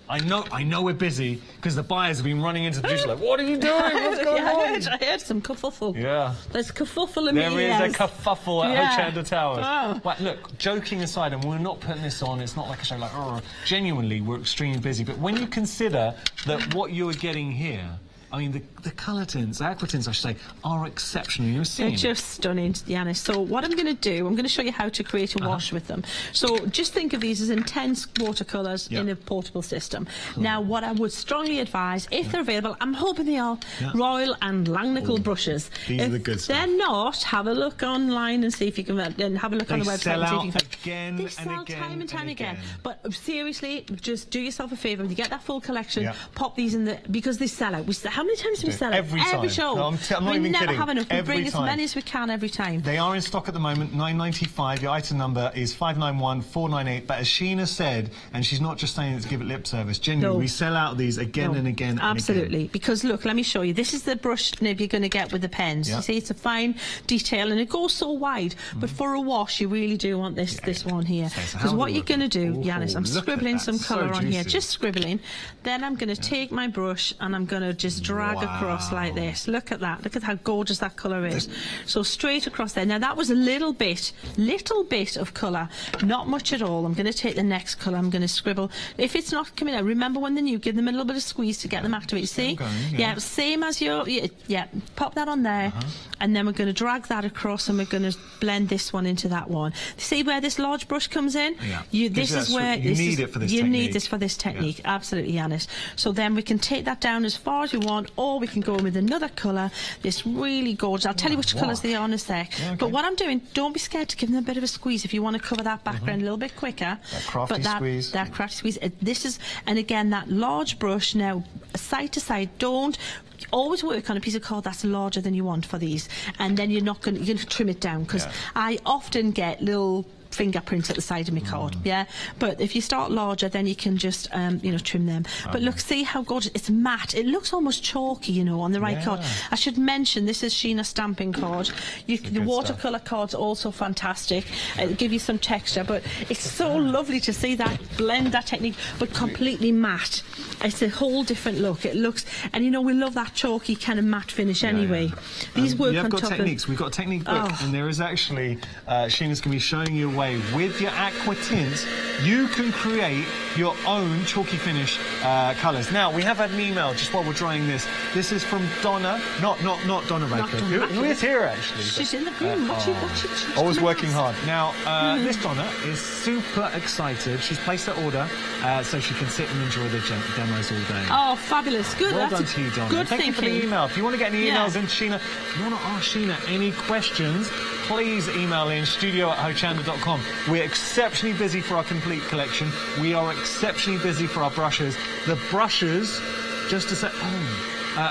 Speaker 4: I know we're busy because the buyers have been running into the producer like, what are you doing? What's going on?
Speaker 12: I heard some kerfuffle.
Speaker 4: Yeah.
Speaker 12: There's kerfuffle in the
Speaker 4: There is a kerfuffle at Hochanda Towers.
Speaker 12: Oh.
Speaker 4: But look, joking aside, and we're not putting this on, it's not like a show like, genuinely, we're extremely busy. But when you consider that what you're getting here, I mean, the colour tints, the aqua tints, I should say, are exceptional. You're seeing.
Speaker 12: They're just stunning, to be honest. So what I'm going to do, I'm going to show you how to create a wash with them. So just think of these as intense watercolours in a portable system. Now, what I would strongly advise, if they're available, I'm hoping they are, Royal and Langnickel brushes.
Speaker 4: These are the good stuff.
Speaker 12: If they're not, have a look online and see if you can, and have a look on the website.
Speaker 4: Sell
Speaker 12: and see
Speaker 4: out
Speaker 12: if you can.
Speaker 4: again
Speaker 12: They sell time and time again. But seriously, just do yourself a favour. When you get that full collection, pop these in the, because they sell out. How many times do we sell it? Every show.
Speaker 4: No, I'm not even
Speaker 12: never
Speaker 4: kidding.
Speaker 12: have enough. We bring as many as we can every time.
Speaker 4: They are in stock at the moment, $9.95. Your item number is 591498. But as Sheena said, and she's not just saying it to give it lip service, genuinely, we sell out these again and again.
Speaker 12: Absolutely.
Speaker 4: And again.
Speaker 12: Because look, let me show you. This is the brush nib you're going to get with the pens. You see, it's a fine detail, and it goes so wide. But for a wash, you really do want this one here. Because what you're going to do, Yanis, I'm scribbling some colour on here, just scribbling. Then I'm going to take my brush and I'm going to just drag across like this. Look at that. Look at how gorgeous that colour is. So straight across there. Now that was a little bit of colour, not much at all. I'm going to take the next colour. I'm going to scribble. If it's not coming out, remember when they're new, give them a little bit of squeeze to get them activated. See? Same as your. Pop that on there, and then we're going to drag that across, and we're going to blend this one into that one. See where this large brush comes in? This is where
Speaker 4: you need it for this technique.
Speaker 12: You need this for this technique. Absolutely, Yanis. So then we can take that down as far as we want, or we can go in with another colour. This really gorgeous. I'll tell you which colours they are in a sec. But what I'm doing, don't be scared to give them a bit of a squeeze if you want to cover that background a little bit quicker.
Speaker 4: That crafty squeeze.
Speaker 12: That crafty squeeze. This is, and again, that large brush now, side to side. Don't always work on a piece of card that's larger than you want for these, and then you're going to trim it down, because I often get little fingerprints at the side of my card, but if you start larger, then you can just trim them. But look, see how gorgeous it's matte. It looks almost chalky, on the right card. I should mention this is Sheena stamping card. The watercolor card's also fantastic. It'll give you some texture, but it's so lovely to see that blend, that technique, but completely matte. It's a whole different look. It looks, and we love that chalky kind of matte finish anyway. These work on top of.
Speaker 4: We've got a technique book, and there is actually Sheena's going to be showing you a way. With your aqua tints, you can create your own chalky finish colours. Now, we have had an email just while we're drying this. This is from Donna, not Donna Baker, who is here actually.
Speaker 12: She's in the room.
Speaker 4: Always working hard. Now, this Donna is super excited. She's placed her order so she can sit and enjoy the demos all day.
Speaker 12: Oh, fabulous. Good.
Speaker 4: Well done to you, Donna.
Speaker 12: Good
Speaker 4: Thank you for the email. If you want to get any emails in, Sheena, if you want to ask Sheena any questions, please email in studio@hochanda.com. We're exceptionally busy for our complete collection. We are exceptionally busy for our brushes. The brushes, just to say,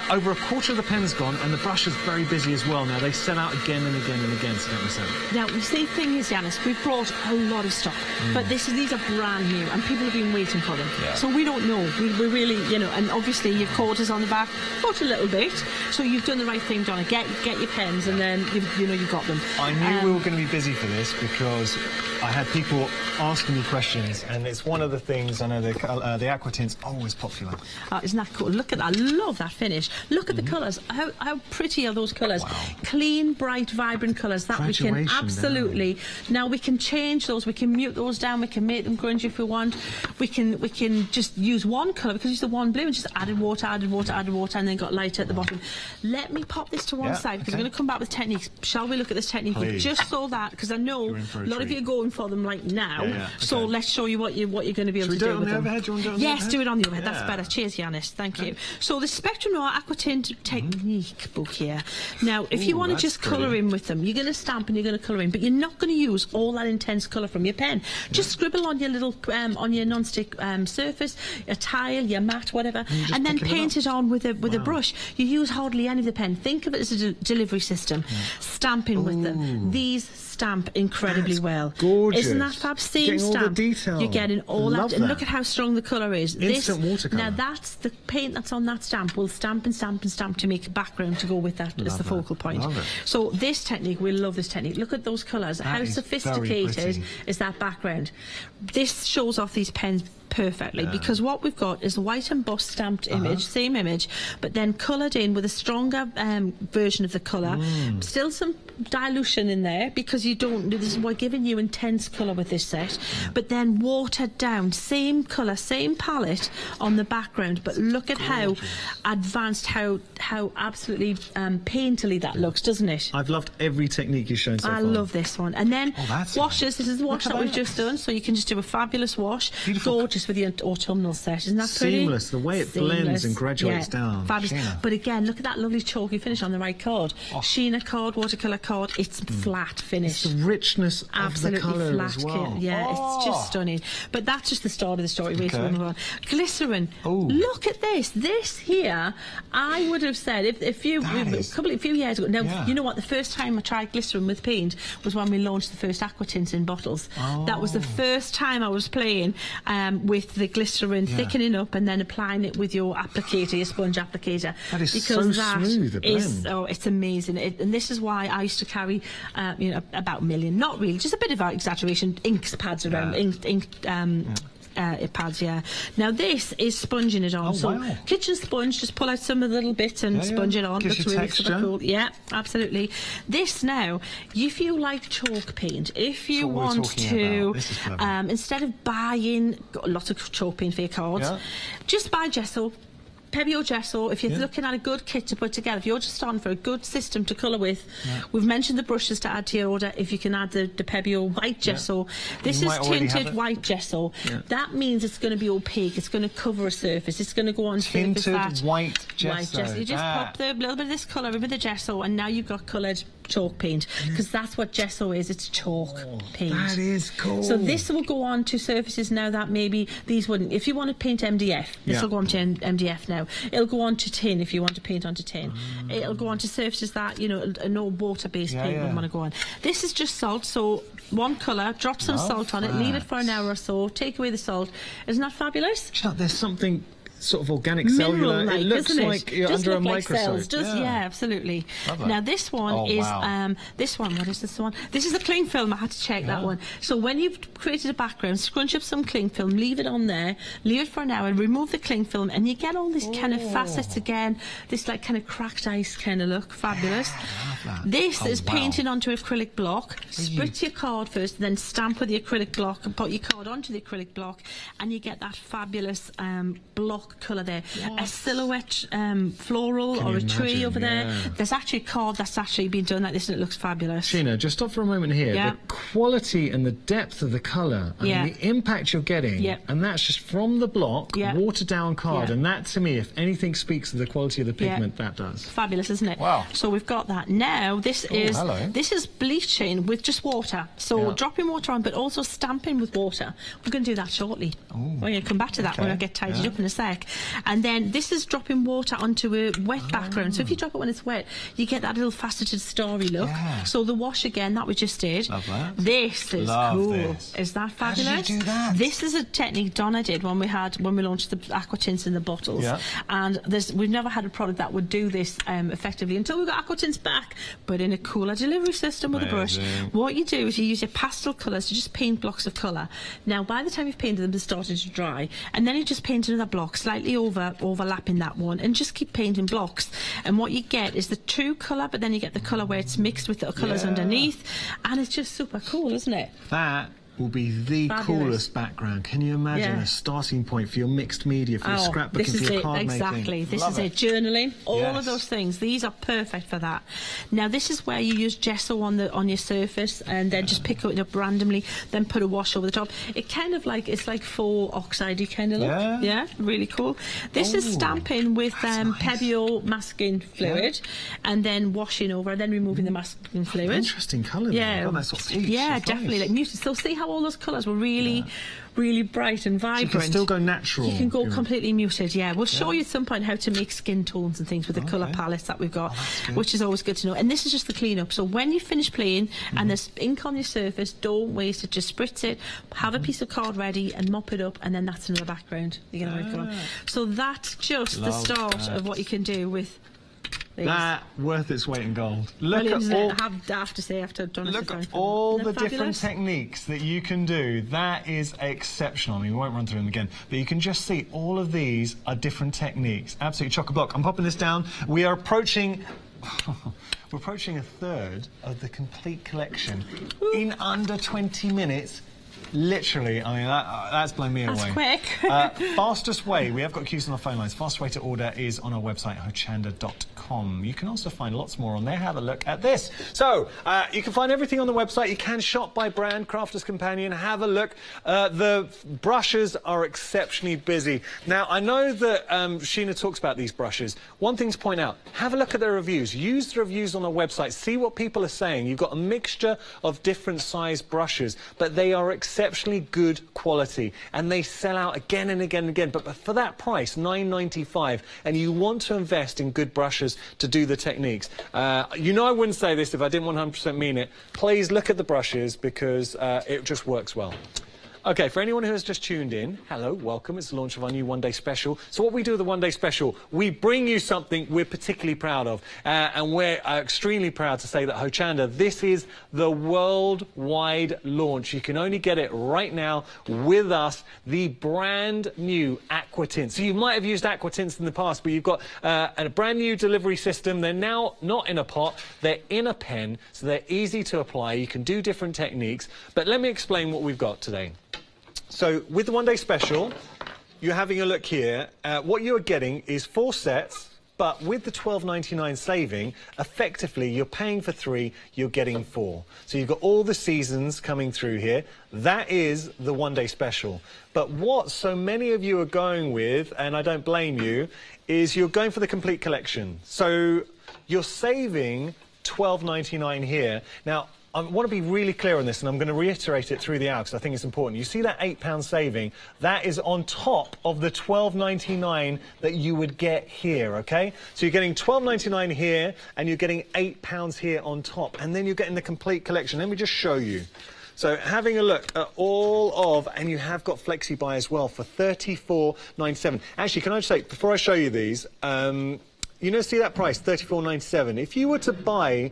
Speaker 4: Over a quarter of the pen's gone, and the brush is very busy as well now. They sell out again and again and again, so don't miss out.
Speaker 12: Now, you see, the thing is, Janice, we've brought a lot of stock, but these are brand new, and people have been waiting for them.
Speaker 4: Yeah.
Speaker 12: So we don't know. We really, you know, and obviously you've quarters on the back, bought a little bit, so you've done the right thing, Donna. Get your pens, and then you've got them.
Speaker 4: I knew we were going to be busy for this because I had people asking me questions, and it's one of the things. I know the aqua tint's always popular.
Speaker 12: Isn't that cool? Look at that. I love that finish. Look at the colours. How pretty are those colours?
Speaker 4: Wow.
Speaker 12: Clean, bright, vibrant colours that we can absolutely. Now we can change those. We can mute those down. We can make them grungy if we want. We can just use one colour because it's the one blue and just added water, and then got lighter at the bottom. Let me pop this to one side because I'm going to come back with techniques. Shall we look at this technique? Just so that, because I know a lot of you are going for them right now. So let's show you what you're going to be able to do with them. Yes, do it on the overhead. That's better. Cheers, Yanis. Thank you. So the Spectrum Noir Aqua Tint Technique book here. Now, if you want to just colour in with them, you're going to stamp and you're going to colour in, but you're not going to use all that intense colour from your pen. Just scribble on your little on your non-stick surface, a tile, your mat, whatever, and then paint it on with a brush. You use hardly any of the pen. Think of it as a delivery system. Stamping with them. These stamp incredibly well.
Speaker 4: Gorgeous.
Speaker 12: Isn't that fab? Same stamp.
Speaker 4: All the detail.
Speaker 12: You're getting all that. And look at how strong the colour is.
Speaker 4: Instant watercolour.
Speaker 12: Now that's the paint that's on that stamp. Will stamp and stamp and stamp to make a background to go with that as the focal point. So this technique, we love this technique. Look at those colours. How sophisticated is that background? This shows off these pens perfectly because what we've got is a white embossed stamped image, same image, but then coloured in with a stronger version of the colour. Still some dilution in there because you don't. This is why giving you intense colour with this set, but then watered down, same colour, same palette on the background. But look at how advanced, how absolutely painterly that looks, doesn't it?
Speaker 4: I've loved every technique you've shown so far.
Speaker 12: I love this one. And then washes. This is the wash that we've just done, so you can just do a fabulous wash. Gorgeous with the autumnal set. Isn't that pretty?
Speaker 4: Seamless. The way it blends and graduates down.
Speaker 12: Fabulous. Sheena. But again, look at that lovely chalky finish on the right card. Sheena card, watercolour card. It's flat finish.
Speaker 4: It's the richness of the colour as well.
Speaker 12: Yeah, it's just stunning. But that's just the start of the story. Wait a minute. Glycerin. Look at this. This here, I would have said a few years ago. Now, you know what? The first time I tried glycerin with paint was when we launched the first aqua tints in bottles. That was the first time I was playing with the glycerin, thickening up and then applying it with your applicator, your sponge applicator.
Speaker 4: That is because so smooth, the blend.
Speaker 12: It's amazing. And this is why I used to carry, about a million, not really, just a bit of exaggeration, inks pads around, pads, Now this is sponging it on. Kitchen sponge, just pull out some of the little bits and sponge it on.
Speaker 4: Looks really super cool.
Speaker 12: Yeah, absolutely. This now, if you like chalk paint, if you want to, instead of buying lots of chalk paint for your cards, just buy gesso. Pebble gesso, if you're looking at a good kit to put together, if you're just starting for a good system to colour with, we've mentioned the brushes to add to your order. If you can add the Pebble white gesso, this is tinted white gesso. That means it's going to be opaque, it's going to cover a surface, it's going to go on
Speaker 4: tinted
Speaker 12: surface that.
Speaker 4: White gesso.
Speaker 12: You just pop a little bit of this colour over the gesso and now you've got coloured chalk paint, because that's what gesso is, it's chalk paint.
Speaker 4: That is cool.
Speaker 12: So this will go on to surfaces now that maybe these wouldn't. If you want to paint MDF, this will go on to MDF now. It'll go on to tin if you want to paint onto tin. It'll go on to surfaces that, no water-based paint would want to go on. This is just salt, so one colour, drop some salt on it, leave it for an hour or so, take away the salt. Isn't that fabulous?
Speaker 4: There's something sort of organic cellular. It looks like you're under a microscope.
Speaker 12: Absolutely. Now this one is this one. What is this one? This is the cling film. I had to check that one. So when you've created a background, scrunch up some cling film, leave it on there, leave it for an hour, remove the cling film, and you get all these kind of facets again. This like kind of cracked ice kind of look. Fabulous. This is painted onto acrylic block. Spritz your card first, then stamp with the acrylic block and put your card onto the acrylic block, and you get that fabulous block colour there. A silhouette floral or a tree over there. There's actually a card that's actually been done like this and it looks fabulous.
Speaker 4: Sheena, just stop for a moment here. The quality and the depth of the colour, I mean, the impact you're getting, and that's just from the block, watered down card, and that to me, if anything speaks to the quality of the pigment, that does.
Speaker 12: Fabulous, isn't it? Wow. So we've got that. Now now this is bleaching with just water. So dropping water on, but also stamping with water. We're going to do that shortly. We're going to come back to that when I get tidied up in a sec. And then this is dropping water onto a wet background. So if you drop it when it's wet, you get that little faceted starry look. So the wash again, that we just did.
Speaker 4: Love that.
Speaker 12: This is cool. Is that fabulous?
Speaker 4: How did you do that?
Speaker 12: This is a technique Donna did when we launched the aqua tints in the bottles. And we've never had a product that would do this effectively until we got aqua tints back, but in a cooler delivery system with a brush. What you do is you use your pastel colours to just paint blocks of colour. Now, by the time you've painted them, they're starting to dry, and then you just paint another block slightly overlapping that one, and just keep painting blocks. And what you get is the true colour, but then you get the colour where it's mixed with the colours underneath, and it's just super cool, isn't it?
Speaker 4: That will be the coolest background. Can you imagine a starting point for your mixed media, for your scrapbooking, for your card making?
Speaker 12: Exactly. This is it. Journaling, all of those things. These are perfect for that. Now, this is where you use gesso on your surface, and then just pick it up randomly, then put a wash over the top. It kind of like, it's like faux oxidey kind of look. Yeah, really cool. This is stamping with Pebeo masking fluid, and then washing over, and then removing the masking fluid.
Speaker 4: Interesting colour.
Speaker 12: Yeah,
Speaker 4: that sort of peach.
Speaker 12: Yeah, definitely like muted. So see how all those colours were really bright and vibrant.
Speaker 4: So you can still go natural.
Speaker 12: You can go completely muted, We'll show you at some point how to make skin tones and things with the colour palettes that we've got, which is always good to know. And this is just the clean-up. So when you finish playing and there's ink on your surface, don't waste it. Just spritz it, have a piece of card ready and mop it up, and then that's another background you're going to work on. So that's just the start of what you can do with these.
Speaker 4: That worth its weight in gold. Look
Speaker 12: Brilliant,
Speaker 4: at all.
Speaker 12: I have to say, after done
Speaker 4: Look at all the different techniques that you can do. That is exceptional. I mean, we won't run through them again, but you can just see all of these are different techniques. Absolutely chock-a-block. I'm popping this down. We are approaching. We're approaching a third of the complete collection in under 20 minutes. Literally, I mean, that's blown me away.
Speaker 12: That's quick.
Speaker 4: Fastest way, we have got queues on our phone lines. Fastest way to order is on our website, hochanda.com. You can also find lots more on there. Have a look at this. So, you can find everything on the website. You can shop by brand, Crafter's Companion. Have a look. The brushes are exceptionally busy. Now, I know that Sheena talks about these brushes. One thing to point out, have a look at the reviews. Use the reviews on the website. See what people are saying. You've got a mixture of different size brushes, but they are exceptionally good quality, and they sell out again and again and again. But for that price, $9.95, and you want to invest in good brushes to do the techniques. You know I wouldn't say this if I didn't 100% mean it. Please look at the brushes, because it just works well. Okay, for anyone who has just tuned in, hello, welcome. It's the launch of our new one-day special. So what we do with the one-day special, we bring you something we're particularly proud of. And we're extremely proud to say that Hochanda, this is the worldwide launch. You can only get it right now with us, the brand new aqua tints. So you might have used aqua tints in the past, but you've got a brand new delivery system. They're now not in a pot, they're in a pen, so they're easy to apply. You can do different techniques. But let me explain what we've got today. So, with the one-day special, you're having a look here. What you're getting is 4 sets, but with the $12.99 saving, effectively, you're paying for 3, you're getting 4. So you've got all the seasons coming through here. That is the one-day special. But what so many of you are going with, and I don't blame you, is you're going for the complete collection. So you're saving $12.99 here. Now, I want to be really clear on this, and I'm going to reiterate it through the hour because I think it's important. You see that £8 saving? That is on top of the $12.99 that you would get here, OK? So you're getting $12.99 here, and you're getting £8 here on top, and then you're getting the complete collection. Let me just show you. So having a look at all of, and you have got Flexi Buy as well for $34.97. Actually, can I just say, before I show you these, you know, see that price, $34.97? If you were to buy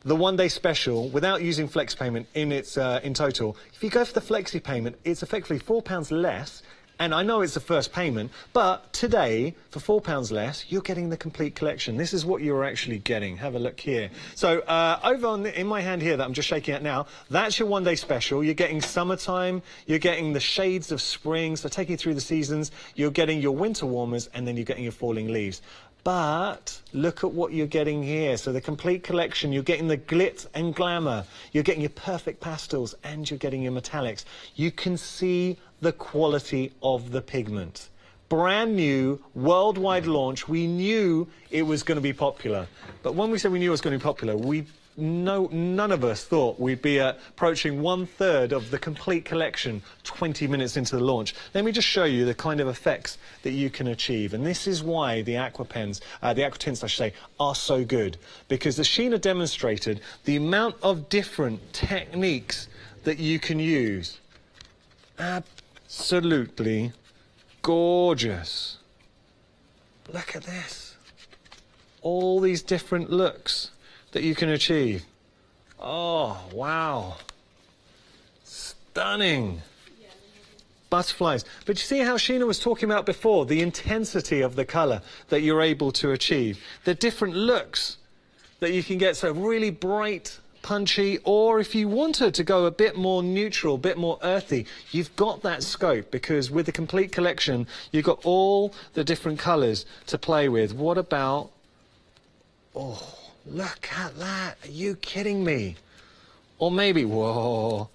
Speaker 4: the one-day special without using flex payment in its in total, if you go for the flexi payment, it's effectively £4 less. And I know it's the first payment, but today, for £4 less, you're getting the complete collection. This is what you're actually getting. Have a look here. So over on in my hand here that I'm just shaking at now, that's your one-day special. You're getting summertime, you're getting the shades of spring, so taking you through the seasons, you're getting your winter warmers, and then you're getting your falling leaves. But look at what you're getting here. So the complete collection, you're getting the glit and glamour, you're getting your perfect pastels, and you're getting your metallics. You can see the quality of the pigment. brand new, worldwide launch. We knew it was going to be popular. But when we said we knew it was going to be popular, none of us thought we'd be approaching 1/3 of the complete collection 20 minutes into the launch. Let me just show you the kind of effects that you can achieve. And this is why the aqua tints, I should say, are so good. Because as Sheena demonstrated, the amount of different techniques that you can use. Absolutely gorgeous. Look at this. All these different looks that you can achieve. Oh, wow. Stunning. Butterflies. But you see how Sheena was talking about before, the intensity of the colour that you're able to achieve. The different looks that you can get, so really bright, punchy, or if you wanted to go a bit more neutral, a bit more earthy, you've got that scope, because with the complete collection, you've got all the different colours to play with. What about... Oh, look at that. Are you kidding me? Or maybe... Whoa.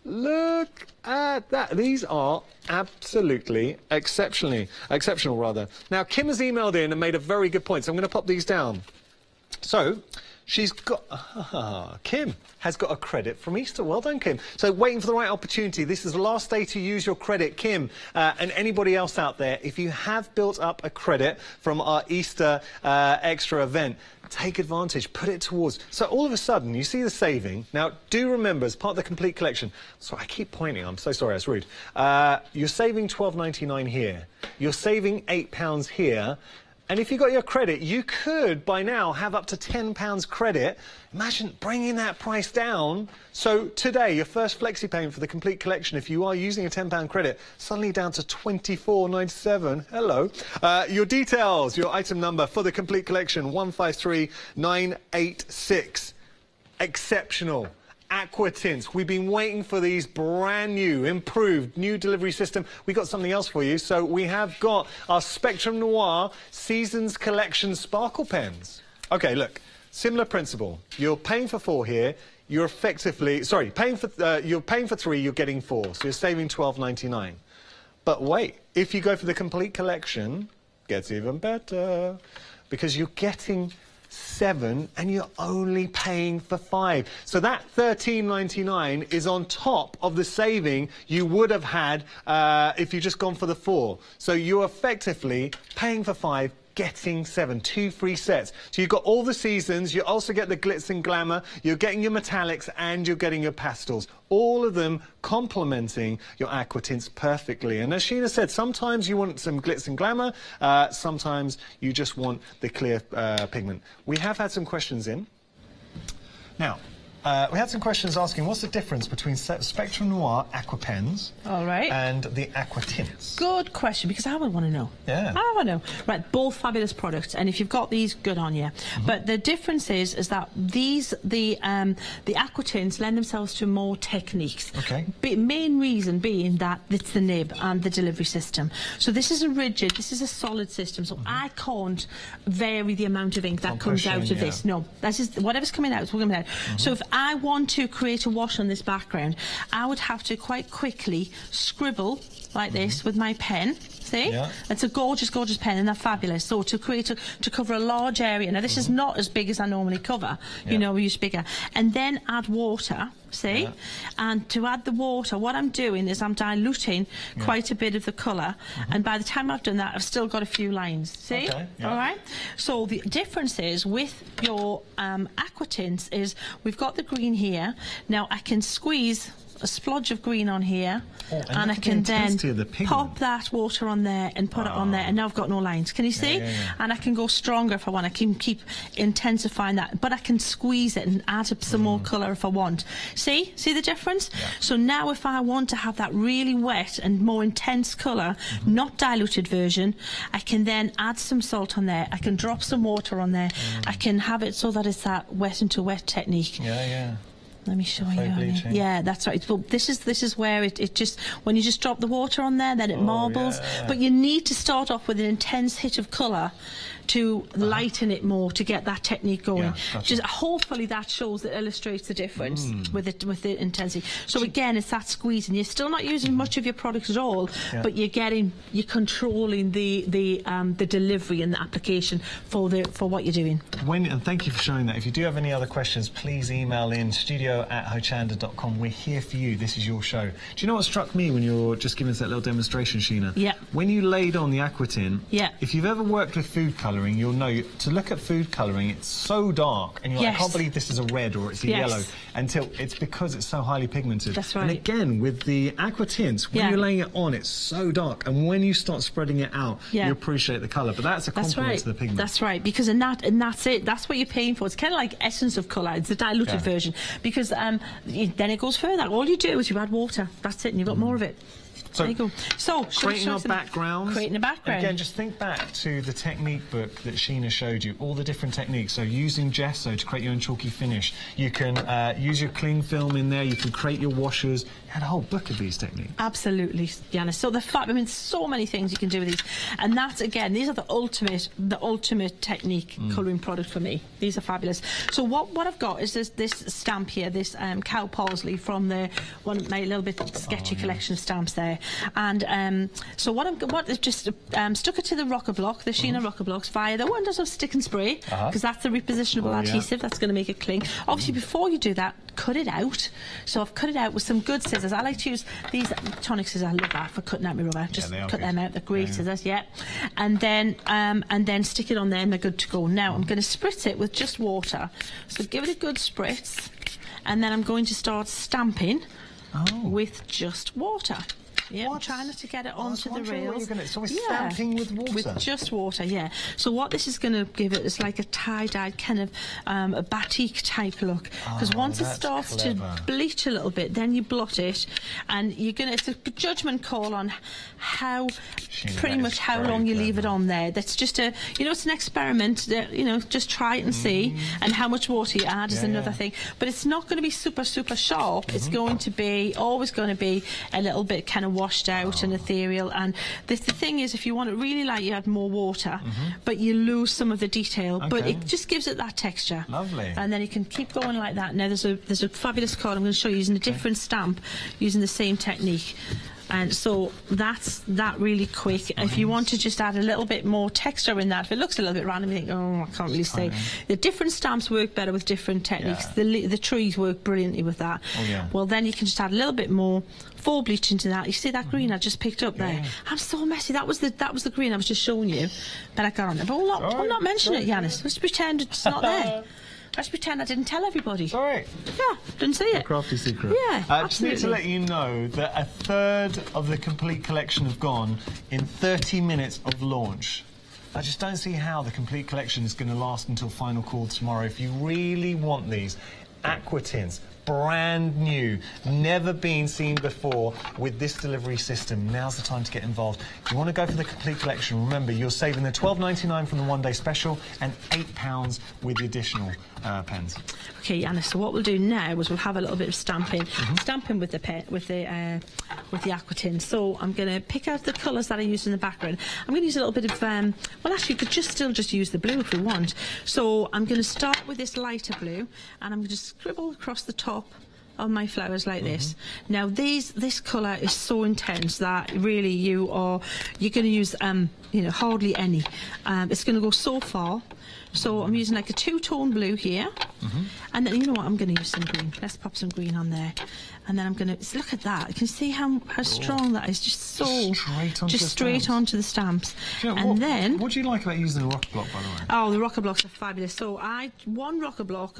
Speaker 4: Look at that. These are absolutely exceptional, rather. Now, Kim has emailed in and made a very good point, so I'm going to pop these down. So... she's got... Kim has got a credit from Easter. Well done, Kim. So waiting for the right opportunity. This is the last day to use your credit. Kim, and anybody else out there, if you have built up a credit from our Easter extra event, take advantage, put it towards... So all of a sudden, you see the saving. Now, do remember, as part of the complete collection... Sorry, I keep pointing. I'm so sorry, that's rude. You're saving £12.99 here. You're saving £8 here. And if you got your credit, you could, by now, have up to £10 credit. Imagine bringing that price down. So today, your first flexi payment for the complete collection, if you are using a £10 credit, suddenly down to £24.97. Hello. Your details, your item number for the complete collection, 153986. Exceptional. Aqua tints. We've been waiting for these brand new, improved, new delivery system. We got something else for you. So we have got our Spectrum Noir Seasons Collection Sparkle Pens. Okay, look, similar principle. You're paying for 4 here. You're effectively, sorry, you're paying for 3, you're getting 4. So you're saving £12.99. But wait, if you go for the complete collection, it gets even better, because you're getting 7 and you're only paying for 5. So that £13.99 is on top of the saving you would have had if you just gone for the 4. So you're effectively paying for 5, getting 7, 2 free sets. So you've got all the seasons, you also get the glitz and glamour, you're getting your metallics and you're getting your pastels. All of them complementing your aqua tints perfectly. And as Sheena said, sometimes you want some glitz and glamour, sometimes you just want the clear pigment. We have had some questions in. Now, we had some questions asking what's the difference between Spectrum Noir aqua pens and the aqua tints? Good question, because I would want to know. Yeah. I want to know. Right, both fabulous products, and if you've got these, good on you. But the difference is that these, the aqua tints lend themselves to more techniques. Okay. Main reason being that it's the nib and the delivery system. So this is a rigid, this is a solid system, so I can't vary the amount of ink that comes out of this. No, that's just whatever's coming out is what coming out. So if I want to create a wash on this background, I would have to quite quickly scribble like this with my pen. See? Yeah. It's a gorgeous, gorgeous pen, and they're fabulous. So to create to cover a large area. Now this is not as big as I normally cover. You know, we use bigger. And then add water. See? Yeah. And to add the water, what I'm doing is I'm diluting quite a bit of the colour. And by the time I've done that, I've still got a few lines. See? Okay. Yeah. All right? So the difference is with your aqua tints is we've got the green here. Now I can squeeze a splodge of green on here, and I can then pop that water on there and put it on there, and now I've got no lines. Can you see? And I can go stronger if I want. I can keep intensifying that, but I can squeeze it and add some more colour if I want. See? See the difference? Yeah. So now if I want to have that really wet and more intense colour, not diluted version, I can then add some salt on there. I can drop some water on there. I can have it so that it's that wet into wet technique. Yeah, yeah. Let me show you. Yeah, that's right. But this is where it just, when you just drop the water on there, then it marbles. Yeah. But you need to start off with an intense hit of colour
Speaker 12: to lighten it more to get that technique going.
Speaker 4: Yeah, gotcha.
Speaker 12: Just hopefully that shows, that illustrates the difference with the intensity. So again, it's that squeezing. You're still not using much of your product at all, but you're controlling the delivery and the application for what you're doing.
Speaker 4: And thank you for showing that. If you do have any other questions, please email in studio@hochanda.com. We're here for you. This is your show. Do you know what struck me when you were just giving us that little demonstration, Sheena?
Speaker 12: Yeah.
Speaker 4: When you laid on the aqua tin, if you've ever worked with food colouring, you'll know to look at food colouring, it's so dark, and you're like, I can't believe this is a red or it's a yellow, until it's because it's so highly pigmented.
Speaker 12: That's right.
Speaker 4: And again, with the aqua tints, when you're laying it on, it's so dark, and when you start spreading it out, you appreciate the colour. But that's a compliment to the pigment.
Speaker 12: That's right, because that's it. That's what you're paying for. It's kind of like essence of colour. It's the diluted version, because then it goes further. All you do is you add water. That's it, and you've got more of it.
Speaker 4: So,
Speaker 12: there you go. So,
Speaker 4: creating a background.
Speaker 12: Creating a background.
Speaker 4: Again, just think back to the technique book that Sheena showed you, all the different techniques. So using gesso to create your own chalky finish. You can use your cling film in there. You can create your washers. You had a whole book of these techniques.
Speaker 12: Absolutely, Janice. So so many things you can do with these. And that's, again, these are the ultimate technique colouring product for me. These are fabulous. So what I've got is this stamp here, this cow parsley from one of my little bit sketchy collection of stamps there. And so what is just stuck it to the rocker block, the Sheena rocker blocks, via the wonders of stick and spray, because that's the repositionable adhesive that's going to make it cling. Obviously, before you do that, cut it out. So I've cut it out with some good scissors. I like to use these tonic scissors. I love that for cutting out my rubber. Just cut them out. They're great scissors, and then stick it on there, and they're good to go. Now I'm going to spritz it with just water. So give it a good spritz, and then I'm going to start stamping with just water. Yeah, I'm trying not to get it onto the rails.
Speaker 4: So we're stamping with water?
Speaker 12: With just water, yeah. So what this is going to give it is like a tie-dyed kind of a batik type look. Because once it starts to bleach a little bit, then you blot it, and you're going to, it's a judgment call on how long you leave it on there. That's just it's an experiment. Just try it and see, and how much water you add is another thing. But it's not going to be super sharp. It's going to be always going to be a little bit kind of washed out and ethereal. And the thing is, if you want it really light, you add more water, but you lose some of the detail. But it just gives it that texture.
Speaker 4: Lovely.
Speaker 12: And then you can keep going like that. Now there's a fabulous card I'm going to show you using a different stamp, using the same technique. And so that's that really quick. Nice. If you want to just add a little bit more texture in that, if it looks a little bit random, you think, oh, I can't really say. The different stamps work better with different techniques. The trees work brilliantly with that. Well, then you can just add a little bit more full bleach into that. You see that green I just picked up there? I'm so messy. That was the green I was just showing you, but I got on it. But I'll not mention it, Yanis. Let's pretend it's not there. Let's pretend I didn't tell everybody.
Speaker 4: It's all right.
Speaker 12: Yeah, didn't see it.
Speaker 4: A crafty secret.
Speaker 12: Yeah,
Speaker 4: just need to let you know that a third of the complete collection have gone in 30 minutes of launch. I just don't see how the complete collection is going to last until final call tomorrow. If you really want these aqua tints, brand new, never been seen before with this delivery system, now's the time to get involved. If you want to go for the complete collection, remember you're saving the $12.99 from the one-day special and £8 with the additional pens.
Speaker 12: Okay, Anna. So what we'll do now is we'll have a little bit of stamping, stamping with the pen, with the aqua tin. So I'm going to pick out the colours that I used in the background. I'm going to use a little bit of well, actually, you could still just use the blue if we want. So I'm going to start with this lighter blue, and I'm going to scribble across the top of my flowers like this. Now this colour is so intense that really you're going to use hardly any. It's going to go so far. So I'm using like a two-tone blue here, and then you know what, I'm going to use some green. Let's pop some green on there, and then I'm going to look at that. You can see how strong that is, just so straight onto the stamps. And then
Speaker 4: what do you like about using the rocker block, by the way?
Speaker 12: Oh, the rocker blocks are fabulous. So one rocker block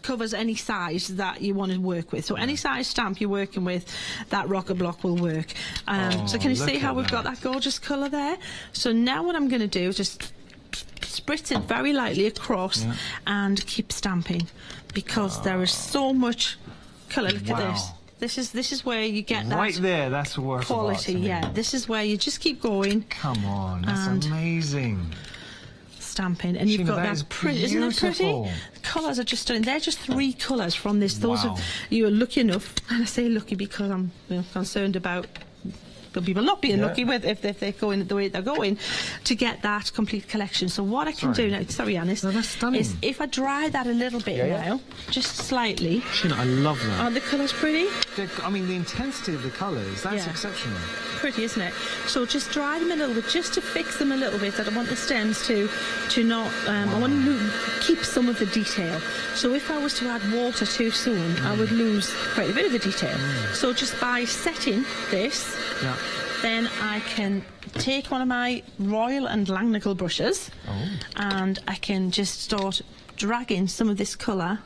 Speaker 12: covers any size that you want to work with. So any size stamp you're working with, that rocker block will work. So can you see how we've got that gorgeous colour there? So now what I'm going to do is just spritz it very lightly across and keep stamping, because there is so much colour. Look at this. This is where you get that
Speaker 4: right there. That's the work
Speaker 12: quality. Yeah, this is where you just keep going.
Speaker 4: Come on, that's amazing.
Speaker 12: Stamping, and you've got that pretty. Isn't it pretty? The colours are just stunning. They're just 3 colours from this. Those of you are lucky enough, and I say lucky because I'm concerned about Some people not being lucky with if they're going the way they're going, to get that complete collection. So what I can do now, sorry Anis, is if I dry that a little bit now, just slightly.
Speaker 4: I love that.
Speaker 12: Aren't the colours pretty?
Speaker 4: I mean, the intensity of the colours, that's exceptional.
Speaker 12: Pretty, isn't it? So just dry them a little bit, just to fix them a little bit. I don't want the stems to not, I want to keep some of the detail. So if I was to add water too soon, I would lose quite a bit of the detail. So just by setting this, then I can take one of my Royal and Langnickel brushes and I can just start dragging some of this colour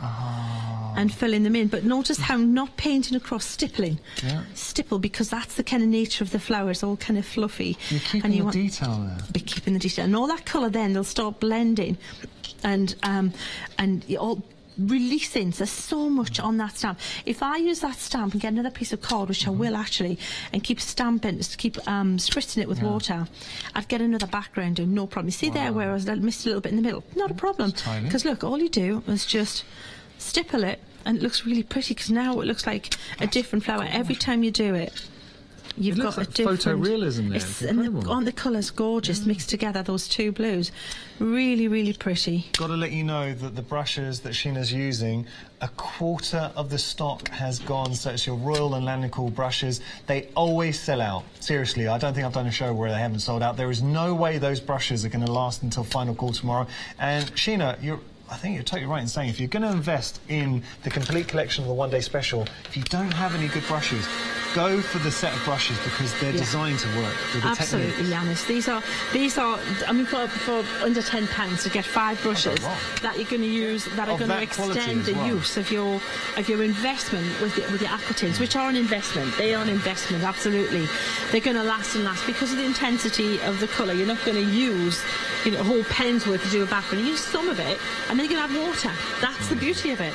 Speaker 12: and filling them in. But notice how I'm not painting across, stippling. Stipple, because that's the kind of nature of the flower. It's all kind of fluffy.
Speaker 4: You're keeping the detail there.
Speaker 12: Be keeping the detail. And all that colour then, they'll start blending and all releasing. There's so much on that stamp. If I use that stamp and get another piece of card, which I will actually, and keep stamping, keep spritzing it with water, I'd get another background doing, no problem. You see there where I missed a little bit in the middle? Not a problem. Because look, all you do is just stipple it and it looks really pretty, because now it looks like a different flower every time you do it. You've got a different
Speaker 4: photorealism there. It's incredible.
Speaker 12: Aren't the colours gorgeous mixed together, those two blues? Really, really pretty.
Speaker 4: Got to let you know that the brushes that Sheena's using, a quarter of the stock has gone, so it's your Royal and Langnickel brushes. They always sell out. Seriously, I don't think I've done a show where they haven't sold out. There is no way those brushes are going to last until final call tomorrow. And Sheena, I think you're totally right in saying if you're going to invest in the complete collection of the one-day special, if you don't have any good brushes, go for the set of brushes, because they're designed to work with the
Speaker 12: Absolutely, Yanis. These are. I mean, for under £10 to get 5 brushes that you're going to use, that are going to extend the use of your investment with your aquatints, which are an investment. They are an investment, absolutely. They're going to last and last because of the intensity of the colour. You're not going to use a whole pen's worth to do a background. You use some of it, and then you can add water. That's the beauty of it.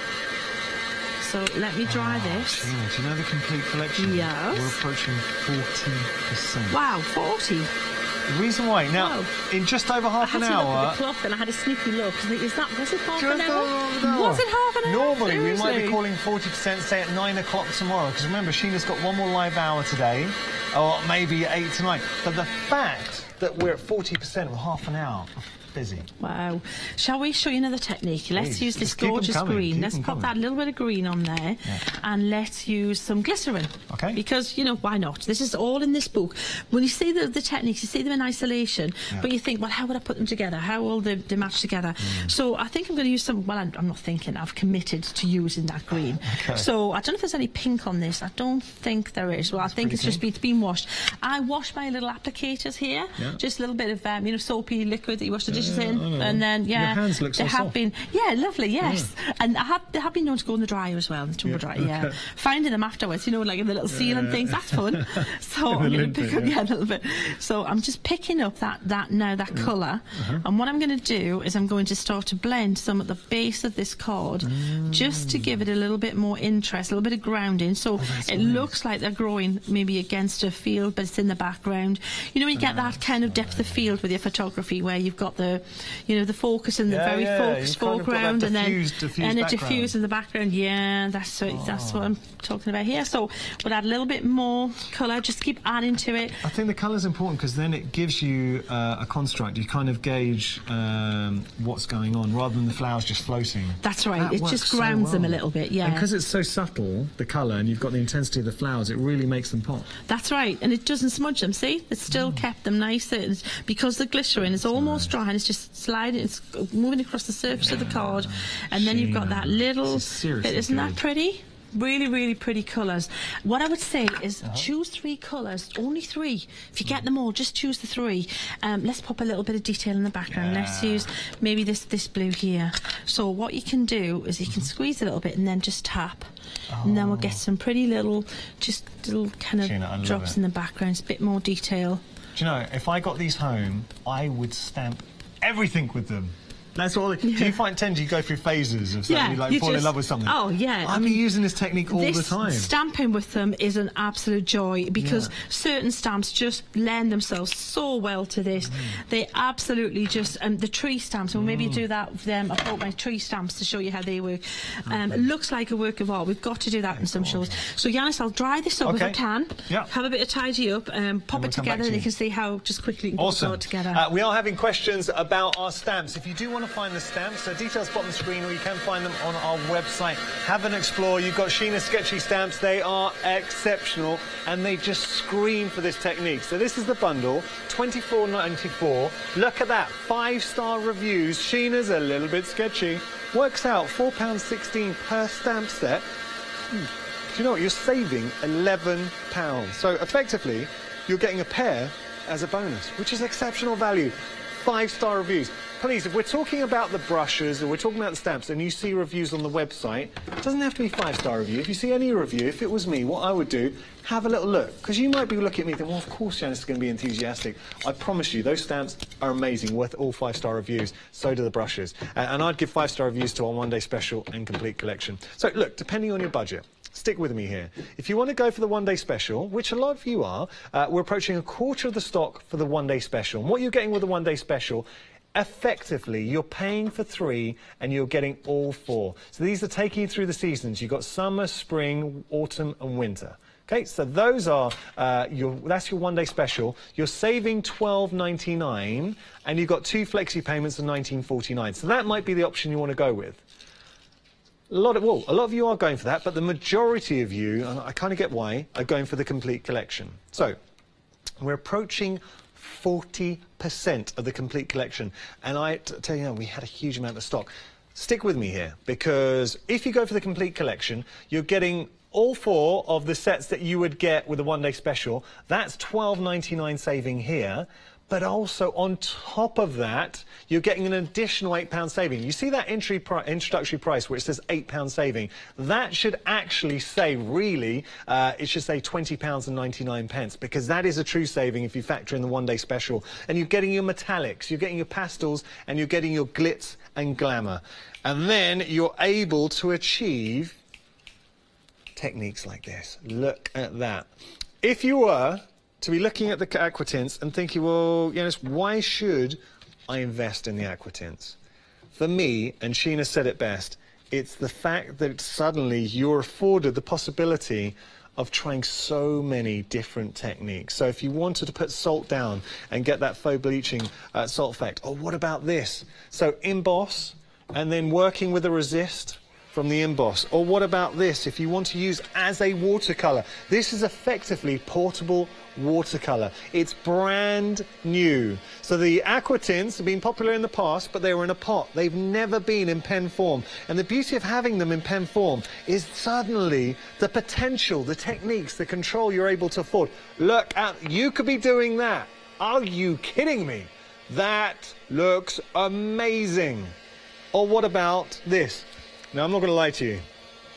Speaker 12: So let me dry this.
Speaker 4: Sheena, do you know the complete collection?
Speaker 12: Yes.
Speaker 4: We're approaching 40%.
Speaker 12: Wow, 40.
Speaker 4: The reason why, now, in just over half an hour...
Speaker 12: I had to look at the clock and I had a sneaky look. Was it half an hour? Was it half an hour?
Speaker 4: Normally,
Speaker 12: Seriously?
Speaker 4: we might be calling 40%, say, at 9 o'clock tomorrow, because remember, Sheena's got one more live hour today, or maybe 8 tonight. But the fact that we're at 40% of half an hour... busy.
Speaker 12: Wow. Shall we show you another technique? Let's use this gorgeous green. Let's pop that little bit of green on there, and let's use some glycerin.
Speaker 4: Okay.
Speaker 12: Because, why not? This is all in this book. When you see the techniques, you see them in isolation, but you think, well, how would I put them together? How will they match together? So I think I'm going to use some, well, I'm not thinking, I've committed to using that green. So I don't know if there's any pink on this. I don't think there is. Well, I think it's just been washed. I wash my little applicators here, just a little bit of, soapy liquid that you wash the dishes in, and then
Speaker 4: your hands look so
Speaker 12: they have
Speaker 4: soft.
Speaker 12: been lovely, yes, and they have been known to go in the dryer as well, the tumble dryer, finding them afterwards, like in the little seal and things, that's fun. So I'm going to pick up a little bit. So I'm just picking up that colour, and what I'm going to do is I'm going to start to blend some at the base of this card, just to give it a little bit more interest, a little bit of grounding, so it looks like they're growing maybe against a field, but it's in the background. When you get that kind of depth of field with your photography, where you've got the focus in the very focused foreground, and then a diffuse in the background. Yeah, that's what I'm talking about here. So we'll add a little bit more colour, just keep adding to it.
Speaker 4: I think the colour's important, because then it gives you a construct. You kind of gauge what's going on, rather than the flowers just floating.
Speaker 12: That's right. It just grounds them a little bit,
Speaker 4: And because it's so subtle, the colour, and you've got the intensity of the flowers, it really makes them pop.
Speaker 12: That's right, and it doesn't smudge them. See, it's still kept them nice, because the glycerin is almost dry, and it's just sliding, it's moving across the surface of the card, and then you've got that little bit. Isn't that pretty? Really, really pretty colours. What I would say is choose 3 colours, only 3. If you get them all, just choose the 3. Let's pop a little bit of detail in the background. Let's use maybe this blue here. So what you can do is you can squeeze a little bit and then just tap. And then we'll get some pretty little kind of drops in the background. It's a bit more detail.
Speaker 4: Do you know, if I got these home, I would stamp everything with them. That's all. Do you tend to go through phases of suddenly like fall in love with something?
Speaker 12: Oh yeah.
Speaker 4: I've been using this technique all the time.
Speaker 12: Stamping with them is an absolute joy because certain stamps just lend themselves so well to this. They absolutely just the tree stamps. We'll maybe do that with them. I brought my tree stamps to show you how they work. It looks like a work of art. We've got to do that in some shows. So Yanis, I'll dry this up if I can.
Speaker 4: Yeah.
Speaker 12: Have a bit of tidy up, pop it together, and you can see how just quickly you can put it together.
Speaker 4: We are having questions about our stamps. If you do want to find the stamps, details bottom of the screen, or you can find them on our website. Have an explore. You've got Sheena's sketchy stamps. They are exceptional, and they just scream for this technique. So this is the bundle, £24.94. Look at that, 5-star reviews. Sheena's a little bit sketchy. Works out £4.16 per stamp set. Do you know what? You're saving £11. So effectively, you're getting a pair as a bonus, which is exceptional value. 5-star reviews. Please, if we're talking about the brushes or we're talking about the stamps and you see reviews on the website, it doesn't have to be 5-star review. If you see any review, if it was me, what I would do, have a little look. Because you might be looking at me and think, well, of course Janice is going to be enthusiastic. I promise you, those stamps are amazing, worth all 5-star reviews. So do the brushes. And I'd give 5-star reviews to our one-day special and complete collection. So, look, depending on your budget, stick with me here. If you want to go for the one-day special, which a lot of you are, we're approaching a quarter of the stock for the one-day special. And what you're getting with the one-day special, effectively, you're paying for 3 and you're getting all 4. So these are taking you through the seasons. You've got summer, spring, autumn and winter. Okay, so those are that's your one-day special. You're saving £12.99 and you've got 2 flexi payments of £19.49. So that might be the option you want to go with. A lot of you are going for that, but the majority of you, and I kind of get why, are going for the complete collection. So we're approaching 40% of the complete collection, and I tell you, we had a huge amount of stock. Stick with me here, because if you go for the complete collection, you're getting all 4 of the sets that you would get with a one-day special. That's £12.99 saving here. But also, on top of that, you're getting an additional £8 saving. You see that introductory price where it says £8 saving? That should actually say, really, it should say £20.99, because that is a true saving if you factor in the one-day special. And you're getting your metallics, you're getting your pastels, and you're getting your glitz and glamour. And then you're able to achieve techniques like this. Look at that. If you were to be looking at the aqua tints and thinking, well, Yanis, why should I invest in the aqua tints? For me, and Sheena said it best, it's the fact that suddenly you're afforded the possibility of trying so many different techniques. So if you wanted to put salt down and get that faux bleaching salt effect, or what about this? So emboss and then working with a resist from the emboss. Or what about this? If you want to use as a watercolour, this is effectively portable watercolour. It's brand new. So the aqua tints have been popular in the past, but they were in a pot. They've never been in pen form. And the beauty of having them in pen form is suddenly the potential, the techniques, the control you're able to afford. Look at, you could be doing that. Are you kidding me? That looks amazing. Or what about this? Now, I'm not going to lie to you.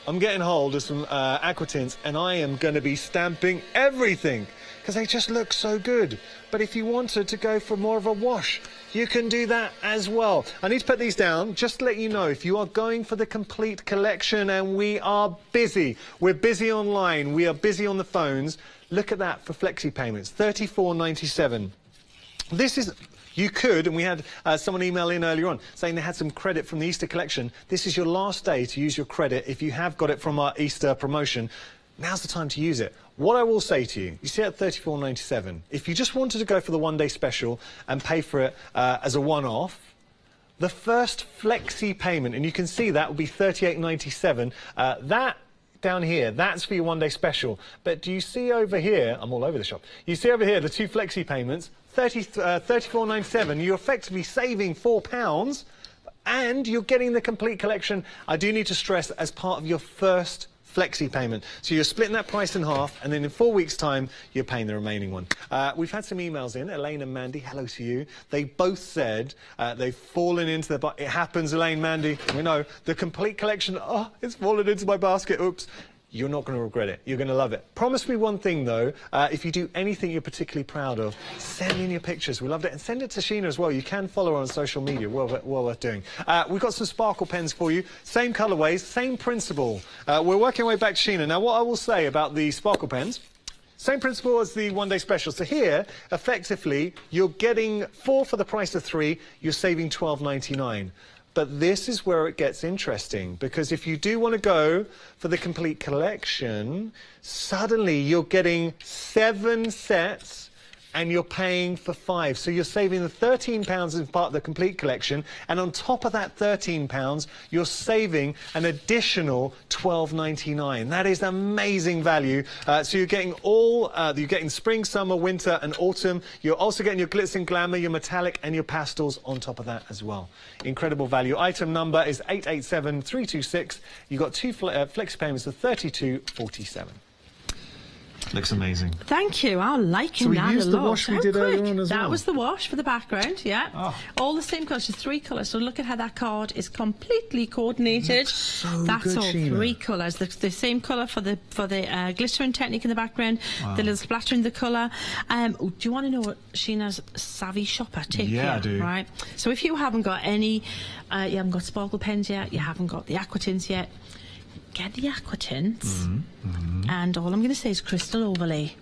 Speaker 4: I'm getting hold of some aqua tints, and I am going to be stamping everything because they just look so good. But if you wanted to go for more of a wash, you can do that as well. I need to put these down just to let you know, if you are going for the complete collection, and we are busy. We're busy online. We are busy on the phones. Look at that for flexi payments, £34.97. This is... You could, and we had someone email in earlier on saying they had some credit from the Easter collection. This is your last day to use your credit. If you have got it from our Easter promotion, now's the time to use it. What I will say to you, you see at £34.97, if you just wanted to go for the one-day special and pay for it as a one-off, the first flexi payment, and you can see that will be £38.97, that down here, that's for your one-day special. But do you see over here, I'm all over the shop, you see over here the 2 flexi payments, £34.97, you're effectively saving £4 and you're getting the complete collection, I do need to stress, as part of your first flexi payment. So you're splitting that price in half, and then in 4 weeks' time, you're paying the remaining one. We've had some emails in. Elaine and Mandy, hello to you. They both said they've fallen into it happens, Elaine, Mandy. We know. The complete collection, oh, it's fallen into my basket. Oops. You're not going to regret it. You're going to love it. Promise me one thing, though. If you do anything you're particularly proud of, send in your pictures. We loved it. And send it to Sheena as well. You can follow her on social media. Well worth doing. We've got some sparkle pens for you. Same colourways, same principle. We're working our way back to Sheena. Now, what I will say about the sparkle pens, same principle as the one-day special. So here, effectively, you're getting 4 for the price of 3. You're saving $12.99. But this is where it gets interesting, because if you do want to go for the complete collection, suddenly you're getting 7 sets and you're paying for 5. So you're saving the £13 as part of the complete collection, and on top of that £13, you're saving an additional $12.99. That is amazing value. So you're getting all, you're getting spring, summer, winter and autumn. You're also getting your glitz and glamour, your metallic and your pastels on top of that as well. Incredible value. Item number is 887326. You've got 2 flex payments of $32.47. Looks amazing.
Speaker 12: Thank you. I'm liking that a lot.
Speaker 4: So we used the wash we did earlier on as well.
Speaker 12: That was the wash for the background, yeah. Oh. All the same colours, 3 colours. So look at how that card is completely coordinated.
Speaker 4: So
Speaker 12: that's
Speaker 4: good,
Speaker 12: all
Speaker 4: Sheena.
Speaker 12: 3 colours. The same colour for the glycerin technique in the background. Wow. The little splatter in the colour. Do you want to know what Sheena's savvy shopper tip?
Speaker 4: Yeah, I do.
Speaker 12: Right. So if you haven't got any, you haven't got sparkle pens yet, you haven't got the aqua tints yet, get the aqua tints, and all I'm going to say is crystal overlay.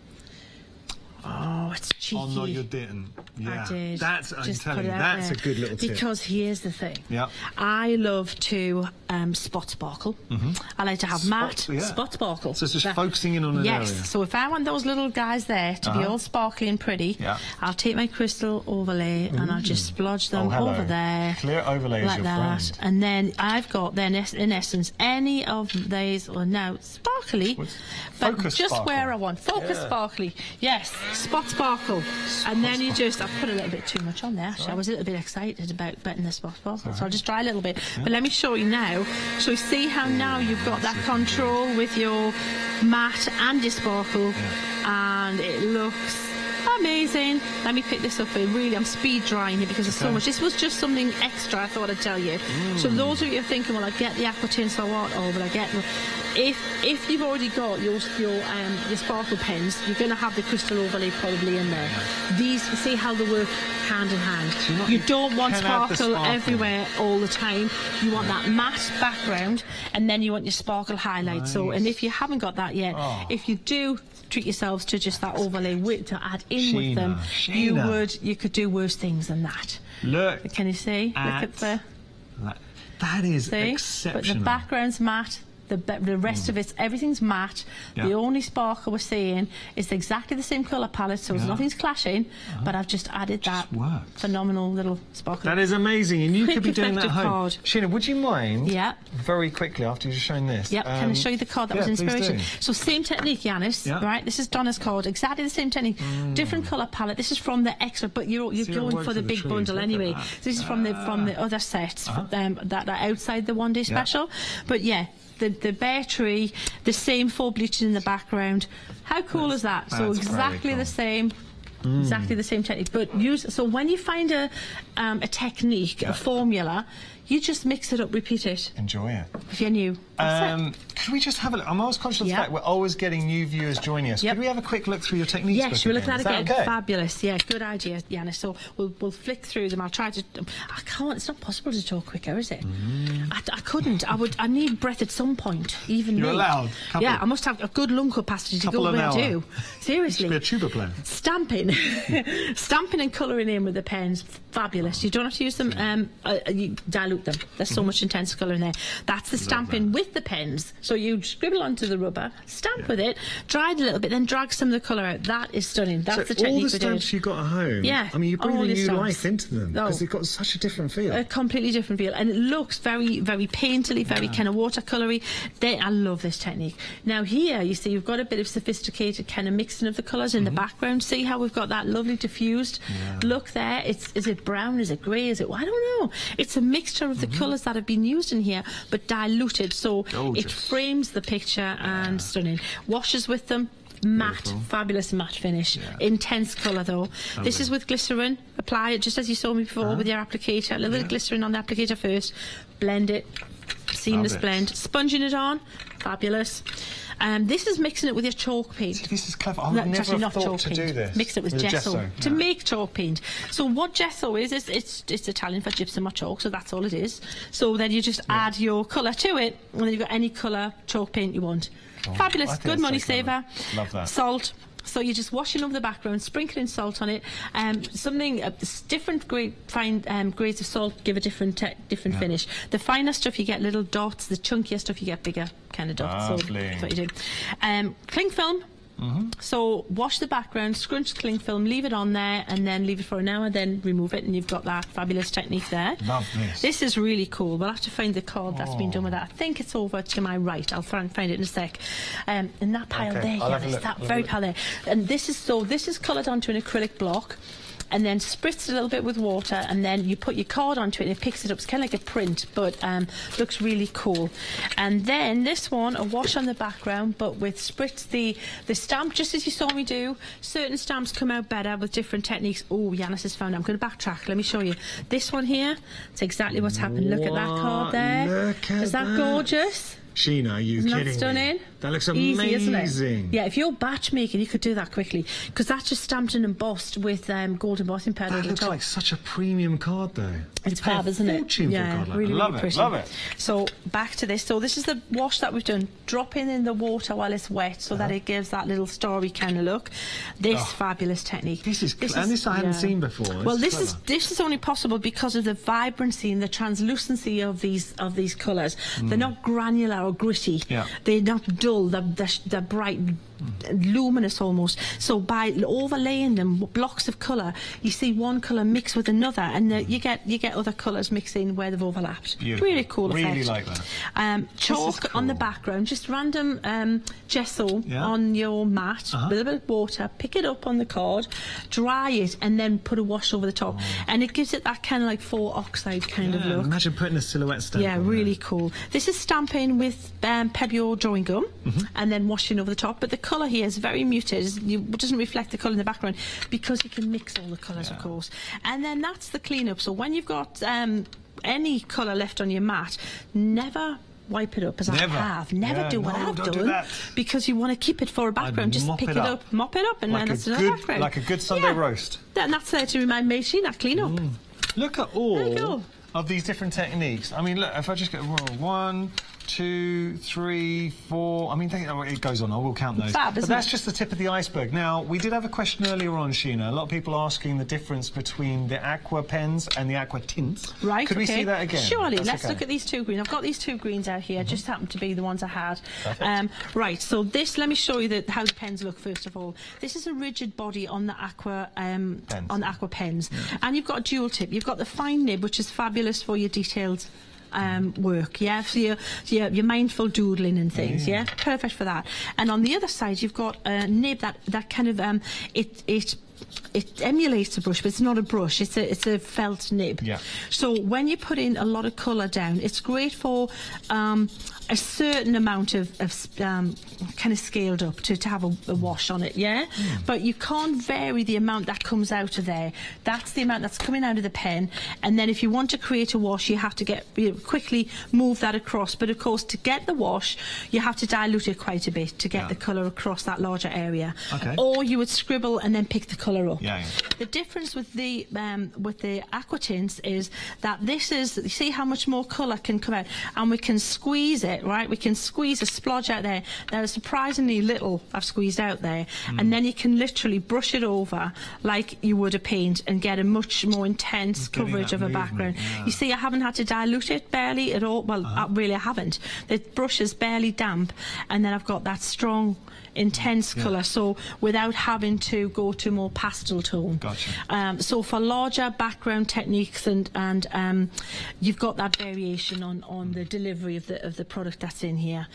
Speaker 12: Oh, it's cheeky.
Speaker 4: Oh no, you didn't. Yeah,
Speaker 12: I did.
Speaker 4: That's, I'm
Speaker 12: Just
Speaker 4: telling you,
Speaker 12: put it
Speaker 4: that's
Speaker 12: out
Speaker 4: a
Speaker 12: there.
Speaker 4: good little tip.
Speaker 12: Because here's the thing.
Speaker 4: Yeah.
Speaker 12: I love to spot sparkle. I like to have matte spot sparkle.
Speaker 4: So it's just focusing in on an area.
Speaker 12: Yes. So if I want those little guys there to be all sparkly and pretty, I'll take my crystal overlay and I'll just splodge them over there.
Speaker 4: Clear overlay
Speaker 12: like
Speaker 4: is your
Speaker 12: that.
Speaker 4: friend.
Speaker 12: And then I've got then in essence any of these are now sparkly, but
Speaker 4: Focus
Speaker 12: just
Speaker 4: sparkle.
Speaker 12: where I want. Focus sparkly. Yes. Spot sparkle. And then you just, I've put a little bit too much on there actually. I was a little bit excited about betting the spot sparkle, so I'll just try a little bit. But let me show you now. So you see how now you've got that control with your matte and your sparkle, and it looks amazing. Let me pick this up here. Really, I'm speed drying it because there's so much. This was just something extra I thought I'd tell you. So those of you thinking, well, I get the aqua tints or what, or but I get them. If you've already got your sparkle pens, you're going to have the crystal overlay probably in there. These, see how they work hand in hand. So you don't want sparkle everywhere all the time. You want that matte background, and then you want your sparkle highlight. Nice. So, and if you haven't got that yet, if you do treat yourselves to just that overlay to add in with them, you could do worse things than that.
Speaker 4: Look.
Speaker 12: Can you see? Look at the.
Speaker 4: That is exceptional.
Speaker 12: But the background's matte. The rest of it, everything's matte. The only sparkle we're seeing is exactly the same colour palette, so nothing's clashing, but I've just added that phenomenal little sparkle.
Speaker 4: That is amazing, and you could be doing that at home.
Speaker 12: Card.
Speaker 4: Sheena, would you mind, very quickly, after you've shown this?
Speaker 12: Can I show you the card that was inspiration?
Speaker 4: Do.
Speaker 12: So same technique, Yanis, right? This is Donna's card, exactly the same technique, different colour palette. This is from the extra, but you're going for the big bundle anyway. So this is from the other sets that are outside the one-day special. But yeah, the bare tree, the same 4 bleaches in the background. How cool is that? So exactly the same. Exactly the same technique, but so when you find a technique, a formula, you just mix it up, repeat it.
Speaker 4: Enjoy it.
Speaker 12: If you're new.
Speaker 4: Could we just have a look? I'm always conscious of the fact we're always getting new viewers joining us. Could we have a quick look through your techniques?
Speaker 12: Yes, we'll look at that again.
Speaker 4: Okay?
Speaker 12: Fabulous. Yeah, good idea, Yanis. So we'll flick through them. I'll try to. I can't. It's not possible to talk quicker, is it? I couldn't. I need breath at some point. Even
Speaker 4: You're
Speaker 12: me.
Speaker 4: allowed.
Speaker 12: I must have a good lung capacity to go where I do. Seriously.
Speaker 4: You should be a tuba player.
Speaker 12: Stamping, stamping and colouring in with the pens. Fabulous. You don't have to use them. You dilute them. There's so much intense colour in there. That's the stamping with the pens. So you scribble onto the rubber, stamp with it, dry it a little bit, then drag some of the colour out. That is stunning. That's the technique
Speaker 4: all the
Speaker 12: we're doing.
Speaker 4: stamps you got at home,
Speaker 12: I
Speaker 4: mean, you're breathing new life into them because they've got such a different feel.
Speaker 12: A completely different feel. And it looks very, very painterly, very kind of watercolory. I love this technique. Now here, you see, you've got a bit of sophisticated kind of mixing of the colours in the background. See how we've got that lovely diffused look there? Is it brown? Is it grey? Is it... I don't know. It's a mixture of the colours that have been used in here, but diluted. So it frames the picture and stunning. Washes with them. Matte, fabulous matte finish. Intense colour though. This is with glycerin. Apply it just as you saw me before with your applicator. A little bit of glycerin on the applicator first. Blend it. Seamless blend. Sponging it on, fabulous. This is mixing it with your chalk paint.
Speaker 4: See, this is clever. I would never have thought to do this.
Speaker 12: Mix it with gesso to make chalk paint. So what gesso is it's Italian for gypsum or chalk, so that's all it is. So then you just add your colour to it, and then you've got any colour chalk paint you want. Fabulous, good money saver.
Speaker 4: Love that.
Speaker 12: Salt. So you're just washing over the background, sprinkling salt on it. Different grades of salt give a different finish. The finer stuff you get little dots. The chunkier stuff you get bigger kind of dots.
Speaker 4: Lovely.
Speaker 12: So that's what you do. Cling film. So wash the background, scrunch the cling film, leave it on there, and then leave it for an hour, then remove it, and you've got that fabulous technique there.
Speaker 4: Love this.
Speaker 12: This is really cool. We'll have to find the card that's been done with that. I think it's over to my right. I'll find it in a sec. In that pile there, Yanis, that very pile there. And this is coloured onto an acrylic block, and then spritz it a little bit with water, and then you put your card onto it and it picks it up. It's kind of like a print, but looks really cool. And then this one, a wash on the background, but with spritz the stamp, just as you saw me do. Certain stamps come out better with different techniques. Oh, Yanis has found it. I'm going to backtrack. Let me show you. This one here, it's exactly what's happened. Look at that card there. Is that gorgeous?
Speaker 4: Sheena, are you kidding me?
Speaker 12: Stunning?
Speaker 4: That looks amazing.
Speaker 12: Easy, isn't it? Yeah, if you're batch making, you could do that quickly, because that's just stamped and embossed with gold embossing powder
Speaker 4: that
Speaker 12: over the
Speaker 4: looks
Speaker 12: top.
Speaker 4: like such a premium card, though.
Speaker 12: It's fab, isn't it?
Speaker 4: Yeah,
Speaker 12: really,
Speaker 4: love
Speaker 12: really
Speaker 4: it,
Speaker 12: pretty.
Speaker 4: love it.
Speaker 12: So back to this. So this is the wash that we've done. Dropping in the water while it's wet, so that it gives that little starry kind of look. This fabulous technique.
Speaker 4: This I hadn't seen before.
Speaker 12: Well, this is only possible because of the vibrancy and the translucency of these colours. They're not granular or gritty.
Speaker 4: Yeah.
Speaker 12: They're not dull. They're bright, luminous almost. So by overlaying them blocks of colour, you see one colour mix with another, and you get other colours mixing where they've overlapped.
Speaker 4: Beautiful.
Speaker 12: Really cool effect.
Speaker 4: Really like that.
Speaker 12: Chalk
Speaker 4: cool.
Speaker 12: on the background, just random gesso on your mat, a little bit of water, pick it up on the card, dry it, and then put a wash over the top, and it gives it that kind of like faux oxide kind of look.
Speaker 4: Imagine putting a silhouette stamp on
Speaker 12: really
Speaker 4: there.
Speaker 12: cool. This is stamping with Pebble drawing gum, and then washing over the top, but the colour here is very muted. It doesn't reflect the colour in the background because you can mix all the colours, of course. And then that's the clean-up. So when you've got any colour left on your mat, never wipe it up as I have. Never do what I've done, because you want to keep it for a background. Just pick it up, mop it up, and then that's another background.
Speaker 4: Like a good Sunday roast.
Speaker 12: And that's there to remind me, that clean up.
Speaker 4: Look at all of these different techniques. I mean, look, if I just go 1, 2, 3, 4. I mean, it goes on. I will count those.
Speaker 12: Fab,
Speaker 4: but that's just the tip of the iceberg. Now, we did have a question earlier on, Sheena. A lot of people asking the difference between the aqua pens and the aqua tints.
Speaker 12: Right.
Speaker 4: Could we see that again?
Speaker 12: Surely. Let's look at these two greens. I've got these two greens out here. Just happen to be the ones I had. Right. So this. Let me show you how the pens look first of all. This is a rigid body on the aqua pens, and you've got a dual tip. You've got the fine nib, which is fabulous for your detailed work, for your mindful doodling and things, perfect for that. And on the other side, you've got a nib that kind of it emulates a brush, but it's not a brush. It's a felt nib. So when you put in a lot of colour down, it's great for a certain amount of kind of scaled up to have a wash on it, but you can't vary the amount that comes out of there. That's the amount that's coming out of the pen, and then if you want to create a wash, you have to quickly move that across. But of course, to get the wash, you have to dilute it quite a bit to get the colour across that larger area. Or you would scribble and then pick the colour up. The difference with the aqua tints is that this is, you see how much more colour can come out, and we can squeeze it, right? We can squeeze a splodge out there. There is surprisingly little I've squeezed out there, and then you can literally brush it over like you would a paint and get a much more intense coverage of a background. You see, I haven't had to dilute it barely at all. Well, really I haven't. The brush is barely damp, and then I've got that strong intense colour, so without having to go to more pastel tone. So for larger background techniques, and you've got that variation on the delivery of the product product that's in here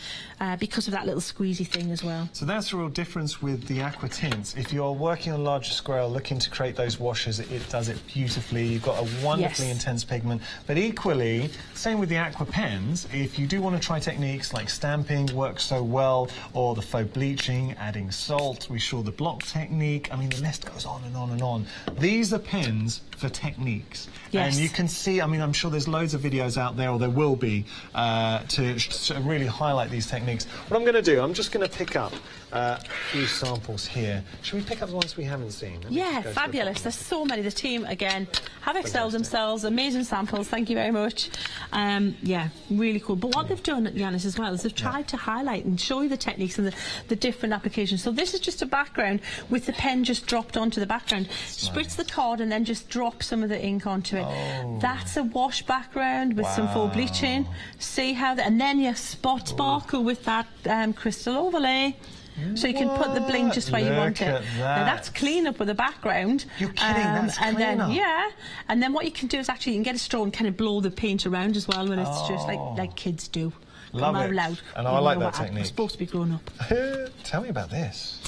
Speaker 12: because of that little squeezy thing as well.
Speaker 4: So that's the real difference with the aqua tints. If you're working on larger scale, looking to create those washes, it does it beautifully. You've got a wonderfully intense pigment. But equally, same with the aqua pens, if you do want to try techniques like stamping, works so well, or the faux bleaching, adding salt, we saw the block technique. I mean, the list goes on and on and on. These are pens for techniques.
Speaker 12: Yes.
Speaker 4: And you can see, I mean, I'm sure there's loads of videos out there, or there will be, to really highlight these techniques. What I'm going to do, I'm just going to pick up a few samples here. Should we pick up the ones we haven't seen?
Speaker 12: Yeah, fabulous. There's so many. The team, again, have excelled themselves. Amazing samples. Thank you very much. Yeah, really cool. But what they've done, Yanis, as well, is they've tried to highlight and show you the techniques and the different applications. So this is just a background with the pen just dropped onto the background. Spritz the card and then just drop some of the ink onto it. Oh. That's a wash background with some faux bleaching. See how and then you spot sparkle with that crystal overlay. So you can put the bling just where you want it. Now that's clean up with the background.
Speaker 4: You're kidding, that's
Speaker 12: and
Speaker 4: clean
Speaker 12: then
Speaker 4: up.
Speaker 12: yeah, and then what you can do is actually you can get a straw and kind of blow the paint around as well when it's just like kids do.
Speaker 4: Love it.
Speaker 12: Loud.
Speaker 4: And I like that technique.
Speaker 12: I'm supposed to be grown up.
Speaker 4: Tell me about this.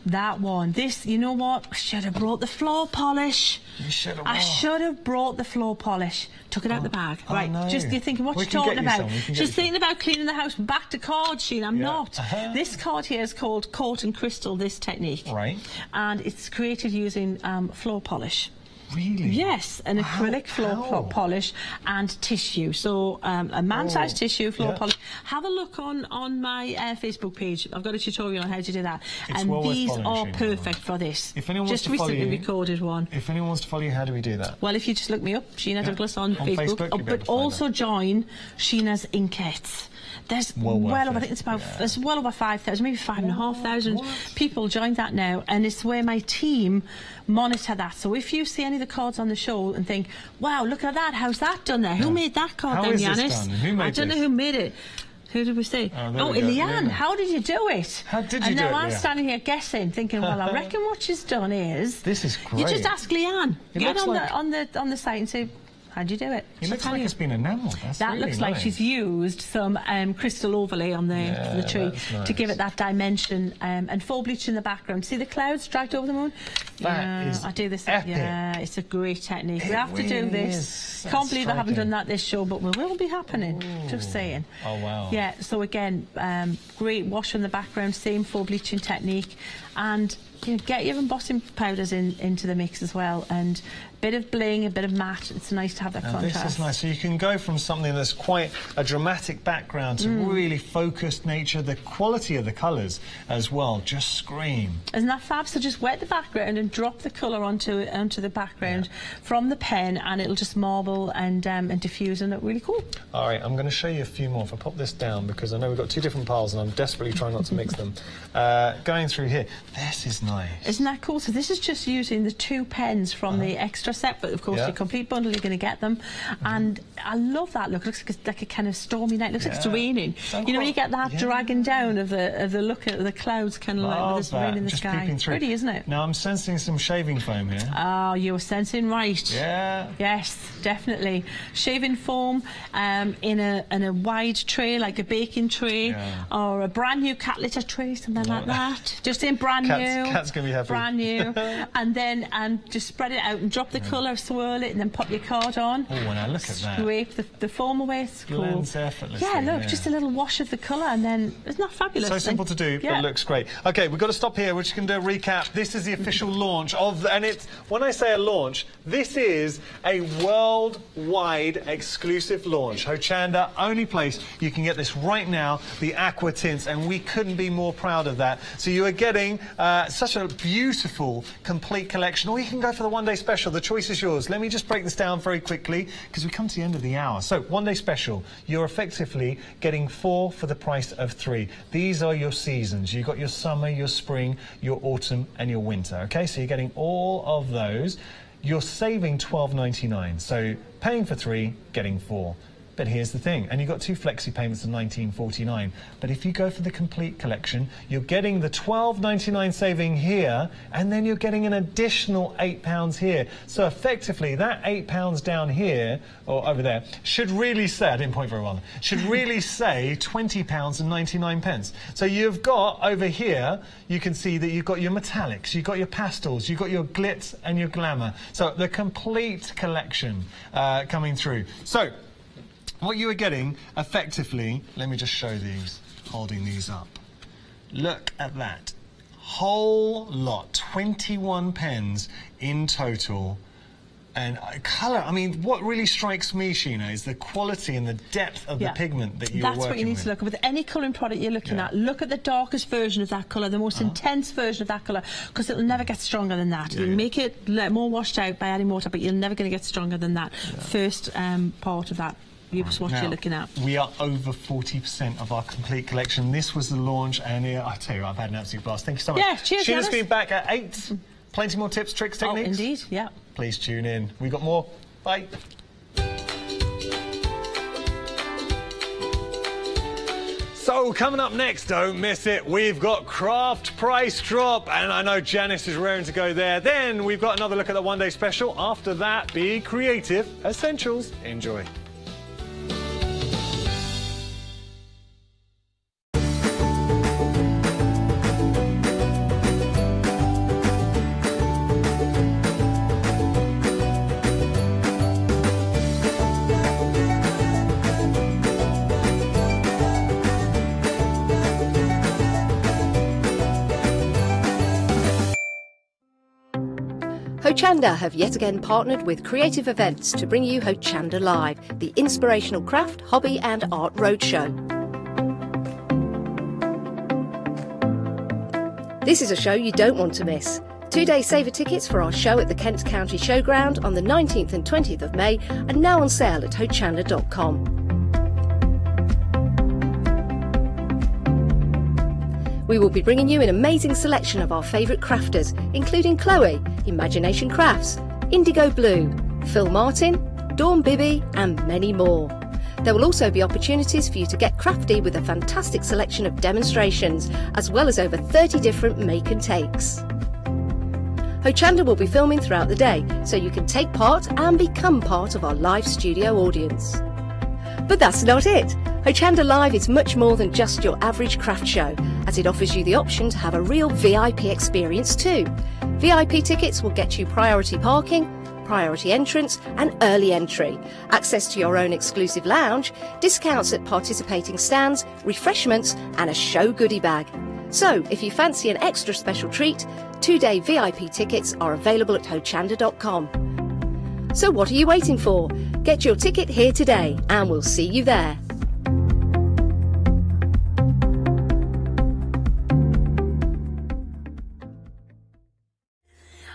Speaker 12: That one. This, you know what? I should have brought the floor polish.
Speaker 4: You should have.
Speaker 12: I should have brought the floor polish. Took it out the bag. Right.
Speaker 4: No.
Speaker 12: Just you're thinking, what you talking about? Just thinking about cleaning the house. Back to card, Sheen. I'm not. This card here is called Court and Crystal, this technique.
Speaker 4: Right.
Speaker 12: And it's created using floor polish.
Speaker 4: Really?
Speaker 12: Yes, an acrylic floor polish and tissue. So a man-sized tissue floor polish. Have a look on my Facebook page. I've got a tutorial on how to do that.
Speaker 4: It's
Speaker 12: and
Speaker 4: well
Speaker 12: these are perfect for this.
Speaker 4: If anyone wants
Speaker 12: just
Speaker 4: to follow
Speaker 12: recently
Speaker 4: you,
Speaker 12: recorded one.
Speaker 4: If anyone wants to follow you, how do we do that?
Speaker 12: Well, if you just look me up, Sheena Douglas on Facebook, but also join Sheena's Inkettes. There's well over, I think it's about, there's well over 5,000, maybe 5,500 people joined that now, and it's where my team monitor that. So if you see any of the cards on the show and think, wow, look at that, how's that done there? Who made that card then, Yanis? I don't know who made it. Who did we say? Oh, Leanne, how did you do it?
Speaker 4: How did you
Speaker 12: do it? And now I'm
Speaker 4: Leanne?
Speaker 12: standing here guessing, thinking, well, I reckon what she's done is...
Speaker 4: This is great.
Speaker 12: You just ask Leanne. Get on the site and say, how'd you do it?
Speaker 4: It looks like it's been enamelled.
Speaker 12: That really looks like she's used some crystal overlay on the tree to give it that dimension and faux bleach in the background. See the clouds dragged over the moon?
Speaker 4: That is
Speaker 12: I do this.
Speaker 4: epic.
Speaker 12: Yeah, it's a great technique. We have to do this.
Speaker 4: Is.
Speaker 12: Can't believe I haven't done that this show, but we will be happening.
Speaker 4: Ooh.
Speaker 12: Just saying.
Speaker 4: Oh wow.
Speaker 12: Yeah. So again, great wash in the background, same faux bleaching technique, and get your embossing powders into the mix as well, and a bit of bling, a bit of matte. It's nice to have that contrast.
Speaker 4: This is nice. So you can go from something that's quite a dramatic background to really focused nature. The quality of the colours as well just scream.
Speaker 12: Isn't that fab? So just wet the background and drop the colour onto the background from the pen, and it'll just marble and diffuse and look really cool.
Speaker 4: All right, I'm going to show you a few more. If I pop this down, because I know we've got two different piles and I'm desperately trying not to mix them. Going through here, this is nice.
Speaker 12: Isn't that cool? So this is just using the 2 pens from the extra set, but of course the complete bundle you're going to get them. And I love that look. It looks like a kind of stormy night. It looks like it's raining. You know when you get that dragging down of the look at the clouds, kind of like with this rain in the sky. Pretty, isn't it?
Speaker 4: Now I'm sensing some shaving foam here.
Speaker 12: Oh, you're sensing right.
Speaker 4: Yeah.
Speaker 12: Yes, definitely. Shaving foam in a wide tray, like a baking tray, or a brand new cat litter tray, something like that. Just in brand new.
Speaker 4: Cat's gonna be happy.
Speaker 12: Brand new. And then just spread it out and drop the colour, swirl it, and then pop your card on.
Speaker 4: Oh, and I look at that.
Speaker 12: Scrape the foam away. It's cool.
Speaker 4: Blends effortlessly.
Speaker 12: Yeah, look, just a little wash of the colour, and then isn't that fabulous?
Speaker 4: So simple to do, but looks great. Okay, we've got to stop here. We're just going to do a recap. This is the official launch of, and it's, when I say a launch, this is a worldwide exclusive launch. Hochanda, only place you can get this right now, the aqua tints, and we couldn't be more proud of that. So you are getting such a beautiful, complete collection, or you can go for the one-day special. The choice is yours. Let me just break this down very quickly, because we come to the end of the hour. So, one-day special, you're effectively getting 4 for the price of 3. These are your seasons. You've got your summer, your spring, your autumn, and your winter, okay? So you're getting all of those. You're saving $12.99, so paying for 3, getting 4. But here's the thing, and you've got 2 flexi payments of £19.49. But if you go for the complete collection, you're getting the £12.99 saving here, and then you're getting an additional £8 here. So effectively, that £8 down here, or over there, should really say, I didn't point very well, should really say £20.99. So you've got, over here, you can see that you've got your metallics, you've got your pastels, you've got your glitz and your glamour. So the complete collection coming through. So what you are getting, effectively, let me just show these, holding these up. Look at that. Whole lot, 21 pens in total. And colour, I mean, what really strikes me, Sheena, is the quality and the depth of the pigment that you're working with.
Speaker 12: That's what you need to look at. With any colouring product you're looking at, look at the darkest version of that colour, the most intense version of that colour, because it'll never get stronger than that. You'll make it more washed out by adding water, but you're never going to get stronger than that first part of that. What you're looking at.
Speaker 4: We are over 40% of our complete collection. This was the launch, and I tell you, I've had an absolute blast. Thank you so much.
Speaker 12: Yeah, cheers.
Speaker 4: Sheena's been back at 8. Plenty more tips, tricks, techniques.
Speaker 12: Oh, indeed, yeah.
Speaker 4: Please tune in. We've got more. Bye. So coming up next, don't miss it, we've got craft price drop, and I know Janice is raring to go there. Then we've got another look at the one-day special. After that, be creative essentials. Enjoy.
Speaker 13: Hochanda have yet again partnered with Creative Events to bring you Hochanda Live, the inspirational craft, hobby and art roadshow. This is a show you don't want to miss. 2-day saver tickets for our show at the Kent County Showground on the 19th and 20th of May are now on sale at hochanda.com. We will be bringing you an amazing selection of our favourite crafters, including Chloe, Imagination Crafts, Indigo Blue, Phil Martin, Dawn Bibby and many more. There will also be opportunities for you to get crafty with a fantastic selection of demonstrations, as well as over 30 different make and takes. Hochanda will be filming throughout the day, so you can take part and become part of our live studio audience. But that's not it. Hochanda Live is much more than just your average craft show, as it offers you the option to have a real VIP experience too. VIP tickets will get you priority parking, priority entrance and early entry, access to your own exclusive lounge, discounts at participating stands, refreshments and a show goodie bag. So if you fancy an extra special treat, 2-day VIP tickets are available at hochanda.com. So what are you waiting for? Get your ticket here today and we'll see you there.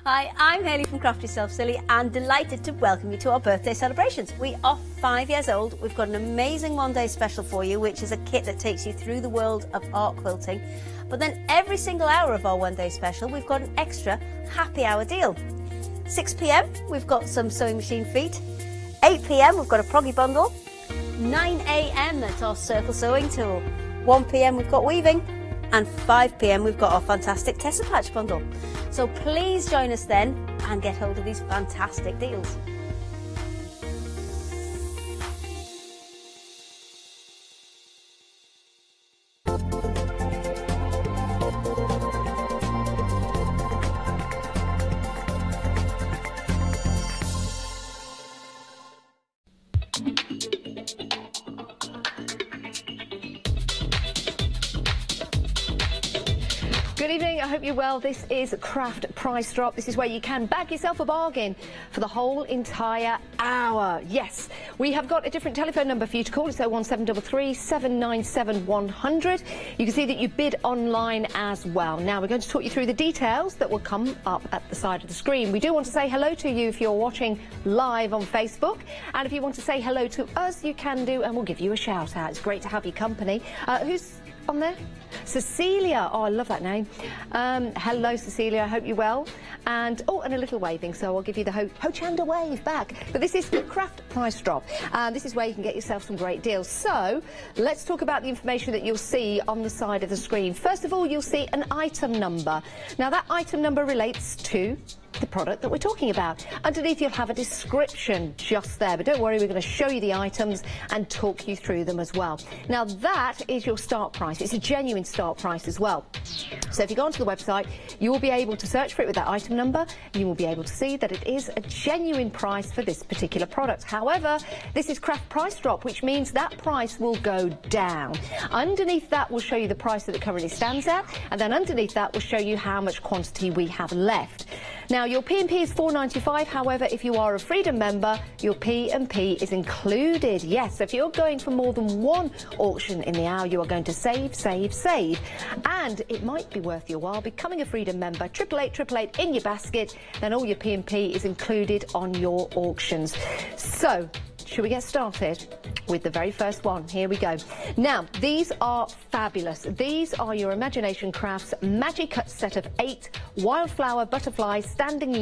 Speaker 14: Hi, I'm Hayley from Craft Yourself Silly and delighted to welcome you to our birthday celebrations. We are 5 years old. We've got an amazing one-day special for you, which is a kit that takes you through the world of art quilting. But then every single hour of our one-day special, we've got an extra happy hour deal. 6 p.m, we've got some sewing machine feet. 8 p.m, we've got a proggy bundle. 9 a.m, that's our circle sewing tool. 1 p.m, we've got weaving. And 5 p.m, we've got our fantastic Tessa Patch bundle. So please join us then and get hold of these fantastic deals.
Speaker 13: Good evening, I hope you're well. This is Craft Price Drop. This is where you can bag yourself a bargain for the whole entire hour. Yes, we have got a different telephone number for you to call. It's 01733 797 100. You can see that you bid online as well. Now we're going to talk you through the details that will come up at the side of the screen. We do want to say hello to you if you're watching live on Facebook. And if you want to say hello to us, you can do, and we'll give you a shout out. It's great to have your company.
Speaker 7: on there? Cecilia, oh, I love that name. Hello, Cecilia, I hope you're well. And, oh, and a little waving, so I'll give you the Hochanda wave back. But this is the craft price drop. This is where you can get yourself some great deals. So, let's talk about the information that you'll see on the side of the screen. First of all, you'll see an item number. Now, that item number relates to the product that we're talking about. Underneath you'll have a description just there, but don't worry, we're going to show you the items and talk you through them as well. Now that is your start price. It's a genuine start price as well. So if you go onto the website, you will be able to search for it with that item number. You will be able to see that it is a genuine price for this particular product. However, this is craft price drop, which means that price will go down. Underneath that will show you the price that it currently stands at, and then underneath that will show you how much quantity we have left. Now, your P&P is $4.95. However, if you are a Freedom member, your P&P is included. Yes, so if you're going for more than one auction in the hour, you are going to save, save, save. And it might be worth your while becoming a Freedom member. 888 in your basket, then all your P&P is included on your auctions. So, should we get started with the very first one? Here we go. Now, these are fabulous. These are your Imagination Crafts Magic Cut set of 8 wildflower, butterflies, standing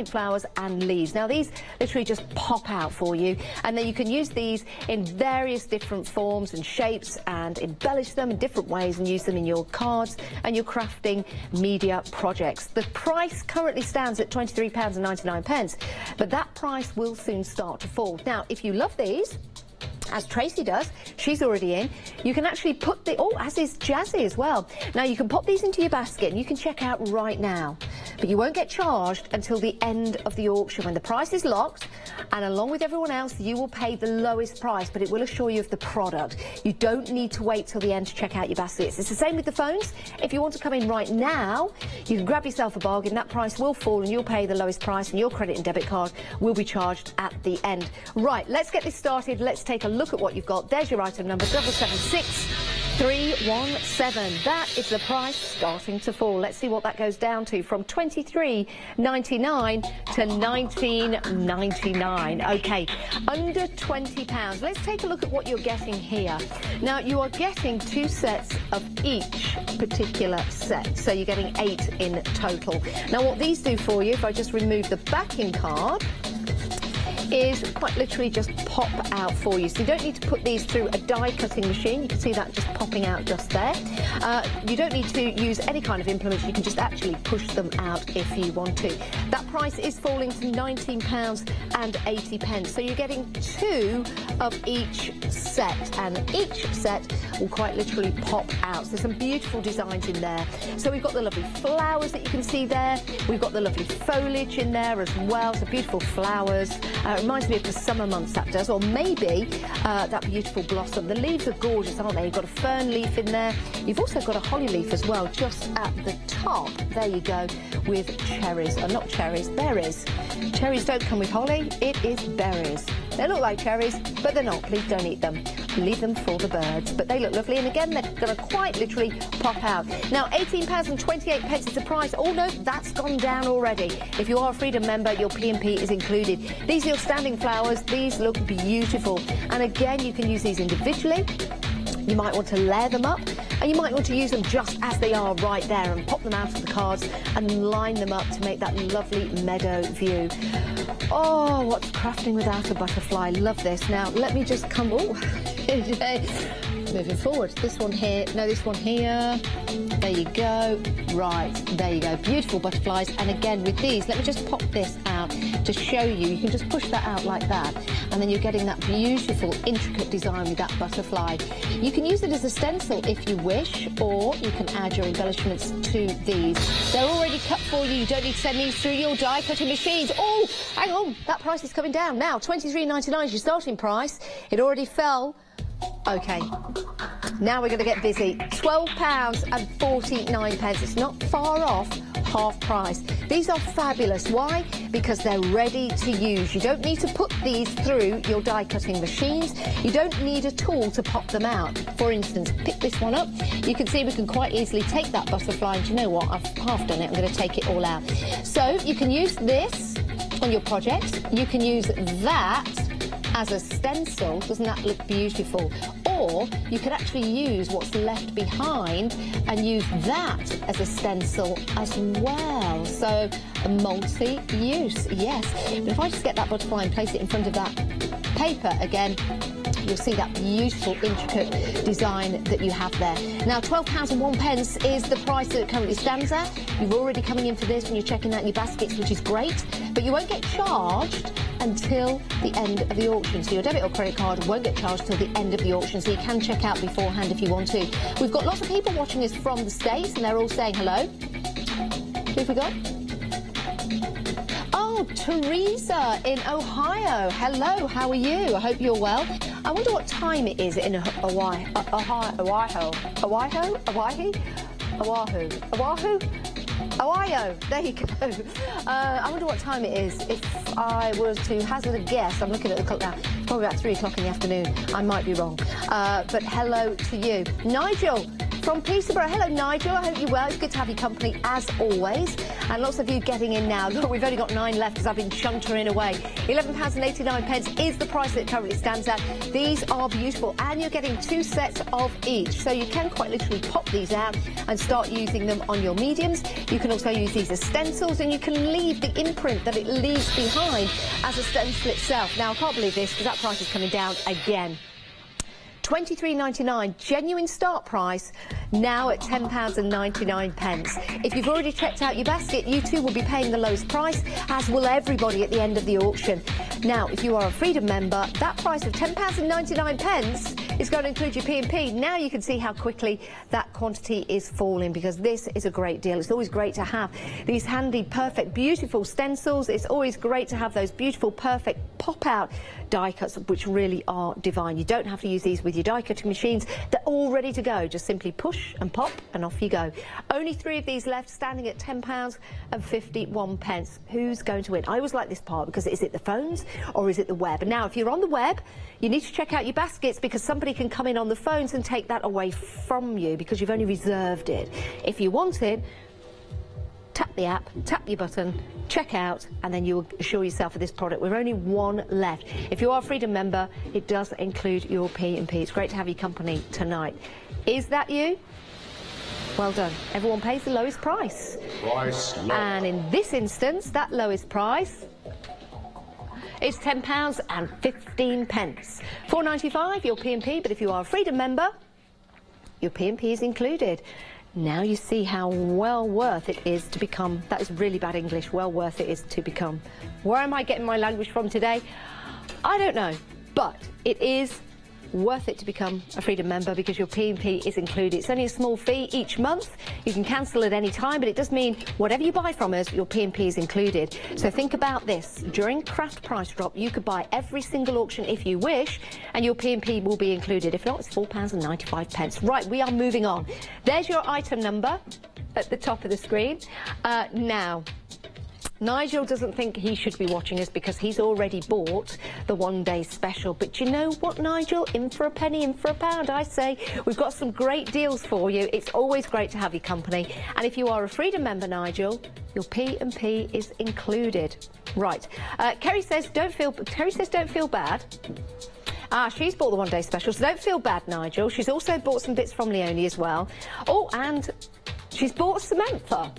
Speaker 7: flowers and leaves. Now, these literally just pop out for you, and then you can use these in various different forms and shapes and embellish them in different ways and use them in your cards and your crafting media projects. The price currently stands at £23.99, but that price will soon start to fall. Now, if you love these, as Tracy does, she's already in, you can actually put the, oh, as is Jazzy as well. Now, you can pop these into your basket and you can check out right now, but you won't get charged until the end of the auction when the price is locked, and along with everyone else, you will pay the lowest price, but it will assure you of the product. You don't need to wait till the end to check out your baskets. It's the same with the phones. If you want to come in right now, you can grab yourself a bargain. That price will fall and you'll pay the lowest price, and your credit and debit card will be charged at the end. Right, let's get this started. Let's take a look at what you've got. There's your item number, 776317. That is the price starting to fall. Let's see what that goes down to, from $23.99 to $19.99. Okay, under £20. Let's take a look at what you're getting here. Now, you are getting 2 sets of each particular set, so you're getting 8 in total. Now, what these do for you, if I just remove the backing card, is quite literally just pop out for you. So you don't need to put these through a die cutting machine. You can see that just popping out just there. You don't need to use any kind of implements. You can just actually push them out if you want to. That price is falling to £19.80. So you're getting 2 of each set, and each set will quite literally pop out. So there's some beautiful designs in there. So we've got the lovely flowers that you can see there. We've got the lovely foliage in there as well. So beautiful flowers. It reminds me of the summer months, that does, or maybe that beautiful blossom. The leaves are gorgeous, aren't they? You've got a fern leaf in there. You've also got a holly leaf as well, just at the top. There you go, with cherries. Not cherries, berries. Cherries don't come with holly, it is berries. They look like cherries, but they're not. Please don't eat them. Leave them for the birds. But they look lovely, and again, they're going to quite literally pop out. Now, £18.28 is the price. Oh no, that's gone down already. If you are a Freedom member, your P&P is included. These are your standing flowers. These look beautiful. And again, you can use these individually. You might want to layer them up, and you might want to use them just as they are right there and pop them out of the cards and line them up to make that lovely meadow view. Oh, what's crafting without a butterfly? Love this. Now, let me just come... Oh, moving forward. This one here. No, this one here. There you go. Right, there you go. Beautiful butterflies. And again, with these, let me just pop this out to show you. You can just push that out like that, and then you're getting that beautiful, intricate design with that butterfly. You can use it as a stencil if you wish, or you can add your embellishments to these. They're already cut for you. You don't need to send these through your die cutting machines. Oh, hang on. That price is coming down now. £23.99 is your starting price. It already fell. Okay, now we're going to get busy. £12.49. It's not far off half price. These are fabulous. Why? Because they're ready to use. You don't need to put these through your die cutting machines. You don't need a tool to pop them out. For instance, pick this one up. You can see we can quite easily take that butterfly, and do you know what? I've half done it. I'm going to take it all out. So you can use this on your projects. You can use that as a stencil. Doesn't that look beautiful? Or or you could actually use what's left behind and use that as a stencil as well. So a multi-use, yes. But if I just get that butterfly and place it in front of that paper again, you'll see that beautiful, intricate design that you have there. Now, £12.01 is the price that it currently stands at. You're already coming in for this when you're checking out your baskets, which is great, but you won't get charged until the end of the auction. So your debit or credit card won't get charged till the end of the auction, so you can check out beforehand if you want to. We've got lots of people watching us from the States, and they're all saying hello. Who have we got? Oh, Teresa in Ohio. Hello, how are you? I hope you're well. I wonder what time it is in Oahu. Ohio, there you go. I wonder what time it is. If I was to hazard a guess, I'm looking at the clock now, probably about 3 o'clock in the afternoon. I might be wrong. But hello to you. Nigel from Peterborough. Hello, Nigel. I hope you're well. It's good to have your company, as always. And lots of you getting in now. Look, we've only got 9 left because I've been chuntering away. £11.89 is the price that it currently stands at. These are beautiful, and you're getting 2 sets of each. So you can quite literally pop these out and start using them on your mediums. You can also use these as stencils, and you can leave the imprint that it leaves behind as a stencil itself. Now, I can't believe this because that price is coming down again. £23.99, genuine start price, now at £10.99. If you've already checked out your basket, you too will be paying the lowest price, as will everybody at the end of the auction. Now, if you are a Freedom member, that price of £10.99 is going to include your P&P. Now you can see how quickly that quantity is falling, because this is a great deal. It's always great to have these handy, perfect, beautiful stencils. It's always great to have those beautiful, perfect pop-out die cuts, which really are divine. You don't have to use these with your die cutting machines. They're all ready to go. Just simply push and pop and off you go. Only 3 of these left, standing at £10.51. Who's going to win? I always like this part, because is it the phones or is it the web? And now, if you're on the web, you need to check out your baskets, because somebody can come in on the phones and take that away from you because you've only reserved it. If you want it, tap the app, tap your button, check out, and then you'll assure yourself of this product. We're only 1 left. If you are a Freedom member, it does include your P&P. It's great to have your company tonight. Is that you? Well done. Everyone pays the lowest price. And in this instance, that lowest price is £10.15. £4.95 your P&P, but if you are a Freedom member, your P&P is included. Now you see how well worth it is to become, that is really bad English, well worth it is to become. Where am I getting my language from today? I don't know, but it is worth it to become a Freedom member, because your P&P is included. It's only a small fee each month. You can cancel at any time, but it does mean whatever you buy from us, your P&P is included. So think about this. During Craft Price Drop, you could buy every single auction if you wish, and your P&P will be included. If not, it's £4.95. Right, we are moving on. There's your item number at the top of the screen. Now, Nigel doesn't think he should be watching us because he's already bought the 1-day special. But you know what, Nigel? In for a penny, in for a pound, I say. We've got some great deals for you. It's always great to have your company. And if you are a Freedom member, Nigel, your P&P is included. Right. Kerry says, don't feel bad. She's bought the 1-day special, so don't feel bad, Nigel. She's also bought some bits from Leonie as well. Oh, and she's bought Samantha.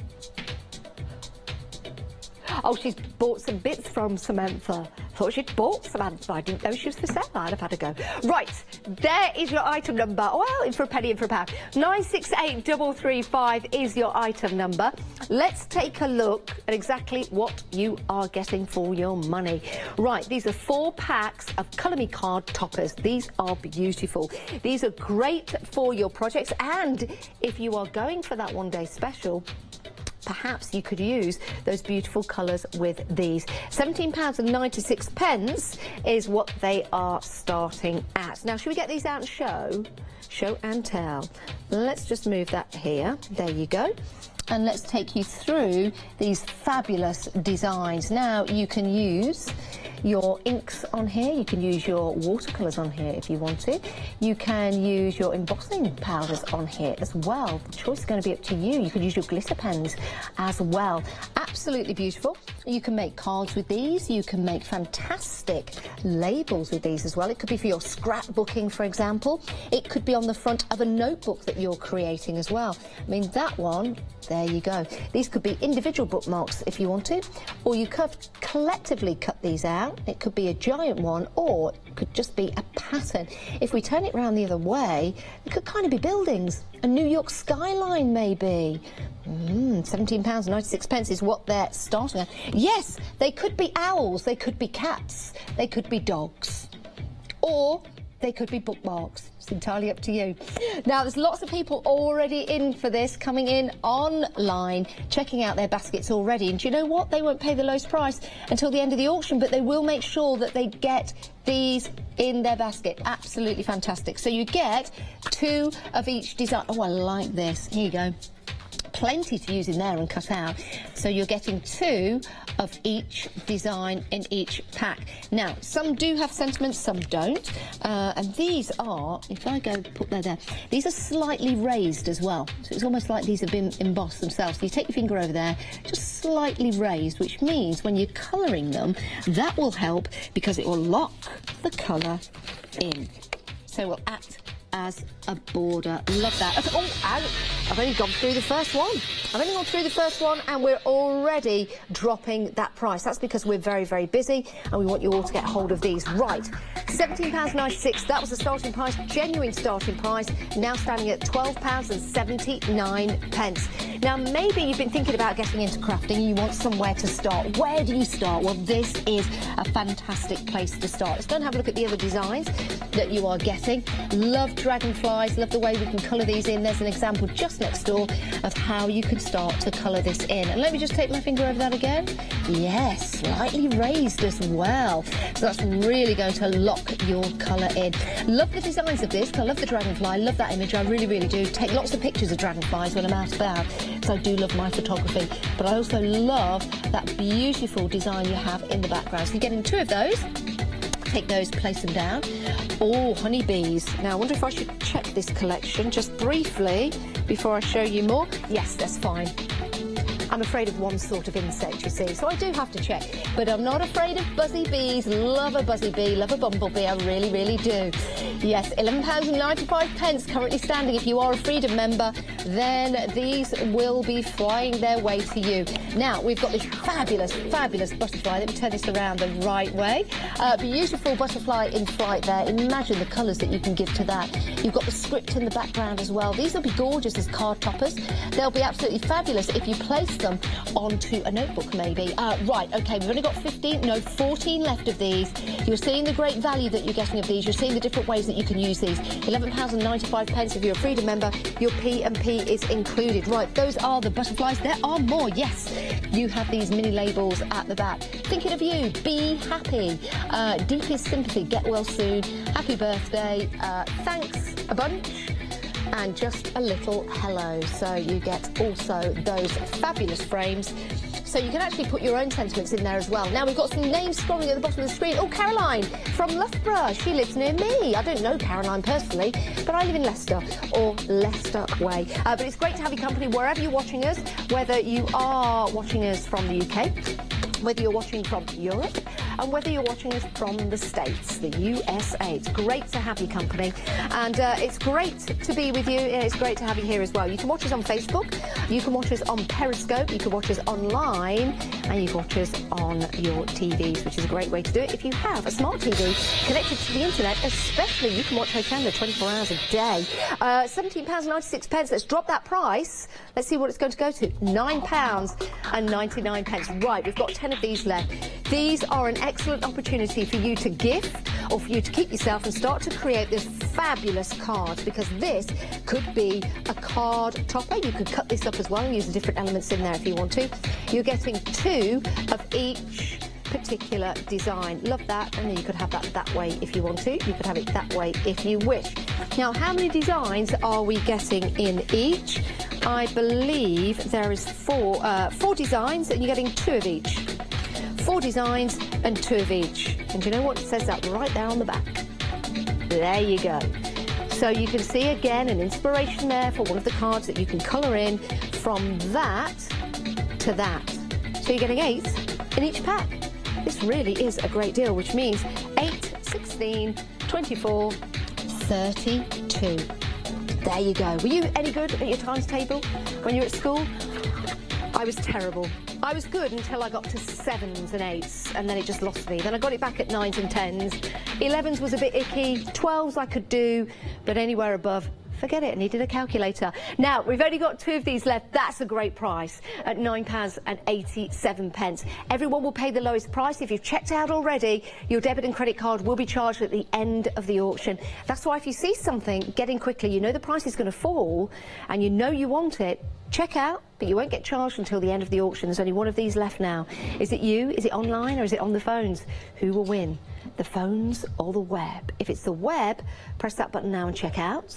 Speaker 7: Oh, she's bought some bits from Samantha. Thought she'd bought Samantha. I didn't know she was for sale. I'd have had a go. Right, there is your item number. Well, in for a penny, in for a pound. 968335 is your item number. Let's take a look at exactly what you are getting for your money. Right, these are 4 packs of Colour Me card toppers. These are beautiful. These are great for your projects, and if you are going for that 1-day special, perhaps you could use those beautiful colours with these. £17.96 is what they are starting at. Now, should we get these out and show? Show and tell. Let's just move that here. There you go. And let's take you through these fabulous designs. Now, you can use your inks on here, you can use your watercolours on here if you wanted, you can use your embossing powders on here as well. The choice is going to be up to you. You can use your glitter pens as well. Absolutely beautiful. You can make cards with these. You can make fantastic labels with these as well. It could be for your scrapbooking, for example. It could be on the front of a notebook that you're creating as well. I mean, that one, there you go. These could be individual bookmarks if you want to, or you could collectively cut these out. It could be a giant one, or it could just be a pattern. If we turn it around the other way, it could kind of be buildings. A New York skyline, maybe. £17.96 is what they're starting at. Yes, they could be owls, they could be cats, they could be dogs, or they could be bookmarks. It's entirely up to you. Now, there's lots of people already in for this, coming in online, checking out their baskets already. And do you know what? They won't pay the lowest price until the end of the auction, but they will make sure that they get these in their basket. Absolutely fantastic. So you get 2 of each design. Oh, I like this. Here you go. Plenty to use in there and cut out. So you're getting 2 of each design in each pack. Now, some do have sentiments, some don't. And these are, if I go put there, these are slightly raised as well. So it's almost like these have been embossed themselves. So you take your finger over there, just slightly raised, which means when you're colouring them, that will help because it will lock the colour in. So it will act as a border. Love that. Oh, I've only gone through the first one. And we're already dropping that price. That's because we're very, very busy and we want you all to get hold of these. Right, £17.96, that was the starting price, genuine starting price, now standing at £12.79. Now, maybe you've been thinking about getting into crafting and you want somewhere to start. Where do you start? Well, this is a fantastic place to start. Let's go and have a look at the other designs that you are getting. Love dragonflies, love the way we can colour these in. There's an example just next door of how you can start to colour this in. And let me just take my finger over that again. Yes, slightly raised as well. So that's really going to lock your colour in. Love the designs of this. I love the dragonfly, love that image. I really, really do. Take lots of pictures of dragonflies when I'm out about. So I do love my photography. But I also love that beautiful design you have in the background. So you're getting 2 of those. Take those, place them down. Oh, honeybees. Now, I wonder if I should check this collection just briefly before I show you more. Yes, that's fine. I'm afraid of one sort of insect, you see, so I do have to check. But I'm not afraid of buzzy bees. Love a buzzy bee, love a bumblebee, I really, really do. Yes, £11.95 currently standing. If you are a Freedom member, then these will be flying their way to you. Now, we've got this fabulous, fabulous butterfly. Let me turn this around the right way. Beautiful butterfly in flight there. Imagine the colours that you can give to that. You've got the script in the background as well. These will be gorgeous as card toppers. They'll be absolutely fabulous if you place them onto a notebook, maybe. Right, OK, we've only got 14 left of these. You're seeing the great value that you're getting of these. You're seeing the different ways that you can use these. £11.95 if you're a Freedom member. Your P&P is included. Right, those are the butterflies. There are more, yes. You have these mini labels at the back. Thinking of you, be happy. Deepest sympathy, get well soon. Happy birthday. Thanks a bunch. And just a little hello. So you get also those fabulous frames. So you can actually put your own sentiments in there as well. Now, we've got some names scrolling at the bottom of the screen. Oh, Caroline from Loughborough. She lives near me. I don't know Caroline personally, but I live in Leicester, or Leicester Way. But it's great to have your company wherever you're watching us, whether you are watching us from the UK, whether you're watching from Europe, and whether you're watching us from the States, the USA. It's great to have your company, and it's great to be with you. It's great to have you here as well. You can watch us on Facebook, you can watch us on Periscope, you can watch us online, and you can watch us on your TVs, which is a great way to do it. If you have a smart TV connected to the internet, especially, you can watch Hochanda 24 hours a day. £17.96. Let's drop that price. Let's see what it's going to go to. £9.99. Right, we've got 10 of these left. These are an excellent opportunity for you to gift or for you to keep yourself and start to create this fabulous card, because this could be a card topper. You could cut this up as well and use the different elements in there if you want to. You're getting 2 of each particular design. Love that. And then you could have that way if you want to. You could have it that way if you wish. Now, how many designs are we getting in each? I believe there is 4 designs, and you're getting 2 of each. 4 designs and 2 of each. And do you know what? It says that right there on the back. There you go. So you can see again an inspiration there for one of the cards that you can colour in from that to that. So you're getting 8
Speaker 13: in each pack. This really is a great deal, which means 8, 16, 24, 32. There you go. Were you any good at your times table when you were at school? I was terrible. I was good until I got to 7s and 8s, and then it just lost me. Then I got it back at 9s and 10s. 11s was a bit icky. 12s I could do, but anywhere above, forget it. I needed a calculator. Now, we've only got 2 of these left. That's a great price at £9.87. Everyone will pay the lowest price. If you've checked out already, your debit and credit card will be charged at the end of the auction. That's why if you see something getting quickly, you know the price is going to fall, and you know you want it, check out, but you won't get charged until the end of the auction. There's only one of these left now. Is it you? Is it online, or is it on the phones? Who will win? The phones or the web? If it's the web, press that button now and check out.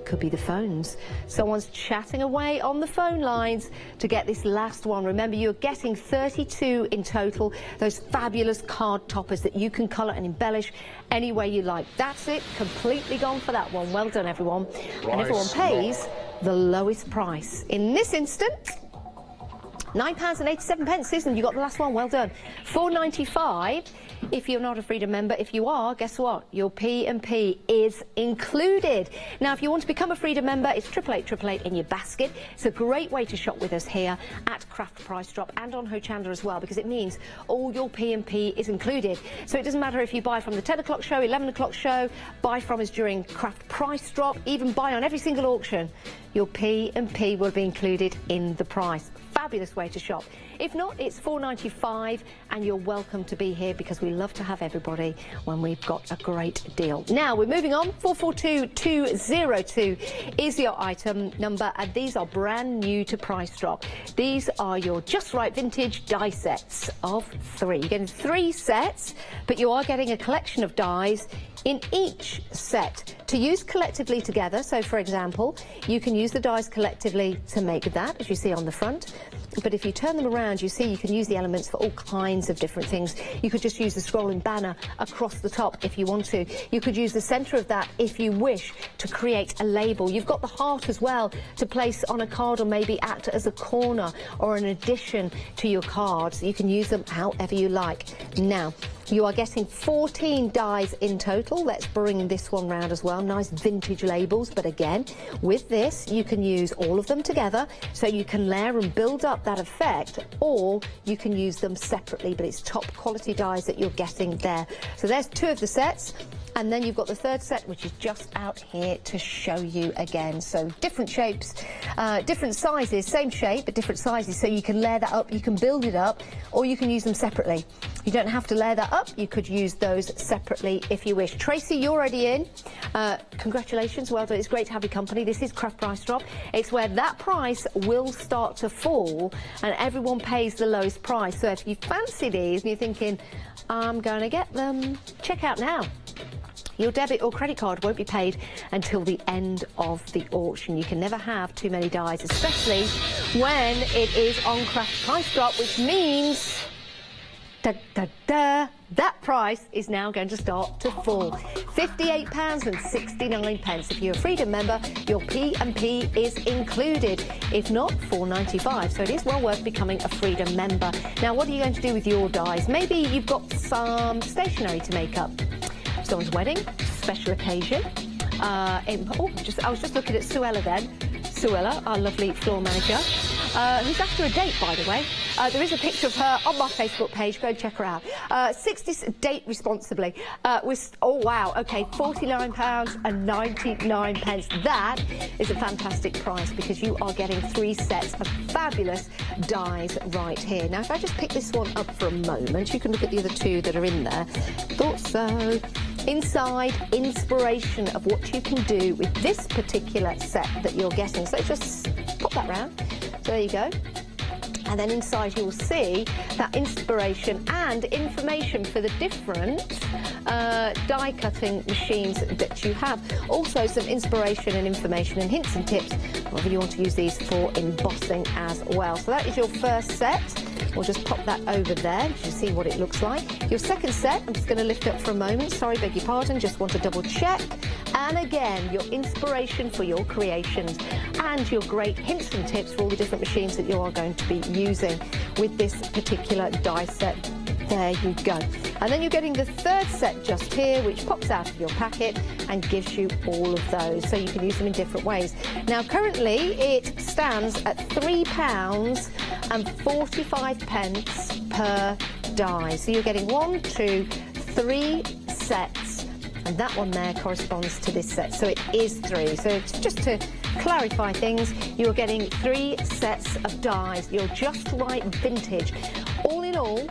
Speaker 13: Could be the phones. Someone's chatting away on the phone lines to get this last one. Remember, you're getting 32 in total, those fabulous card toppers that you can colour and embellish any way you like. That's it, completely gone for that one. Well done, everyone. And everyone pays the lowest price. In this instance, £9.87. Susan, you got the last one. Well done. £4.95 if you're not a Freedom member. If you are, guess what? Your P&P is included. Now, if you want to become a Freedom member, it's 88888 in your basket. It's a great way to shop with us here at Craft Price Drop and on Hochanda as well, because it means all your P&P is included. So it doesn't matter if you buy from the 10 o'clock show, 11 o'clock show, buy from us during Craft Price Drop, even buy on every single auction, your P&P will be included in the price. Fabulous way to shop. If not, it's £4.95, and you're welcome to be here because we love to have everybody when we've got a great deal. Now, we're moving on. 442202 is your item number, and these are brand new to Price Drop. These are your just right vintage die sets of 3. You're getting 3 sets, but you are getting a collection of dies in each set to use collectively together. So, for example, you can use the dies collectively to make that, as you see on the front. But if you turn them around, you see you can use the elements for all kinds of different things. You could just use the scrolling banner across the top if you want to. You could use the centre of that if you wish to create a label. You've got the heart as well to place on a card, or maybe act as a corner or an addition to your cards. You can use them however you like. Now, you are getting 14 dies in total. Let's bring this one round as well. Nice vintage labels, but again, with this, you can use all of them together, so you can layer and build up that effect, or you can use them separately, but it's top quality dies that you're getting there. So there's 2 of the sets. And then you've got the 3rd set, which is just out here to show you again. So different shapes, different sizes, same shape, but different sizes. So you can layer that up, you can build it up, or you can use them separately. You don't have to layer that up. You could use those separately if you wish. Tracy, you're already in. Congratulations, well done. It's great to have your company. This is Craft Price Drop. It's where that price will start to fall, and everyone pays the lowest price. So if you fancy these and you're thinking, I'm going to get them, check out now. Your debit or credit card won't be paid until the end of the auction. You can never have too many dies, especially when it is on Craft Price Drop, which means that price is now going to start to fall. £58.69. If you're a Freedom member, your P&P is included. If not, £4.95. So it is well worth becoming a Freedom member. Now, what are you going to do with your dies? Maybe you've got some stationery to make up. Someone's wedding, special occasion. I was just looking at Suella then. Suella, our lovely floor manager, who's after a date, by the way. There is a picture of her on my Facebook page. Go and check her out. 60 date responsibly. Oh wow, okay, £49.99. That is a fantastic price, because you are getting 3 sets of fabulous dies right here. Now, if I just pick this one up for a moment, you can look at the other 2 that are in there. Thought so. Inside, inspiration of what you can do with this particular set that you're getting. So just pop that round. So there you go. And then inside you will see that inspiration and information for the different die cutting machines that you have. Also some inspiration and information and hints and tips, whether you want to use these for embossing as well. So that is your first set. We'll just pop that over there to see what it looks like. Your second set, I'm just going to lift up for a moment. Sorry, beg your pardon, just want to double check.
Speaker 7: And again, your inspiration for your creations and your great hints and tips for all the different machines that you are going to be using with this particular die set. There you go. And then you're getting the third set just here, which pops out of your packet and gives you all of those, so you can use them in different ways. Now, currently, it stands at £3.45 per die. So you're getting 1, 2, 3 sets, and that one there corresponds to this set. So it is 3. So just to clarify things, you're getting 3 sets of dies. You're just right vintage. All in all,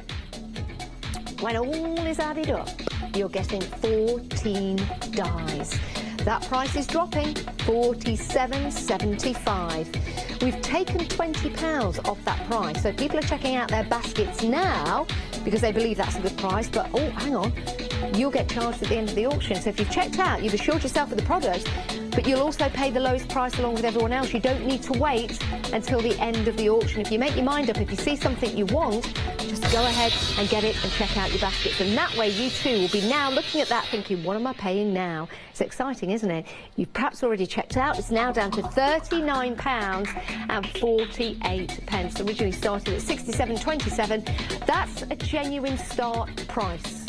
Speaker 7: when all is added up, you're getting 14 dies. That price is dropping, £47.75. We've taken £20 off that price, so people are checking out their baskets now because they believe that's a good price, but oh, hang on, you'll get charged at the end of the auction. So if you've checked out, you've assured yourself of the product, but you'll also pay the lowest price along with everyone else. You don't need to wait until the end of the auction. If you make your mind up, if you see something you want, just go ahead and get it and check out your baskets. And that way you too will be now looking at that thinking, what am I paying now? It's exciting, isn't it? You've perhaps already checked out. It's now down to £39.48. Originally started at £67.27. That's a genuine start price.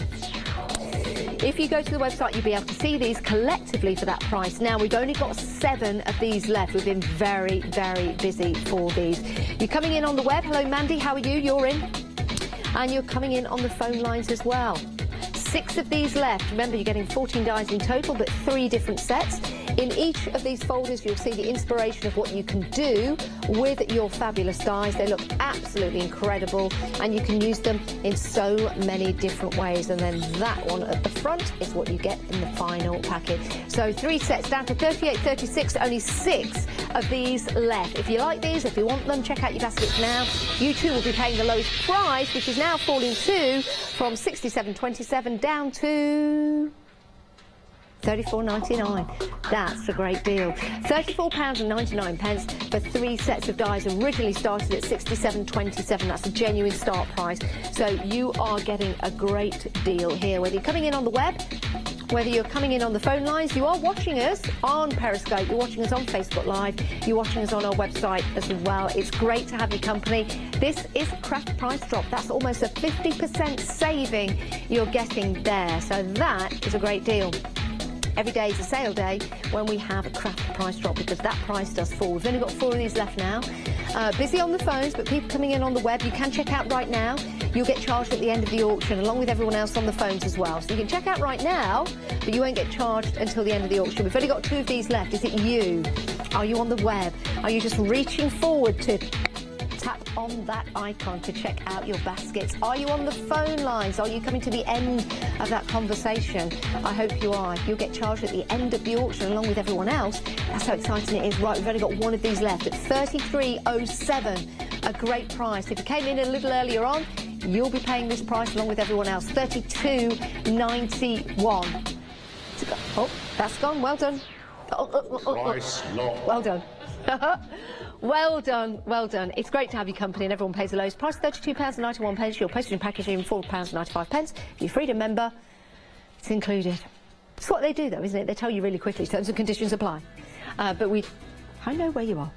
Speaker 7: If you go to the website, you'll be able to see these collectively for that price. Now, we've only got 7 of these left. We've been very, very busy for these. You're coming in on the web. Hello, Mandy. How are you? You're in. And you're coming in on the phone lines as well. 6 of these left. Remember, you're getting 14 dies in total, but 3 different sets. In each of these folders, you'll see the inspiration of what you can do with your fabulous dies. They look absolutely incredible, and you can use them in so many different ways. And then that one at the front is what you get in the final packet. So 3 sets down to £38.36, only 6 of these left. If you like these, if you want them, check out your baskets now. You too will be paying the lowest price, which is now falling to from £67.27 down to £34.99. That's a great deal. £34.99 for 3 sets of dies. Originally started at £67.27. That's a genuine start price. So you are getting a great deal here. Whether you're coming in on the web, whether you're coming in on the phone lines, you are watching us on Periscope, you're watching us on Facebook Live, you're watching us on our website as well. It's great to have your company. This is Craft Price Drop. That's almost a 50% saving you're getting there. So that is a great deal. Every day is a sale day when we have a Craft Price Drop, because that price does fall. We've only got 4 of these left now. Busy on the phones, but people coming in on the web, you can check out right now. You'll get charged at the end of the auction, along with everyone else on the phones as well. So you can check out right now, but you won't get charged until the end of the auction. We've only got 2 of these left. Is it you? Are you on the web? Are you just reaching forward to tap on that icon to check out your baskets? Are you on the phone lines? Are you coming to the end of that conversation? I hope you are. You'll get charged at the end of the auction along with everyone else. That's how exciting it is. Right, we've only got 1 of these left at £33.07. A great price. If you came in a little earlier on, you'll be paying this price along with everyone else. £32.91. Oh, that's gone. Well done.
Speaker 15: Price lock.
Speaker 7: Well done. Well done, well done. It's great to have your company, and everyone pays the lowest price, £32.91. Your postage and packaging, £4.95. If you're a Freedom member, it's included. It's what they do, though, isn't it? They tell you really quickly, terms and conditions apply. But I know where you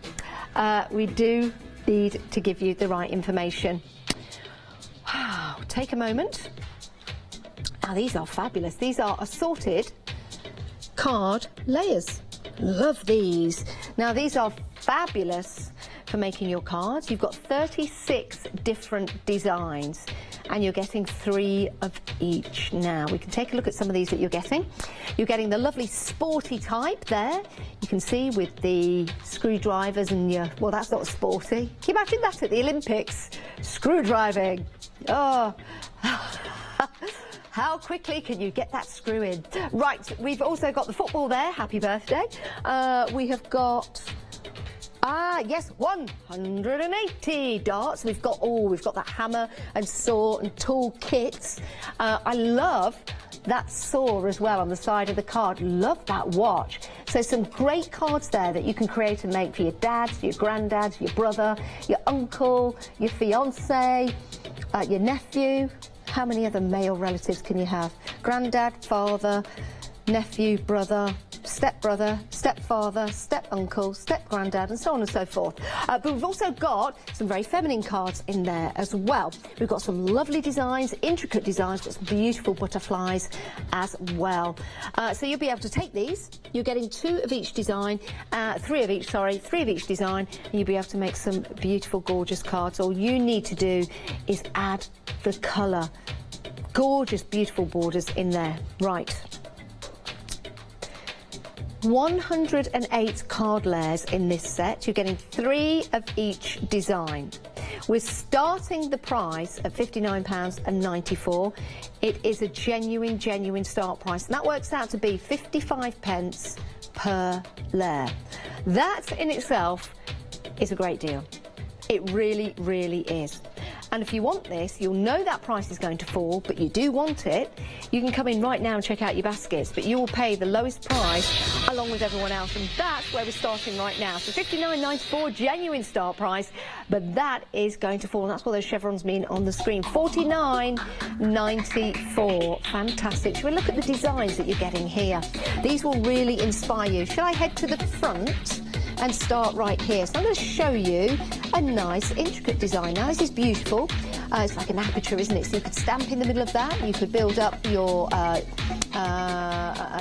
Speaker 7: are. We do need to give you the right information. Take a moment. Now, these are fabulous. These are assorted card layers. Love these. Now, these are fabulous for making your cards. You've got 36 different designs, and you're getting 3 of each. Now, we can take a look at some of these that you're getting. You're getting the lovely sporty type there. You can see with the screwdrivers and your... Well, that's not sporty. Can you imagine that at the Olympics? Screwdriving. Oh... How quickly can you get that screw in? Right, we've also got the football there. Happy birthday. We have got... yes, 180 darts. We've got that hammer and saw and tool kits. I love that saw as well on the side of the card. Love that watch. So some great cards there that you can create and make for your dad, for your granddad, your brother, your uncle, your fiance, your nephew. How many other male relatives can you have? Granddad, father, nephew, brother, step-brother, stepfather, step-uncle, step-granddad, and so on and so forth. But we've also got some very feminine cards in there as well. We've got some lovely designs, intricate designs, got some beautiful butterflies as well. So you'll be able to take these. You're getting three of each design, and you'll be able to make some beautiful, gorgeous cards. All you need to do is add the colour. Gorgeous, beautiful borders in there. Right. 108 card layers in this set. You're getting 3 of each design. We're starting the price at £59.94. It is a genuine start price, and that works out to be 55p per layer. That in itself is a great deal. It really, really is. And if you want this, you'll know that price is going to fall, but you do want it, you can come in right now and check out your baskets, but you will pay the lowest price along with everyone else, and that's where we're starting right now. So £59.94, genuine start price, but that is going to fall, and that's what those chevrons mean on the screen. £49.94. Fantastic. Shall we look at the designs that you're getting here? These will really inspire you. Shall I head to the front and start right here? So I'm going to show you a nice intricate design. Now this is beautiful. It's like an aperture, isn't it? So you could stamp in the middle of that. You could build up your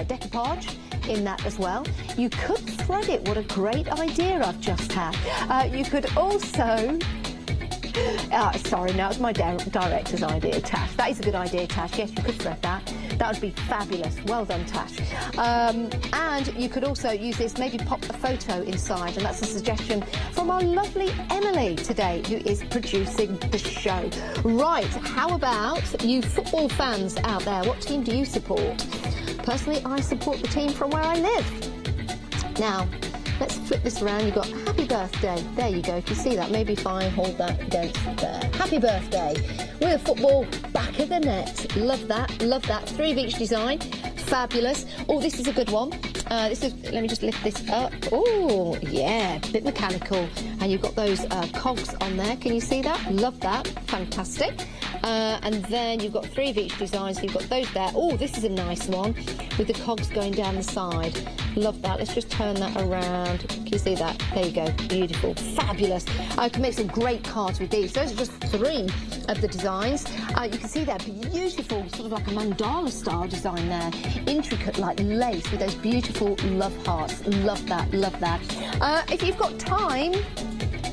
Speaker 7: decoupage in that as well. You could thread it. What a great idea I've just had. You could also... sorry, now it's my director's idea, Tash. That is a good idea, Tash. Yes, you could thread that. That would be fabulous. Well done, Tash. And you could also use this, maybe pop a photo inside, and that's a suggestion from our lovely Emily today, who is producing the show. Right, how about you football fans out there? What team do you support? Personally, I support the team from where I live. Now, let's flip this around. You've got happy birthday. There you go. If you see that, maybe if I hold that against there. Happy birthday. With a football back of the net. Love that. Love that. 3 of each design. Fabulous. Oh, this is a good one. This is, let me just lift this up. Oh, yeah, a bit mechanical. And you've got those cogs on there. Can you see that? Love that. Fantastic. And then you've got 3 of each design, so you've got those there. Oh, this is a nice one with the cogs going down the side. Love that. Let's just turn that around. Can you see that? There you go. Beautiful. Fabulous. I can make some great cards with these. Those are just 3 of the designs. You can see that beautiful, sort of like a mandala style design there. Intricate like lace with those beautiful love hearts. Love that. Love that. If you've got time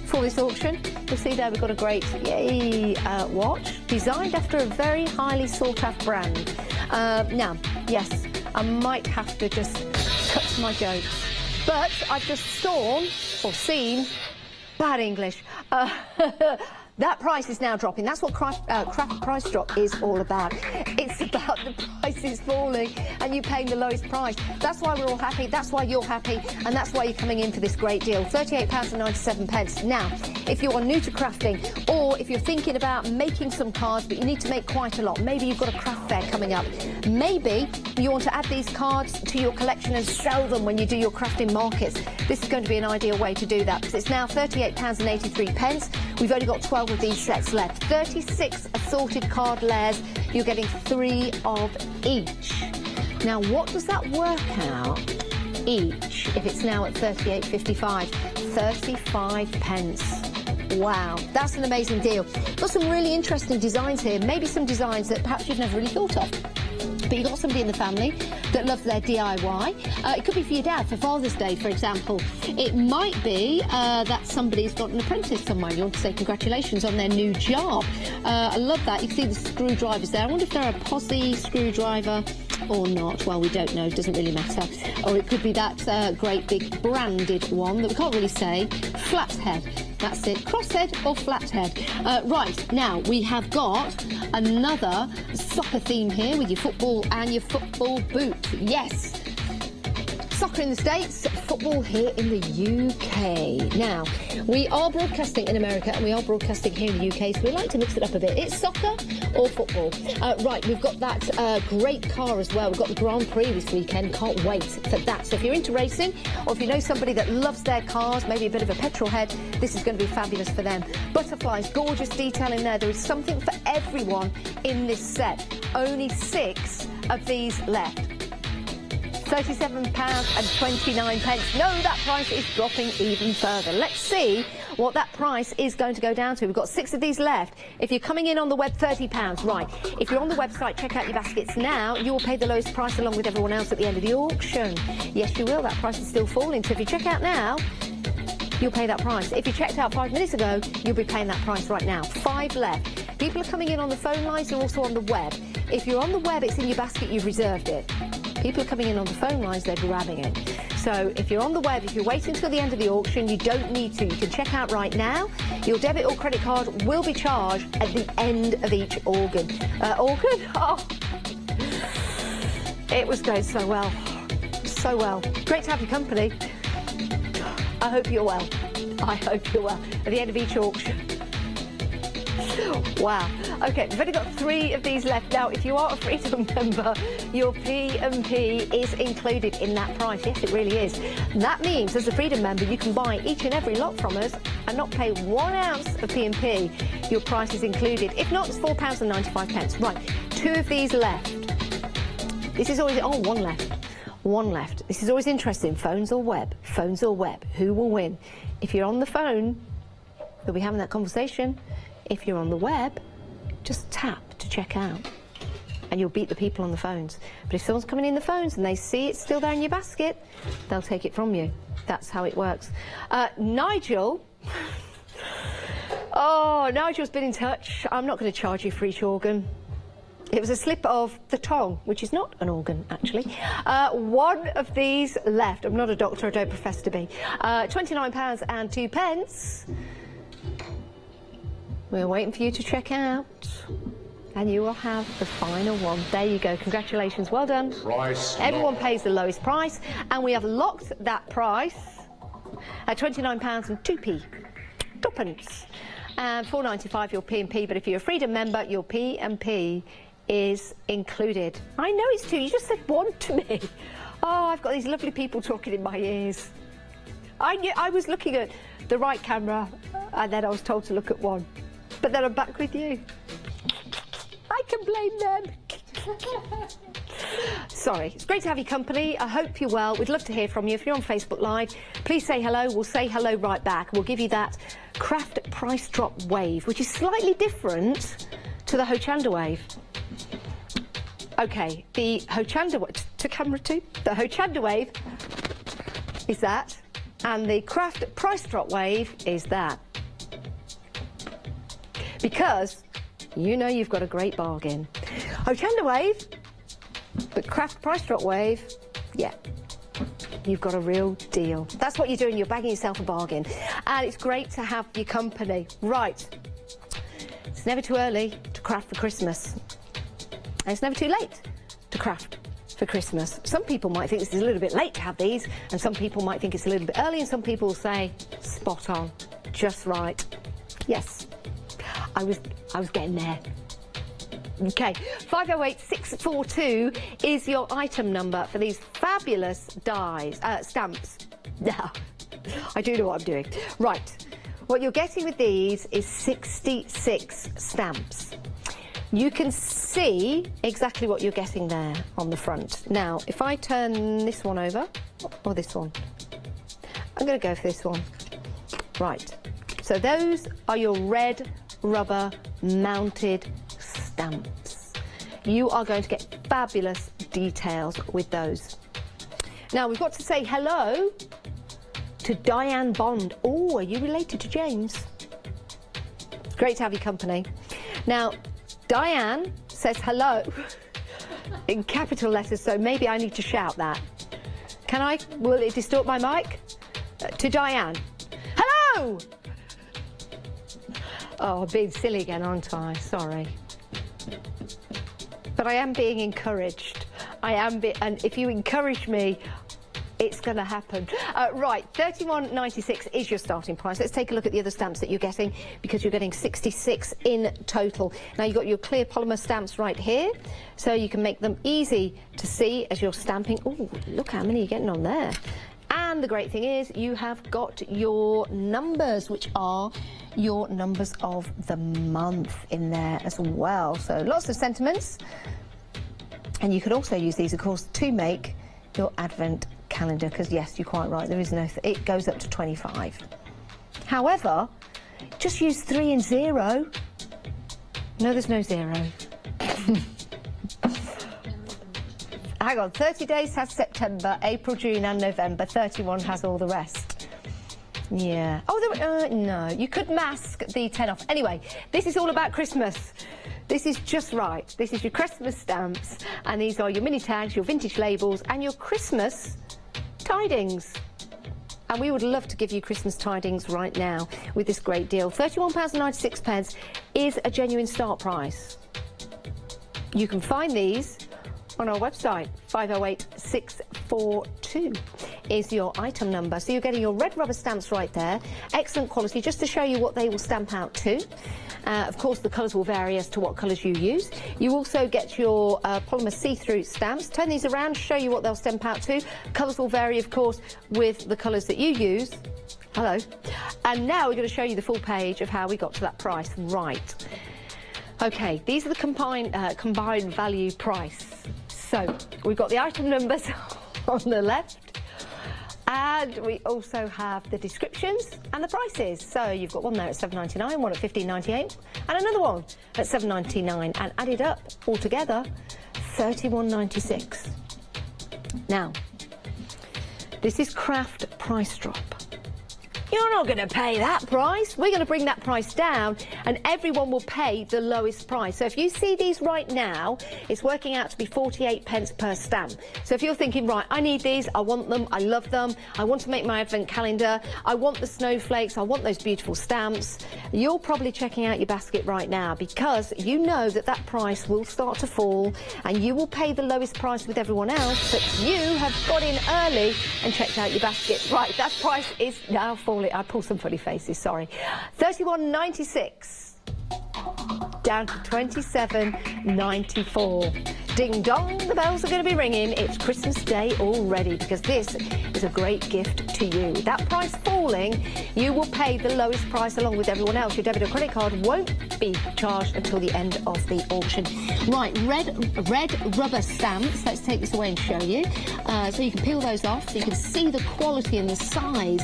Speaker 7: for this auction, you'll see there we've got a great watch designed after a very highly sought after brand. Now, yes, I might have to just cut to my jokes, but I've just seen bad English. That price is now dropping. That's what craft price drop is all about. It's about the prices falling and you paying the lowest price. That's why we're all happy. That's why you're happy. And that's why you're coming in for this great deal. £38.97. Now, if you're new to crafting, or if you're thinking about making some cards, but you need to make quite a lot, maybe you've got a craft fair coming up. Maybe you want to add these cards to your collection and sell them when you do your crafting markets. This is going to be an ideal way to do that, because it's now £38.83. We've only got 12 of these sets left. 36 assorted card layers. You're getting 3 of each. Now, what does that work out each if it's now at £38.55? 35p. Wow, that's an amazing deal. Got some really interesting designs here. Maybe some designs that perhaps you've never really thought of. But you've got somebody in the family that loves their DIY. It could be for your dad, for Father's Day, for example. It might be that somebody's got an apprentice somewhere. You want to say congratulations on their new job. I love that. You can see the screwdrivers there. I wonder if they're a posse screwdriver or not. Well, we don't know. It doesn't really matter. Or it could be that great big branded one that we can't really say. Flathead. That's it. Crosshead or flathead. Right, now we have got another soccer theme here with your football and your football boot. Yes. Soccer in the States, football here in the UK. Now, we are broadcasting in America and we are broadcasting here in the UK, so we like to mix it up a bit. It's soccer or football. Right, we've got that great car as well. We've got the Grand Prix this weekend. Can't wait for that. So if you're into racing, or if you know somebody that loves their cars, maybe a bit of a petrol head, this is going to be fabulous for them. Butterflies, gorgeous detail in there. There is something for everyone in this set. Only 6 of these left. £37.29. No, that price is dropping even further. Let's see what that price is going to go down to. We've got 6 of these left. If you're coming in on the web, £30. Right. If you're on the website, check out your baskets now. You will pay the lowest price along with everyone else at the end of the auction. Yes, you will. That price is still falling. So if you check out now, you'll pay that price. If you checked out 5 minutes ago, you'll be paying that price right now. 5 left. People are coming in on the phone lines. They're also on the web. If you're on the web, it's in your basket. You've reserved it. People are coming in on the phone lines. They're grabbing it. So if you're on the web, if you're waiting until the end of the auction, you don't need to. You can check out right now. Your debit or credit card will be charged at the end of each organ. Oh, it was going so well. So well. Great to have your company. I hope you're well. I hope you're well. At the end of each auction. Wow. OK, we've only got 3 of these left. Now, if you are a Freedom member, your P&P is included in that price. Yes, it really is. That means, as a Freedom member, you can buy each and every lot from us and not pay 1 ounce of P&P. Your price is included. If not, it's £4.95. Right, 2 of these left. This is always... Oh, 1 left. 1 left. This is always interesting. Phones or web? Phones or web? Who will win? If you're on the phone, we'll be having that conversation. If you're on the web, just tap to check out and you'll beat the people on the phones. But if someone's coming in the phones and they see it's still there in your basket, they'll take it from you. That's how it works. Nigel. Oh, Nigel's been in touch. I'm not going to charge you for each organ. It was a slip of the tongue, which is not an organ, actually. 1 of these left. I'm not a doctor, I don't profess to be. £29.02. We're waiting for you to check out. And you will have the final one. There you go. Congratulations. Well done.
Speaker 15: Price
Speaker 7: Everyone pays the lowest price. And we have locked that price at £29.02. 2p. And £4.95 your P&P. But if you're a Freedom member, your P&P is included. I know it's 2. You just said 1 to me. Oh, I've got these lovely people talking in my ears. I was looking at the right camera and then I was told to look at 1. But then I'm back with you. I can blame them. Sorry. It's great to have your company. I hope you're well. We'd love to hear from you. If you're on Facebook Live, please say hello. We'll say hello right back. We'll give you that craft price drop wave, which is slightly different to the Hochanda wave. OK, the Hochanda... To camera 2. The Hochanda wave is that. And the craft price drop wave is that. Because you know you've got a great bargain. Hochanda wave, but craft price drop wave, yeah, you've got a real deal. That's what you're doing, you're bagging yourself a bargain. And it's great to have your company. Right, it's never too early to craft for Christmas. And it's never too late to craft for Christmas. Some people might think this is a little bit late to have these, and some people might think it's a little bit early, and some people will say, spot on, just right. Yes. I was getting there. OK, 508 642 is your item number for these fabulous dies, stamps. Now, I do know what I'm doing. Right, what you're getting with these is 66 stamps. You can see exactly what you're getting there on the front. Now, if I turn this one over, or this one, I'm going to go for this one. Right, so those are your red rubber mounted stamps. You are going to get fabulous details with those. Now we've got to say hello to Diane Bond. Oh, are you related to James? Great to have your company. Now Diane says hello in capital letters, so maybe I need to shout that. Can I? Will it distort my mic? To Diane. Hello! Oh, I'm being silly again, aren't I? Sorry. But I am being encouraged. And if you encourage me, it's going to happen. Right, £31.96 is your starting price. Let's take a look at the other stamps that you're getting, because you're getting 66 in total. Now, you've got your clear polymer stamps right here, so you can make them easy to see as you're stamping. Oh, look how many you're getting on there. And the great thing is you have got your numbers, which are your numbers of the month in there as well. So lots of sentiments. And you could also use these, of course, to make your advent calendar, because yes, you're quite right, there is no, it goes up to 25. However, just use 3 and 0. No, there's no 0. Hang on, 30 days has September, April, June and November, 31 has all the rest. Yeah. Oh, no, you could mask the 10 off. Anyway, this is all about Christmas. This is just right. This is your Christmas stamps, and these are your mini tags, your vintage labels, and your Christmas tidings. And we would love to give you Christmas tidings right now with this great deal. £31.96 is a genuine start price. You can find these on our website. 508642 is your item number. So you're getting your red rubber stamps right there. Excellent quality, just to show you what they will stamp out to. Of course, the colours will vary as to what colours you use. You also get your polymer see-through stamps. Turn these around, show you what they'll stamp out to. Colours will vary, of course, with the colours that you use. Hello. And now we're going to show you the full page of how we got to that price. Right. Okay, these are the combined value price. So we've got the item numbers on the left. And we also have the descriptions and the prices. So you've got one there at £7.99, one at £15.98, and another one at £7.99, and added up altogether, £31.96. Now, this is craft price drop. You're not going to pay that price. We're going to bring that price down, and everyone will pay the lowest price. So if you see these right now, it's working out to be 48 pence per stamp. So if you're thinking, right, I need these, I want them, I love them, I want to make my advent calendar, I want the snowflakes, I want those beautiful stamps, you're probably checking out your basket right now, because you know that that price will start to fall, and you will pay the lowest price with everyone else, but you have got in early and checked out your basket. Right, that price is now falling. I pull some funny faces, sorry. £31.96 down to £27.94. Ding dong, the bells are going to be ringing. It's Christmas Day already, because this is a great gift to you. That price falling, you will pay the lowest price along with everyone else. Your debit or credit card won't be charged until the end of the auction. Right, red rubber stamps. Let's take this away and show you. So you can peel those off, so you can see the quality and the size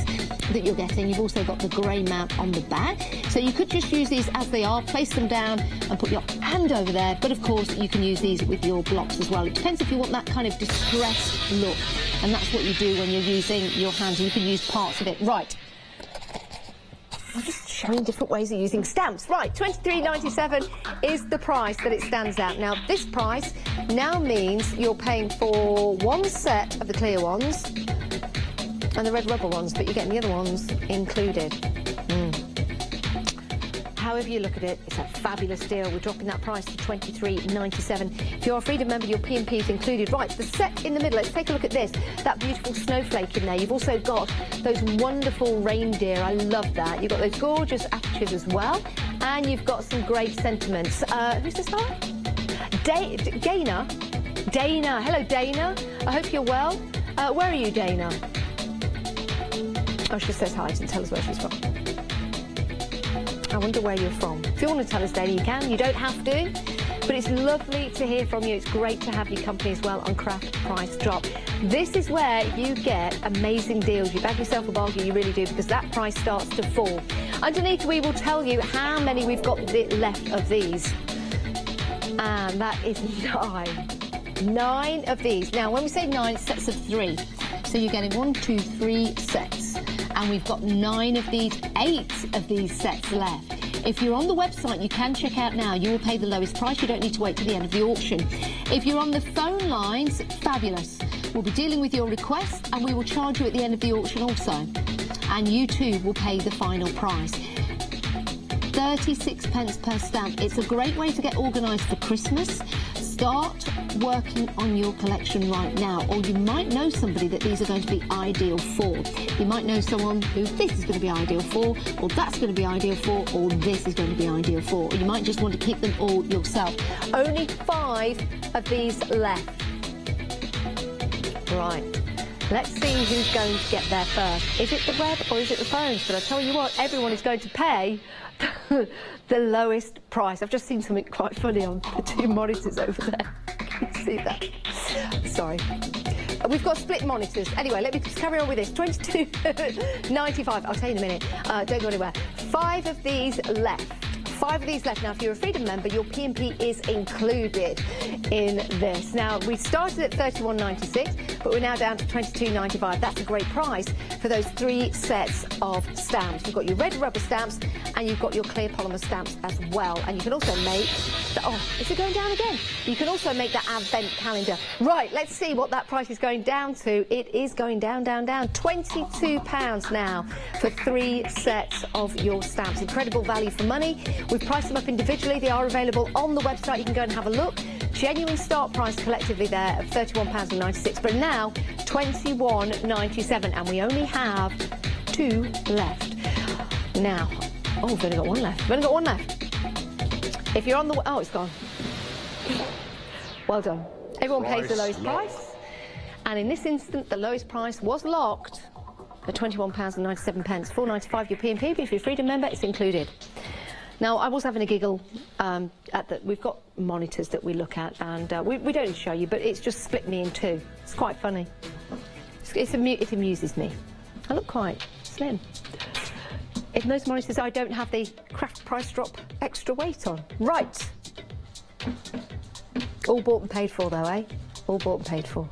Speaker 7: that you're getting. You've also got the grey mount on the back. So you could just use these as they are, place them down and put your hand over there. But of course, you can use these with your blocks as well. It depends if you want that kind of distressed look, and that's what you do when you're using your hands. You can use parts of it. Right, I'm just showing different ways of using stamps. Right, £23.97 is the price that it stands at. Now, this price now means you're paying for one set of the clear ones and the red rubber ones, but you're getting the other ones included. However you look at it, it's a fabulous deal. We're dropping that price to £23.97. If you're a Freedom member, your P&P is included. Right, the set in the middle, let's take a look at this. That beautiful snowflake in there. You've also got those wonderful reindeer. I love that. You've got those gorgeous apertures as well. And you've got some great sentiments. Who's this guy? Dana. Dana. Hello, Dana. I hope you're well. Where are you, Dana? Oh, she says hi. Doesn't tell us where she's from. I wonder where you're from. If you want to tell us, Dana, you can. You don't have to. But it's lovely to hear from you. It's great to have your company as well on Craft Price Drop. This is where you get amazing deals. You bag yourself a bargain, you really do, because that price starts to fall. Underneath, we will tell you how many we've got left of these. And that is 9. 9 of these. Now, when we say 9, it's sets of 3. So you're getting 1, 2, 3 sets. And we've got 9 of these, 8 of these sets left. If you're on the website, you can check out now. You will pay the lowest price. You don't need to wait till the end of the auction. If you're on the phone lines, fabulous. We'll be dealing with your request, and we will charge you at the end of the auction also. And you too will pay the final price. 36 pence per stamp. It's a great way to get organised for Christmas. Start working on your collection right now, or you might know somebody that these are going to be ideal for. You might know someone who this is going to be ideal for, or that's going to be ideal for, or this is going to be ideal for, or you might just want to keep them all yourself. Only 5 of these left. Right, let's see who's going to get there first. Is it the web or is it the phones? But I tell you what, everyone is going to pay the lowest price. I've just seen something quite funny on the 2 monitors over there. Can you see that? Sorry. We've got split monitors. Anyway, let me just carry on with this. $22.95. I'll tell you in a minute. Don't go anywhere. 5 of these left. 5 of these left. Now, if you're a Freedom member, your P&P is included in this. Now, we started at $31.96, but we're now down to $22.95. That's a great price for those 3 sets of stamps. You've got your red rubber stamps and you've got your clear polymer stamps as well. And you can also make... Oh, is it going down again? You can also make that advent calendar. Right, let's see what that price is going down to. It is going down, down, down. £22 now for 3 sets of your stamps. Incredible value for money. We've priced them up individually. They are available on the website. You can go and have a look. Genuine start price collectively there of £31.96, but now £21.97, and we only have 2 left. Now, oh, we've only got 1 left. We've only got 1 left. If you're on the... Oh, it's gone. Well done. Everyone pays the lowest price. And in this instant, the lowest price was locked at £21.97. £4.95 your P&P, but if you're a Freedom member, it's included. Now, I was having a giggle we've got monitors that we look at, and we don't show you, but it's just split me in 2. It's quite funny. It amuses me. I look quite slim. In those monitors, I don't have the craft price drop extra weight on. Right. All bought and paid for, though, eh? All bought and paid for.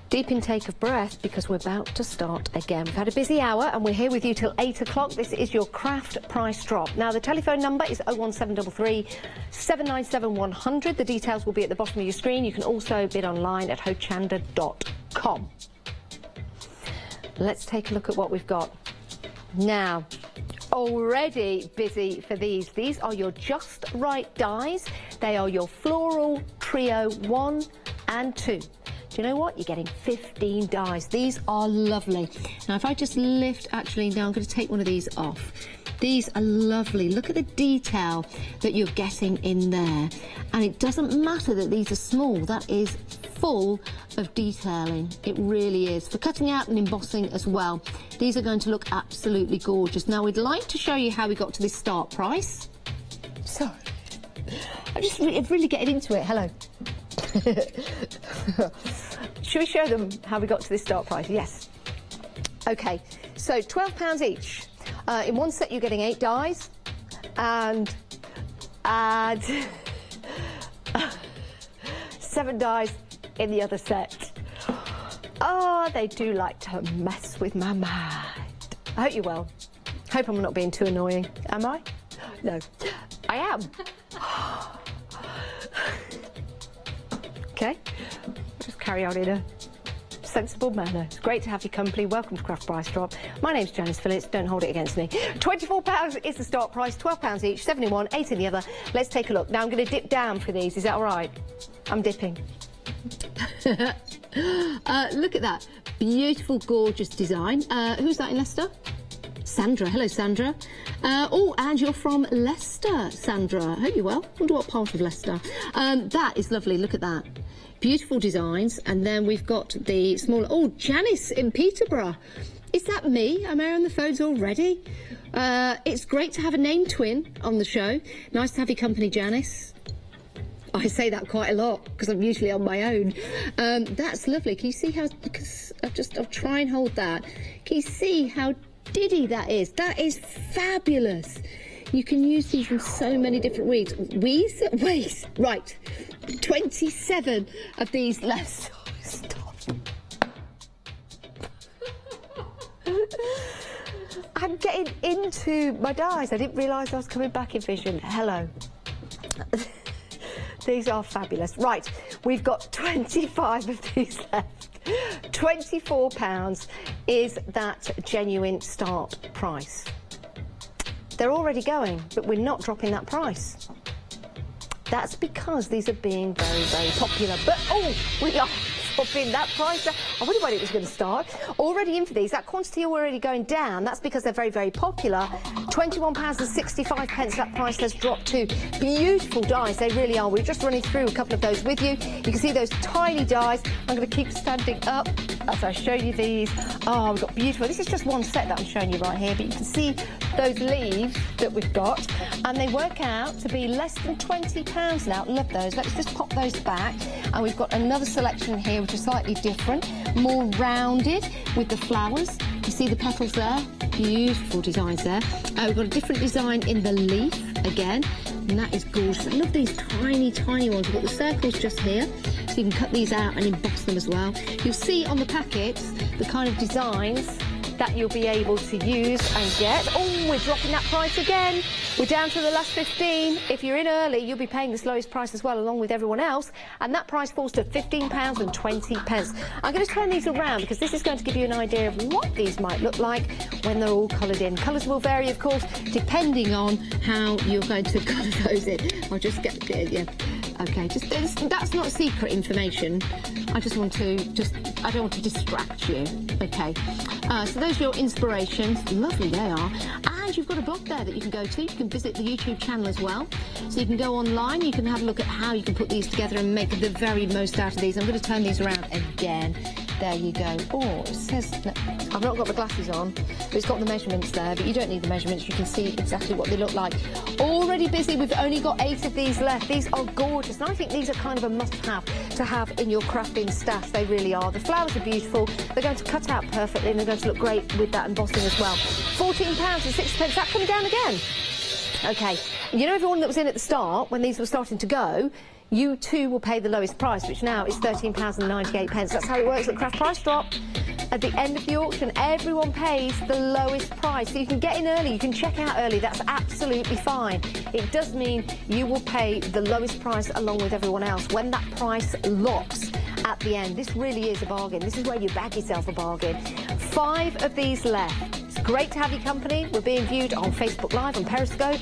Speaker 7: Deep intake of breath, because we're about to start again. We've had a busy hour and we're here with you till 8 o'clock. This is your craft price drop. Now, the telephone number is 01733 797 100. The details will be at the bottom of your screen. You can also bid online at hochanda.com. Let's take a look at what we've got. Now, already busy for these. These are your Just Right dies. They are your Floral Trio 1 and 2. Do you know what? You're getting 15 dies. These are lovely. Now, if I just lift, actually, now I'm going to take one of these off. These are lovely. Look at the detail that you're getting in there. And it doesn't matter that these are small. That is full of detailing. It really is. For cutting out and embossing as well. These are going to look absolutely gorgeous. Now, we'd like to show you how we got to this start price. Sorry. I'm just really getting into it. Hello. Should we show them how we got to this start price? Yes. OK, so £12 each. In one set, you're getting 8 dies, and 7 dies in the other set. Oh, they do like to mess with my mind. I hope you're well. Hope I'm not being too annoying. Am I? No, I am. OK, just carry on in a sensible manner. It's great to have your company. Welcome to Craft Price Drop. My name's Janice Phillips. Don't hold it against me. £24 is the start price, £12 each, 7 in one, 8 in the other. Let's take a look. Now I'm going to dip down for these. Is that all right? I'm dipping. Look at that. Beautiful, gorgeous design. Who's that in Leicester? Sandra. Hello, Sandra. Oh, and you're from Leicester, Sandra. I hope you're well. I wonder what part of Leicester. That is lovely. Look at that. Beautiful designs. And then we've got the smaller... Oh, Janice in Peterborough. Is that me? Am I on the phones already? It's great to have a name twin on the show. Nice to have your company, Janice. I say that quite a lot because I'm usually on my own. That's lovely. Can you see how... Because I'll try and hold that. Can you see how diddy that is? That is fabulous. You can use these in so many different ways. Ways. Right. 27 of these left. Stop. I'm getting into my dies. I didn't realise I was coming back in vision. Hello. These are fabulous. Right, we've got 25 of these left. £24 is that genuine start price. They're already going, but we're not dropping that price. That's because these are being very, very popular. But, oh, we are dropping that price. I wonder when it was going to start. Already in for these. That quantity already going down. That's because they're very, very popular. £21.65, that price has dropped to. Beautiful dies, they really are. We're just running through a couple of those with you. You can see those tiny dies. I'm going to keep standing up. as I show you these. Oh, we've got beautiful. This is just one set that I'm showing you right here, but you can see those leaves that we've got, and they work out to be less than £20 now. Love those. Let's just pop those back, and we've got another selection here which is slightly different, more rounded with the flowers. You see the petals there? Beautiful designs there. We've got a different design in the leaf again, and that is gorgeous. I love these tiny, tiny ones. We've got the circles just here, so you can cut these out and emboss them as well. You'll see on the packets the kind of designs that you'll be able to use and get. Oh, we're dropping that price again. We're down to the last 15. If you're in early, you'll be paying this lowest price as well, along with everyone else, and that price falls to £15.20. I'm going to turn these around because this is going to give you an idea of what these might look like when they're all coloured in. Colours will vary, of course, depending on how you're going to colour those in. I'll just get, yeah. Okay, that's not secret information. I just want to, I don't want to distract you. Okay, so those are your inspirations. Lovely they are. And you've got a blog there that you can go to. You can visit the YouTube channel as well. So you can go online, you can have a look at how you can put these together and make the very most out of these. I'm going to turn these around again. There you go. Oh, it says, I've not got the glasses on, but it's got the measurements there, but you don't need the measurements. You can see exactly what they look like. Already busy. We've only got 8 of these left. These are gorgeous, and I think these are kind of a must-have to have in your crafting stash. They really are. The flowers are beautiful. They're going to cut out perfectly, and they're going to look great with that embossing as well. £14.60. That come down again. Okay. You know everyone that was in at the start, when these were starting to go, you too will pay the lowest price, which now is £13.98. That's how it works at Craft Price Drop. At the end of the auction, everyone pays the lowest price. So you can get in early, you can check out early, that's absolutely fine. It does mean you will pay the lowest price along with everyone else when that price locks at the end. This really is a bargain. This is where you bag yourself a bargain. 5 of these left. It's great to have your company. We're being viewed on Facebook Live, on Periscope,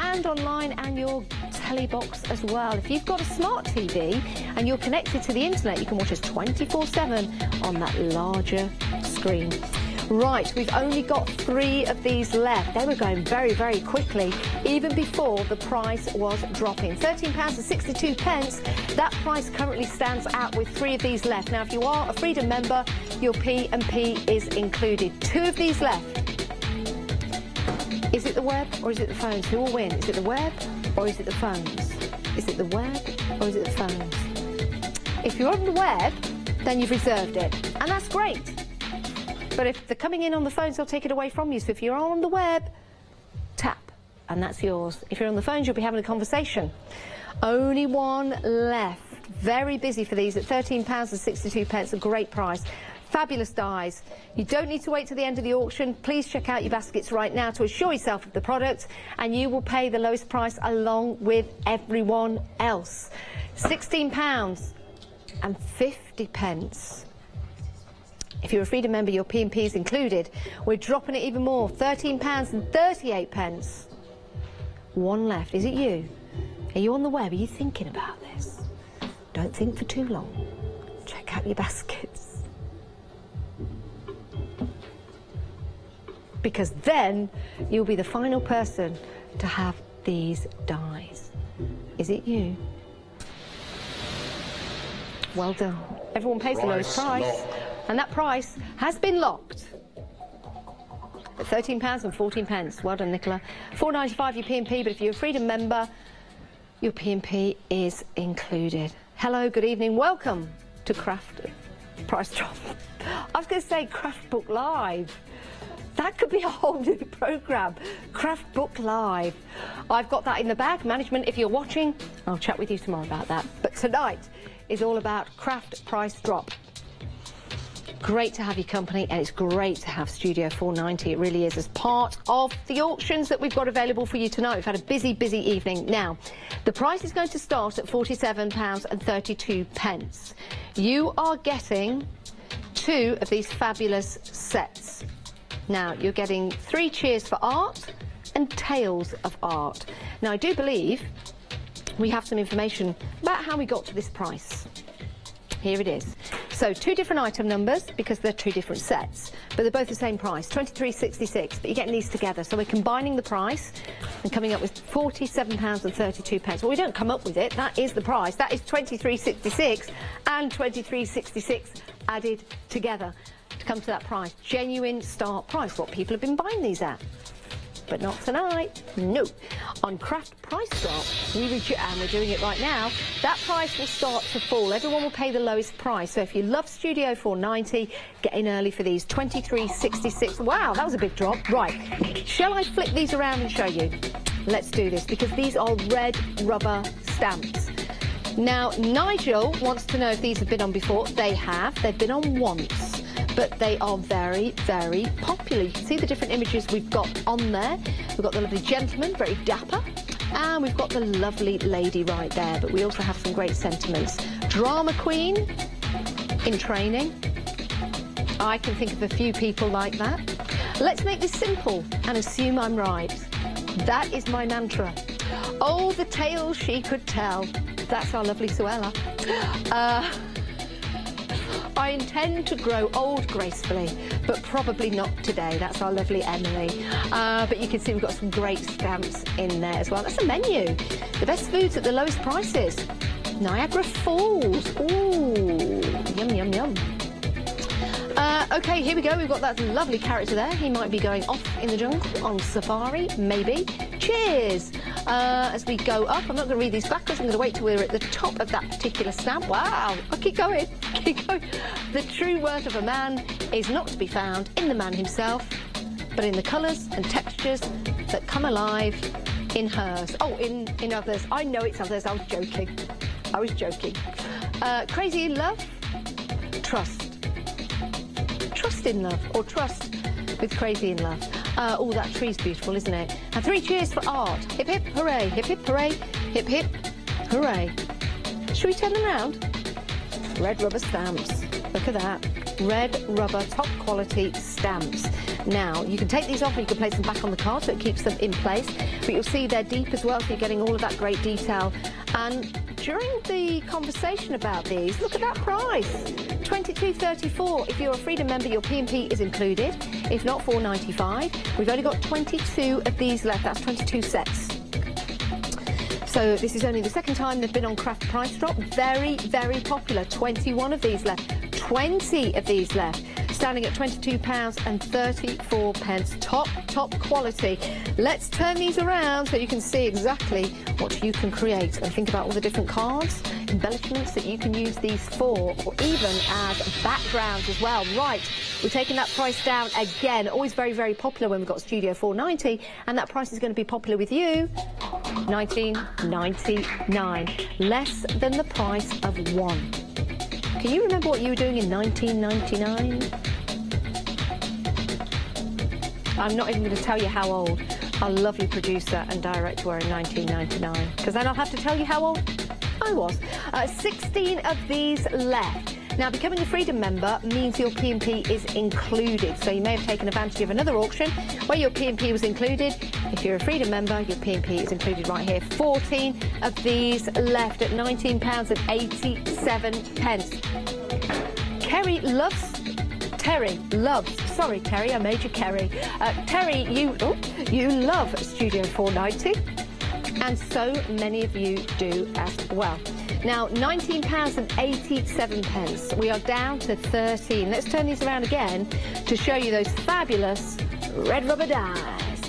Speaker 7: and online, and your telly box as well. If you've got a smart TV and you're connected to the internet, you can watch us 24/7 on that larger screen. Right, we've only got 3 of these left. They were going very, very quickly, even before the price was dropping. £13.62. That price currently stands out with 3 of these left. Now, if you are a Freedom member, your P&P is included. 2 of these left. Is it the web or is it the phones? Who will win? Is it the web or is it the phones? Is it the web or is it the phones? If you're on the web, then you've reserved it, and that's great. But if they're coming in on the phones, they'll take it away from you. So if you're on the web, tap, and that's yours. If you're on the phones, you'll be having a conversation. Only 1 left. Very busy for these at £13.62, a great price. Fabulous dies. You don't need to wait till the end of the auction. Please check out your baskets right now to assure yourself of the product, and you will pay the lowest price along with everyone else. £16.50. If you're a Freedom member, your P&P is included. We're dropping it even more, £13.38. 1 left. Is it you? Are you on the web? Are you thinking about this? Don't think for too long. Check out your baskets. Because then you'll be the final person to have these dies. Is it you? Well done. Everyone pays the lowest price. And that price has been locked at £13.14. Well done, Nicola. £4.95 your P&P, but if you're a Freedom member, your P&P is included. Hello, good evening. Welcome to Craft Price Drop. I was going to say Craft Book Live. That could be a whole new programme. Craft Book Live. I've got that in the bag. Management, if you're watching, I'll chat with you tomorrow about that. But tonight is all about Craft Price Drop. Great to have your company, and it's great to have Studio 490. It really is, as part of the auctions that we've got available for you tonight. We've had a busy, busy evening. Now, the price is going to start at £47.32. You are getting 2 of these fabulous sets. Now, you're getting 3 cheers for art and tales of art. Now, I do believe we have some information about how we got to this price. Here it is. So 2 different item numbers because they're 2 different sets, but they're both the same price, £23.66, but you're getting these together. So we're combining the price and coming up with £47.32. Well, we don't come up with it, that is the price. That is £23.66 and £23.66 added together to come to that price. Genuine start price, what people have been buying these at. But not tonight, no. On Craft Price Drop, and we're doing it right now, that price will start to fall. Everyone will pay the lowest price. So if you love Studio 490, get in early for these, £23.66. Wow, that was a big drop. Right, shall I flip these around and show you? Let's do this, because these are red rubber stamps. Now, Nigel wants to know if these have been on before. They have. They've been on once. But they are very, very popular. You can see the different images we've got on there. We've got the lovely gentleman, very dapper, and we've got the lovely lady right there. But we also have some great sentiments. Drama queen in training. I can think of a few people like that. Let's make this simple and assume I'm right. That is my mantra. Oh, the tales she could tell. That's our lovely Suella. I intend to grow old gracefully, but probably not today. That's our lovely Emily. But you can see we've got some great stamps in there as well. That's a menu. The best foods at the lowest prices. Niagara Falls. Ooh, yum, yum, yum. OK, here we go. We've got that lovely character there. He might be going off in the jungle on safari, maybe. Cheers. As we go up, I'm not going to read these backwards. I'm going to wait till we're at the top of that particular stamp. Wow. I'll keep going. Keep going. The true worth of a man is not to be found in the man himself, but in the colours and textures that come alive in hers. Oh, in others. I know it's others. I was joking. I was joking. Crazy in love? Trust. Trust in love, or trust with Crazy in Love. Oh, that tree's beautiful, isn't it? And 3 cheers for art. Hip, hip, hooray. Hip, hip, hooray. Hip, hip, hooray. Should we turn them around? Red rubber stamps. Look at that. Red rubber, top quality stamps. Now, you can take these off and you can place them back on the card so it keeps them in place. But you'll see they're deep as well, so you're getting all of that great detail. And during the conversation about these, look at that price. $22.34. If you're a Freedom member, your P&P is included. If not, $4.95. We've only got 22 of these left. That's 22 sets. So this is only the second time they've been on Craft Price Drop. Very, very popular. 21 of these left. 20 of these left. Standing at £22.34. Top quality. Let's turn these around so you can see exactly what you can create and think about all the different cards, embellishments that you can use these for, or even as backgrounds as well. Right, we're taking that price down again. Always very, very popular when we've got Studio 490, and that price is going to be popular with you. $19.99, less than the price of one. Can you remember what you were doing in 1999? I'm not even going to tell you how old our lovely producer and director were in 1999, because then I'll have to tell you how old I was. 16 of these left. Now, becoming a Freedom member means your P&P is included, so you may have taken advantage of another auction where your P&P was included. If you're a Freedom member, your P&P is included right here. 14 of these left at £19.87. Terry loves, sorry Terry, I made you Kerry. Terry, you love Studio 490, and so many of you do as well. Now, £19.87. We are down to 13. Let's turn these around again to show you those fabulous red rubber dies.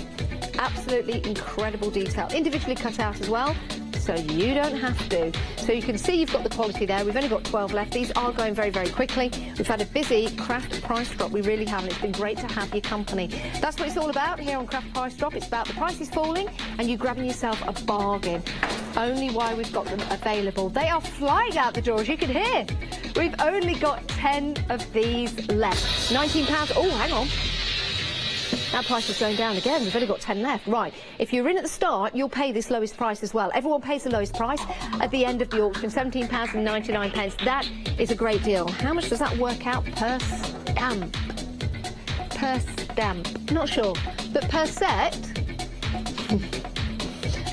Speaker 7: Absolutely incredible detail. Individually cut out as well, so you don't have to. So you can see you've got the quality there. We've only got 12 left. These are going very, very quickly. We've had a busy Craft Price Drop. We really have, and it's been great to have your company. That's what it's all about here on Craft Price Drop. It's about the prices falling and you grabbing yourself a bargain. Only why we've got them available. They are flying out the door, as you can hear. We've only got 10 of these left. £19. Oh, hang on. That price is going down again. We've only got 10 left. Right, if you're in at the start, you'll pay this lowest price as well. Everyone pays the lowest price at the end of the auction, £17.99. That is a great deal. How much does that work out per stamp? Per stamp. Not sure. But per set,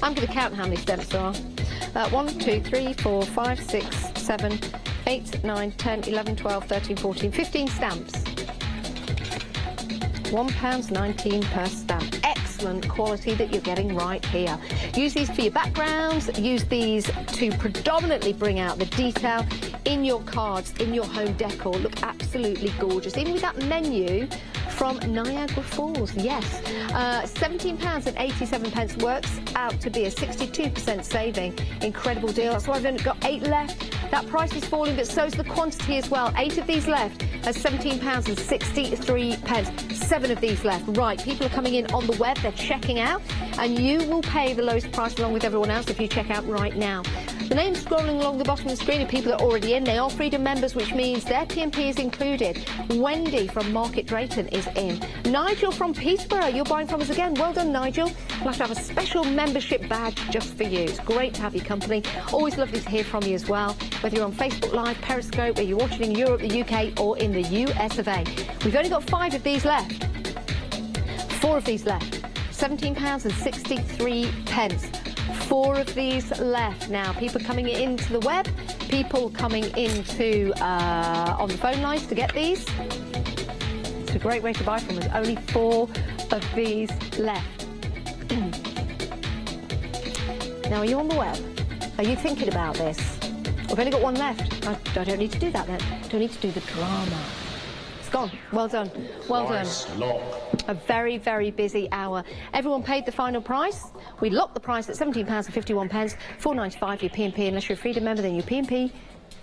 Speaker 7: I'm going to count how many stamps there are. 1, 2, 3, 4, 5, 6, 7, 8, 9, 10, 11, 12, 13, 14, 15 stamps. £1.19 per stamp. Excellent quality that you're getting right here. Use these for your backgrounds. Use these to predominantly bring out the detail in your cards, in your home decor. Look absolutely gorgeous. Even with that menu from Niagara Falls, yes. £17.87 works out to be a 62% saving. Incredible deal. That's why I've only got 8 left. That price is falling, but so's the quantity as well. 8 of these left at £17.63. 7 of these left. Right, people are coming in on the web, they're checking out, and you will pay the lowest price along with everyone else if you check out right now. The names scrolling along the bottom of the screen are people that are already in. They are Freedom members, which means their P&P is included. Wendy from Market Drayton is in. Nigel from Peterborough, you're buying from us again. Well done, Nigel. We'll have to have a special membership badge just for you. It's great to have your company. Always lovely to hear from you as well, whether you're on Facebook Live, Periscope, whether you're watching in Europe, the UK, or in the US of A. We've only got 5 of these left. 4 of these left. £17.63. 4 of these left. Now, people coming into the web, people coming into on the phone lines to get these. It's a great way to buy from us. Only 4 of these left. Now, are you on the web? Are you thinking about this? We've only got 1 left. I don't need to do that then. I don't need to do the drama. It's gone. Well done. Well done. A very, very busy hour. Everyone paid the final price. We locked the price at £17.51, £4.95 your P&P. Unless you're a Freedom member, then your P&P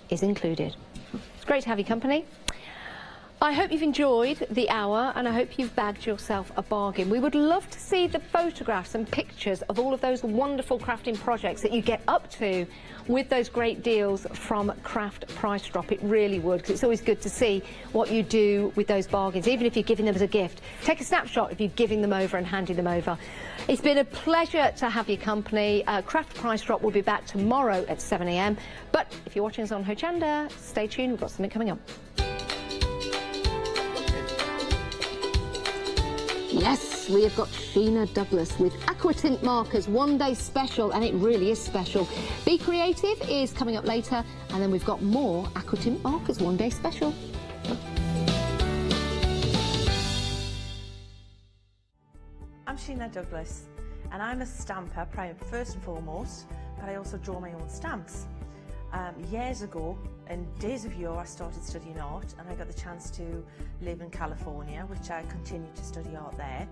Speaker 7: is included. It's great to have your company. I hope you've enjoyed the hour, and I hope you've bagged yourself a bargain. We would love to see the photographs and pictures of all of those wonderful crafting projects that you get up to with those great deals from Craft Price Drop. It really would, because it's always good to see what you do with those bargains, even if you're giving them as a gift. Take a snapshot if you're giving them over and handing them over. It's been a pleasure to have your company. Craft Price Drop will be back tomorrow at 7 AM. But if you're watching us on Hochanda, stay tuned. We've got something coming up. Yes, we have got Sheena Douglas with Aquatint markers, 1-day special, and it really is special. Be Creative is coming up later, and then we've got more Aquatint markers, 1-day special.
Speaker 16: I'm Sheena Douglas, and I'm a stamper, first and foremost, but I also draw my own stamps. Years ago, in days of yore, I started studying art, and I got the chance to live in California, which I continued to study art there,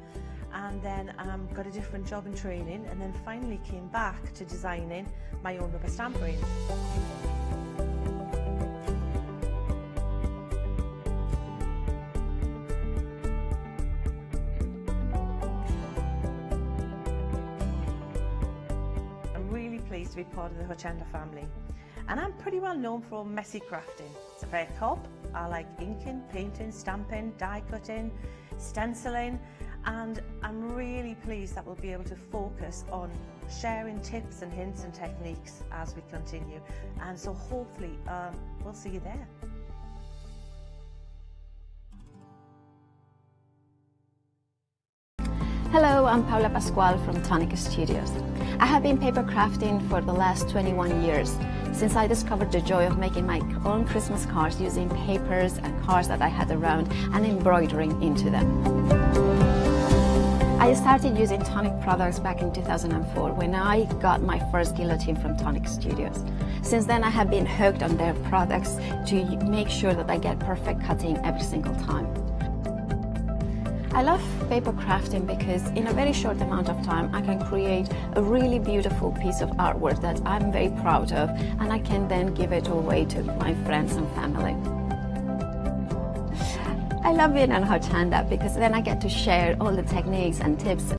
Speaker 16: and then got a different job in training, and then finally came back to designing my own rubber stamp range. I'm really pleased to be part of the Hochanda family. And I'm pretty well known for messy crafting. It's a very hop. I like inking, painting, stamping, die cutting, stenciling, and I'm really pleased that we'll be able to focus on sharing tips and hints and techniques as we continue. And so hopefully we'll see you there.
Speaker 6: Hello, I'm Paula Pascual from Tonic Studios. I have been paper crafting for the last 21 years, since I discovered the joy of making my own Christmas cards using papers and cards that I had around and embroidering into them. I started using Tonic products back in 2004 when I got my first guillotine from Tonic Studios. Since then I have been hooked on their products to make sure that I get perfect cutting every single time. I love paper crafting because in a very short amount of time I can create a really beautiful piece of artwork that I'm very proud of, and I can then give it away to my friends and family. I love being on Hochanda because then I get to share all the techniques and tips